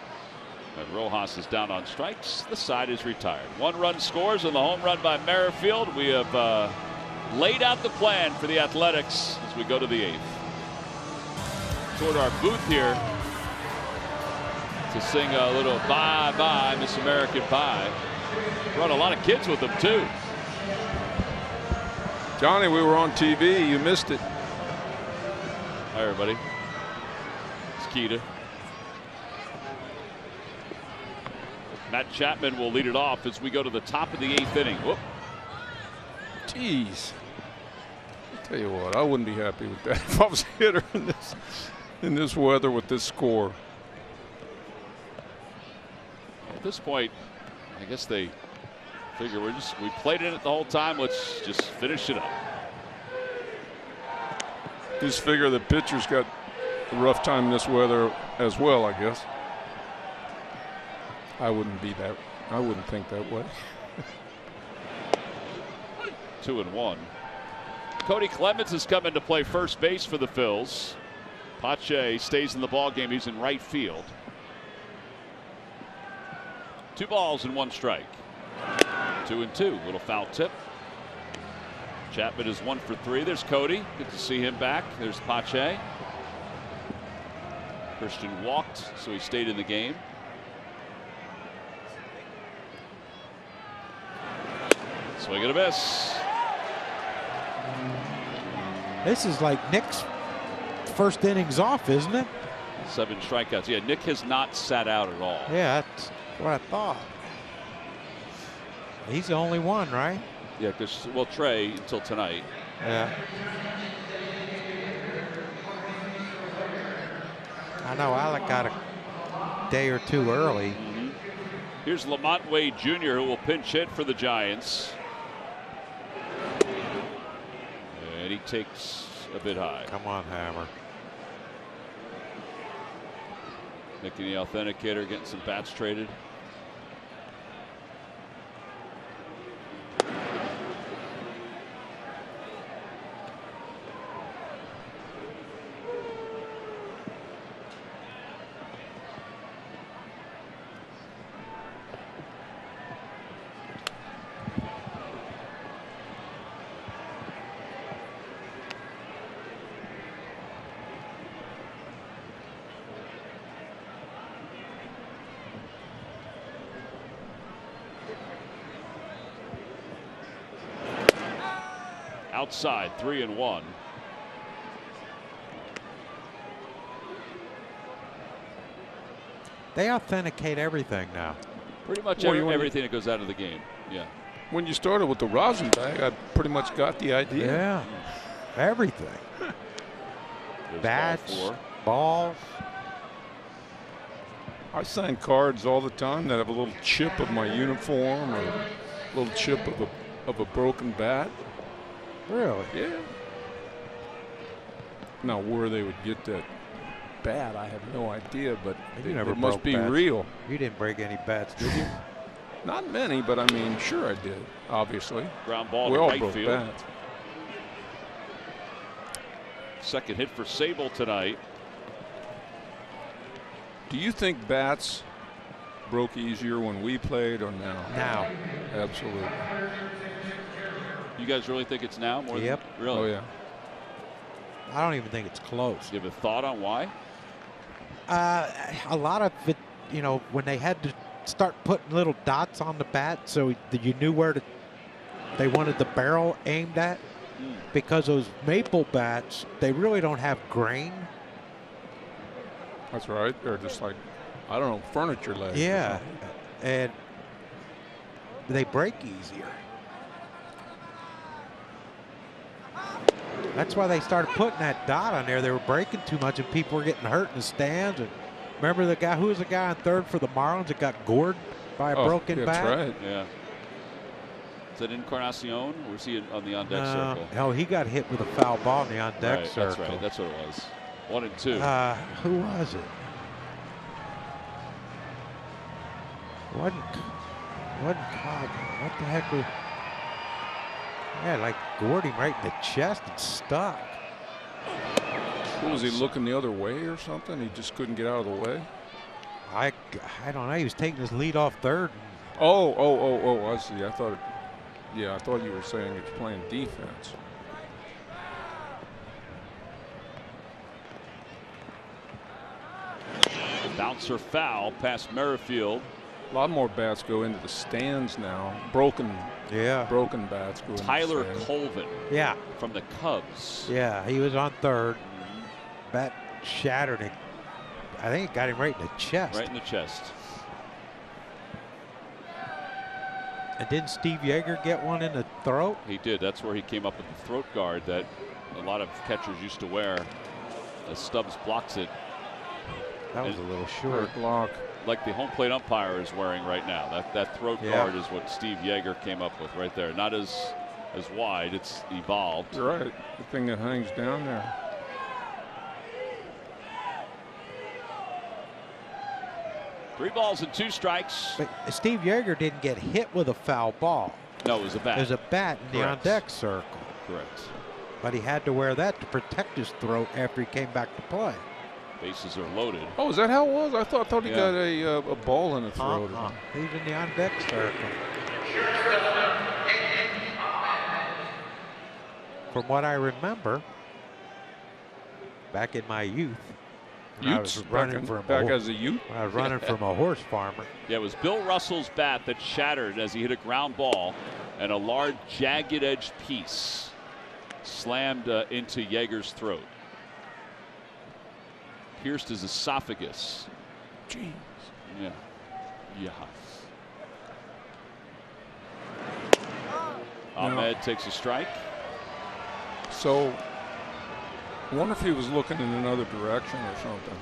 And Rojas is down on strikes. The side is retired. 1 run scores on the home run by Merrifield. We have laid out the plan for the Athletics as we go to the 8th. Toward our booth here to sing a little Bye Bye Miss American Pie. Brought a lot of kids with them too. Johnny, we were on TV. You missed it. Hi, everybody. It's Keita. Matt Chapman will lead it off as we go to the top of the 8th inning. Whoop. Jeez. I'll tell you what, I wouldn't be happy with that if I was a hitter in this weather with this score. At this point, I guess they figure we played it the whole time. Let's just finish it up. Just figure the pitcher's got a rough time in this weather as well, I guess. I wouldn't think that way. 2-1. Cody Clemens has come in to play first base for the Phils. Pache stays in the ball game. He's in right field. 2 balls and 1 strike. 2-2. Little foul tip. Chapman is 1 for 3. There's Cody. Good to see him back. There's Pache. Christian walked, so he stayed in the game. Swing and a miss. This is like Nick's first innings off, isn't it? 7 strikeouts. Yeah, Nick has not sat out at all. Yeah, that's what I thought. He's the only one, right? Yeah, because, well, Trey until tonight. Yeah. I know Alec got a day or two early. Mm-hmm. Here's Lamont Wade Jr., who will pinch hit for the Giants. And he takes a bit high. Come on, Hammer. Nick and the Authenticator getting some bats traded. outside, 3-1. They authenticate everything now. Pretty much everything that goes out of the game. Yeah. When you started with the rosin bag, I pretty much got the idea. Yeah. Everything. Bats, balls. I sign cards all the time that have a little chip of my uniform or a little chip of a broken bat. Really? Yeah. Now, where they would get that bat, I have no idea, but it must be bats. real. You didn't break any bats, did you? Not many, but I mean, sure I did, obviously. Ground ball we to all right broke field. bats. Second hit for Sable tonight. Do you think bats broke easier when we played or now? Now. Absolutely. You guys really think it's now more Yep. than really? Oh, yeah. I don't even think it's close. You have a thought on why? A lot of it, you know, when they had to start putting little dots on the bat so you knew where they wanted the barrel aimed at. Because those maple bats, they really don't have grain. That's right. They're just like, I don't know, furniture legs. Yeah. And they break easier. That's why they started putting that dot on there. They were breaking too much and people were getting hurt in the stands. And remember the guy, who was the guy on third for the Marlins that got gored by a broken bat? That's right. Yeah. Is that Encarnacion? Or was he on the on-deck circle? No, he got hit with a foul ball in the on-deck circle. That's right. That's what it was. 1 and 2. Who was it? Wasn't Cobb. What the heck was... Yeah, like gored him right in the chest and stuck. What, was he looking the other way or something? He just couldn't get out of the way? I don't know. He was taking his lead off third. Oh, I see. I thought you were saying it's playing defense. Bouncer foul past Merrifield. A lot more bats go into the stands now. Broken bats go into Tyler the stands. Colvin. Yeah. From the Cubs. Yeah, he was on third. Bat shattered it. I think it got him right in the chest. Right in the chest. And didn't Steve Yeager get one in the throat? He did. That's where he came up with the throat guard that a lot of catchers used to wear. As Stubbs blocks it. That was a little short. Block. Like the home plate umpire is wearing right now. That throat guard is what Steve Yeager came up with right there. Not as wide. It's evolved. You're right. The thing that hangs down there. Three balls and 2 strikes. But Steve Yeager didn't get hit with a foul ball. No, it was a bat. It was a bat in the on-deck circle. Correct. But he had to wear that to protect his throat after he came back to play. Bases are loaded. Oh, is that how it was? I thought he got a ball in the throat. He's in the on-deck circle. From what I remember, back in my youth, I was running back as a youth. I was running from a horse farmer. Yeah, it was Bill Russell's bat that shattered as he hit a ground ball, and a large jagged-edged piece slammed into Yeager's throat. Pierced his esophagus. Jeez. Yeah. Ahmed takes a strike. So, I wonder if he was looking in another direction or something.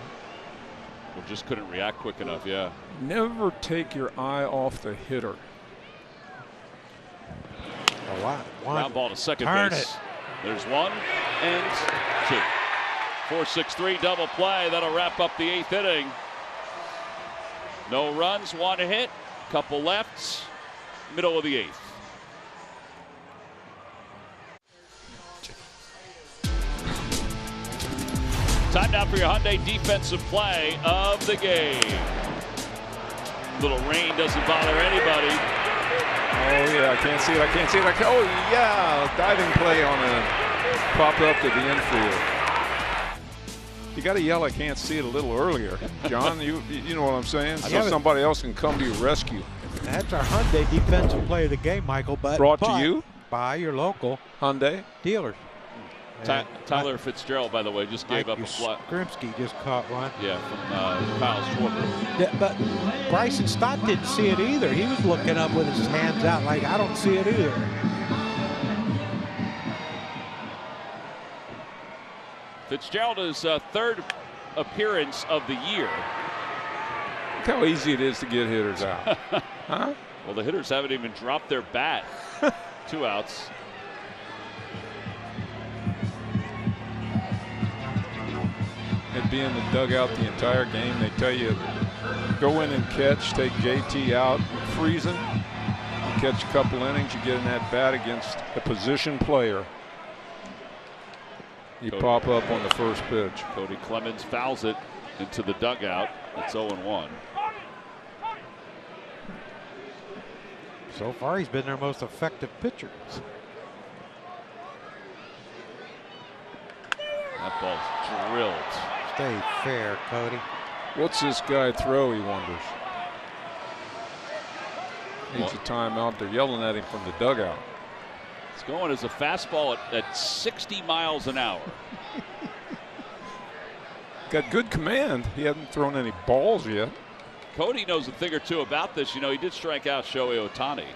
Or just couldn't react quick enough, yeah. Never take your eye off the hitter. A lot. Ground ball to second Turn base. it. There's 1 and 2. 4-6-3 double play. That'll wrap up the 8th inning. No runs, 1 hit, couple lefts, middle of the 8th. Time now for your Hyundai defensive play of the game. Little rain doesn't bother anybody. Oh, yeah, I can't see it. Oh, yeah, diving play on a pop up to the infield. You got to yell, I can't see it a little earlier. John, you know what I'm saying? So somebody else can come to your rescue. That's our Hyundai defensive play of the game, Michael. But Brought to you by your local Hyundai dealers. Tyler Fitzgerald, by the way, just gave up a flat. Grimsky just caught one. Yeah, from Kyle Schwarber. Yeah, but Bryson Stott didn't see it either. He was looking up with his hands out like, I don't see it either. Fitzgerald is third appearance of the year. Look how easy it is to get hitters out. Huh? Well, the hitters haven't even dropped their bat. 2 outs. They'd be in the dugout the entire game. They tell you, go in and catch, take JT out, freeze him. You catch a couple innings, you get in that bat against a position player. You pop up on the first pitch. Cody Clemens fouls it into the dugout. It's 0-1. So far, he's been their most effective pitcher. That ball's drilled. Stay fair, Cody. What's this guy throw, he wonders. Needs a timeout. They're yelling at him from the dugout. It's going as a fastball at 60 miles an hour. Got good command. He hasn't thrown any balls yet. Cody knows a thing or two about this. You know, he did strike out Shohei Ohtani.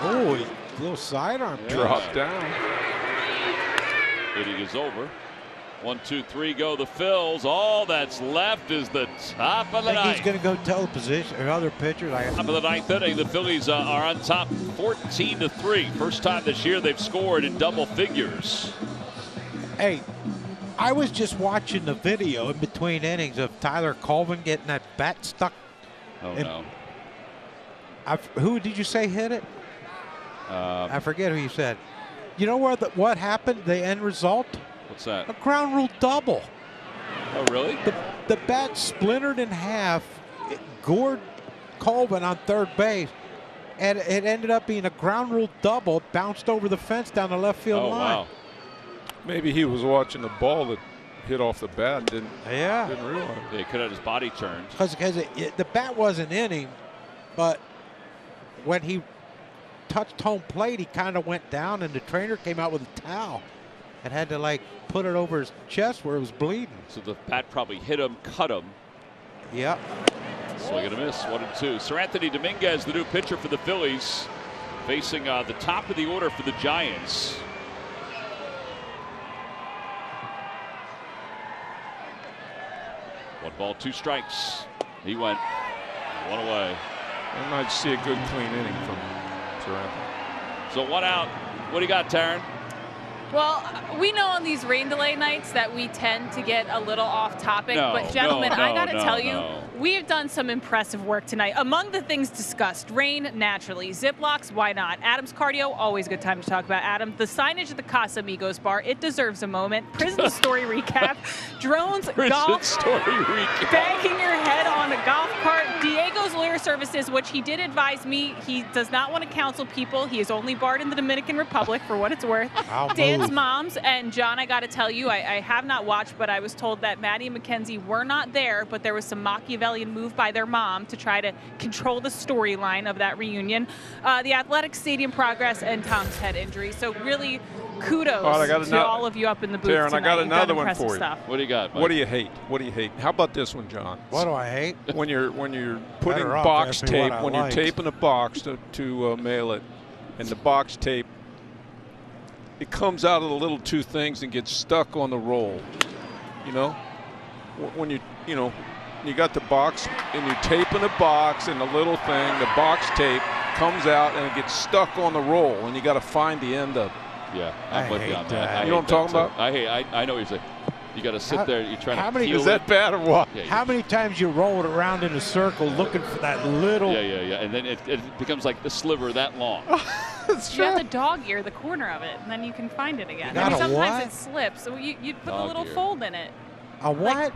Oh, a little sidearm. Yeah. Drop down. Inning is over. 1, 2, 3 go the Phils. All that's left is the top of the ninth. He's going to go tell the position or other pitchers. Top of the ninth inning, the Phillies are on top 14-3. First time this year they've scored in double figures. Hey, I was just watching the video in between innings of Tyler Colvin getting that bat stuck. Oh, no. Who did you say hit it? I forget who you said. You know what happened? The end result? What's that? A ground rule double. Oh, really? The bat splintered in half. It gored Colvin on third base. And it ended up being a ground rule double. Bounced over the fence down the left field line. Wow. Maybe he was watching the ball that hit off the bat and didn't realize. Yeah, he could have his body turned. Because the bat wasn't in him, but when he touched home plate, he kind of went down, and the trainer came out with a towel and had to like put it over his chest where it was bleeding. So the bat probably hit him, cut him. Yep. Swing and a miss, 1-2. Sir Anthony Dominguez, the new pitcher for the Phillies, facing the top of the order for the Giants. One ball, 2 strikes. He went 1 away. I might see a good clean inning from Sir Anthony. So 1 out. What do you got, Taryn? Well, we know on these rain delay nights that we tend to get a little off topic, but gentlemen, I got to tell you, we have done some impressive work tonight. Among the things discussed, rain naturally, Ziplocs, why not? Adam's cardio, always a good time to talk about Adam. The signage at the Casamigos bar, it deserves a moment. Prison story recap, drones, golf, story recap. banging your head on a golf cart, Diego's lawyer services, which he did advise me he does not want to counsel people. He is only barred in the Dominican Republic for what it's worth. Dan's moms, and John, I got to tell you, I have not watched, but I was told that Maddie and Mackenzie were not there, but there was some Machiavellian move by their mom to try to control the storyline of that reunion. The athletic stadium progress and Tom's head injury. So really kudos to all of you up in the booth Taryn, tonight. I got another one for you. Stuff. What do you got, Mike? What do you hate? What do you hate? How about this one, John? What do I hate? When you're putting box tape, when you're taping a box to mail it, and the box tape, it comes out of the little 2 things and gets stuck on the roll. You know, when you got the box and you're taping a box and the little thing, the box tape comes out and it gets stuck on the roll, and you got to find the end of it. Yeah, I'm with you on that. You know what I'm talking about? I know what you're saying. You got to sit there. You're trying to peel Is that bad or what? Yeah, how many times you roll it around in a circle looking for that little? Yeah. And then it becomes like the sliver that long. You have to dog ear the corner of it, and then you can find it again. You sometimes it slips, so you put a little fold in it. A what? Like,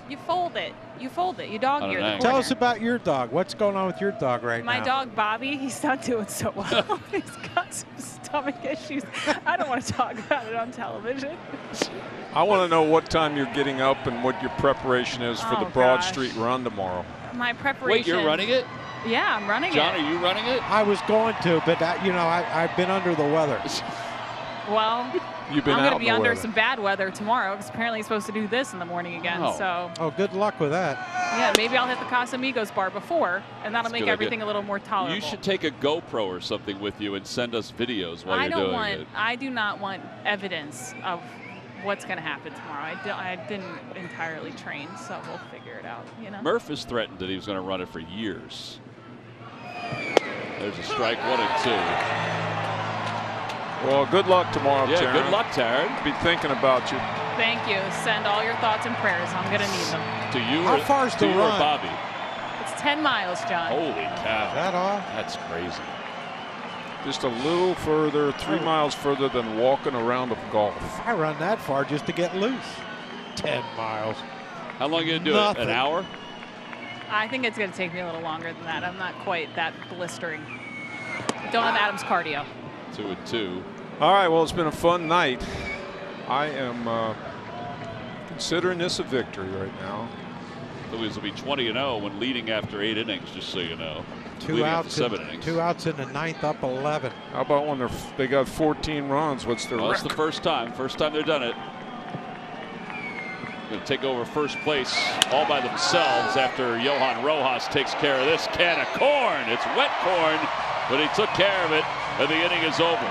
you fold it. You fold it. You dog ear the corner. Tell us about your dog. What's going on with your dog right now? My dog, Bobby, he's not doing so well. He's got some stomach issues. I don't want to talk about it on television. I want to know what time you're getting up and what your preparation is for the Broad Street Run tomorrow. My preparation. Wait, you're running it? Yeah, I'm running John, it. are you running it? I was going to, but I've been under the weather. Well, You've been I'm out going to in be the under weather. some bad weather tomorrow because apparently it's supposed to do this in the morning again. Oh. So, Oh, good luck with that. yeah, maybe I'll hit the Casamigos bar before, and that'll That's a make good everything idea. a little more tolerable. You should take a GoPro or something with you and send us videos while you're doing it. I do not want evidence of what's going to happen tomorrow. I didn't entirely train, so we'll figure it out. You know. Murph has threatened that he was going to run it for years. There's a strike, 1-2. Well, good luck tomorrow, Yeah, Taryn. good luck, Taryn. Be thinking about you. Thank you. Send all your thoughts and prayers. I'm going to need them. To you, How far is to the you or run? Bobby? It's 10 miles, John. Holy cow. Is that all? That's crazy. Just a little further, 3 miles further than walking around a golf. I run that far just to get loose. 10 miles. How long are you going to do Nothing. it? An hour? I think it's going to take me a little longer than that. I'm not quite that blistering. Don't have Adam's cardio. 2-2. All right, well, it's been a fun night. I am considering this a victory right now. Phillies will be 20-0 when leading after 8 innings, just so you know. Two Leading outs, after 7 innings. 2 outs in the 9th, up 11. How about when they got 14 runs? What's their Well, that's the record? first time they've done it. Going to take over first place all by themselves after Johan Rojas takes care of this can of corn. It's wet corn, but he took care of it, and the inning is over.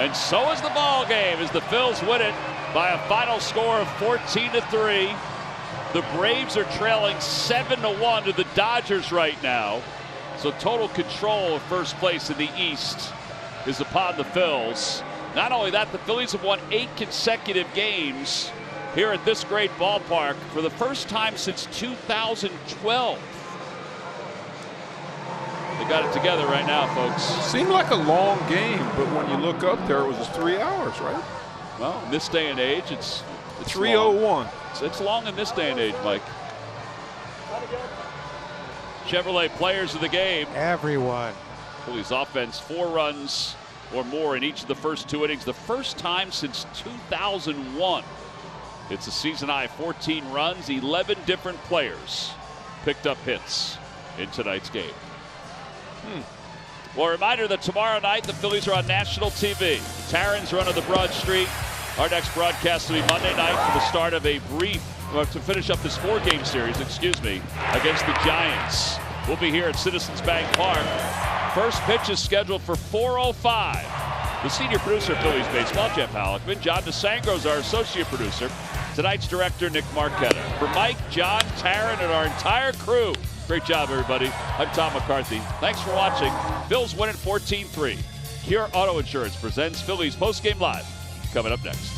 And so is the ball game as the Phils win it by a final score of 14-3. The Braves are trailing 7-1 to the Dodgers right now. So total control of first place in the East is upon the Phils. Not only that, the Phillies have won 8 consecutive games here at this great ballpark for the first time since 2012. They got it together right now, folks. Seemed like a long game, but when you look up there, it was 3 hours, right? Well, in this day and age, it's 3:01. long. It's long in this day and age, Mike. Chevrolet players of the game. Everyone. Phillies offense, 4 runs or more in each of the first 2 innings. The first time since 2001. It's a season high 14 runs. 11 different players picked up hits in tonight's game. Well, a reminder that tomorrow night the Phillies are on national TV. Taryn's run of the Broad Street. Our next broadcast will be Monday night for the start of a to finish up this 4-game series, against the Giants. We'll be here at Citizens Bank Park. First pitch is scheduled for 4:05. The senior producer of Phillies baseball, Jeff Halleckman. John DeSangro is our associate producer. Tonight's director, Nick Marquetta. For Mike, John, Taryn, and our entire crew, great job, everybody. I'm Tom McCarthy. Thanks for watching. Phils win at 14-3. Cure Auto Insurance presents Phillies Postgame Live. Coming up next.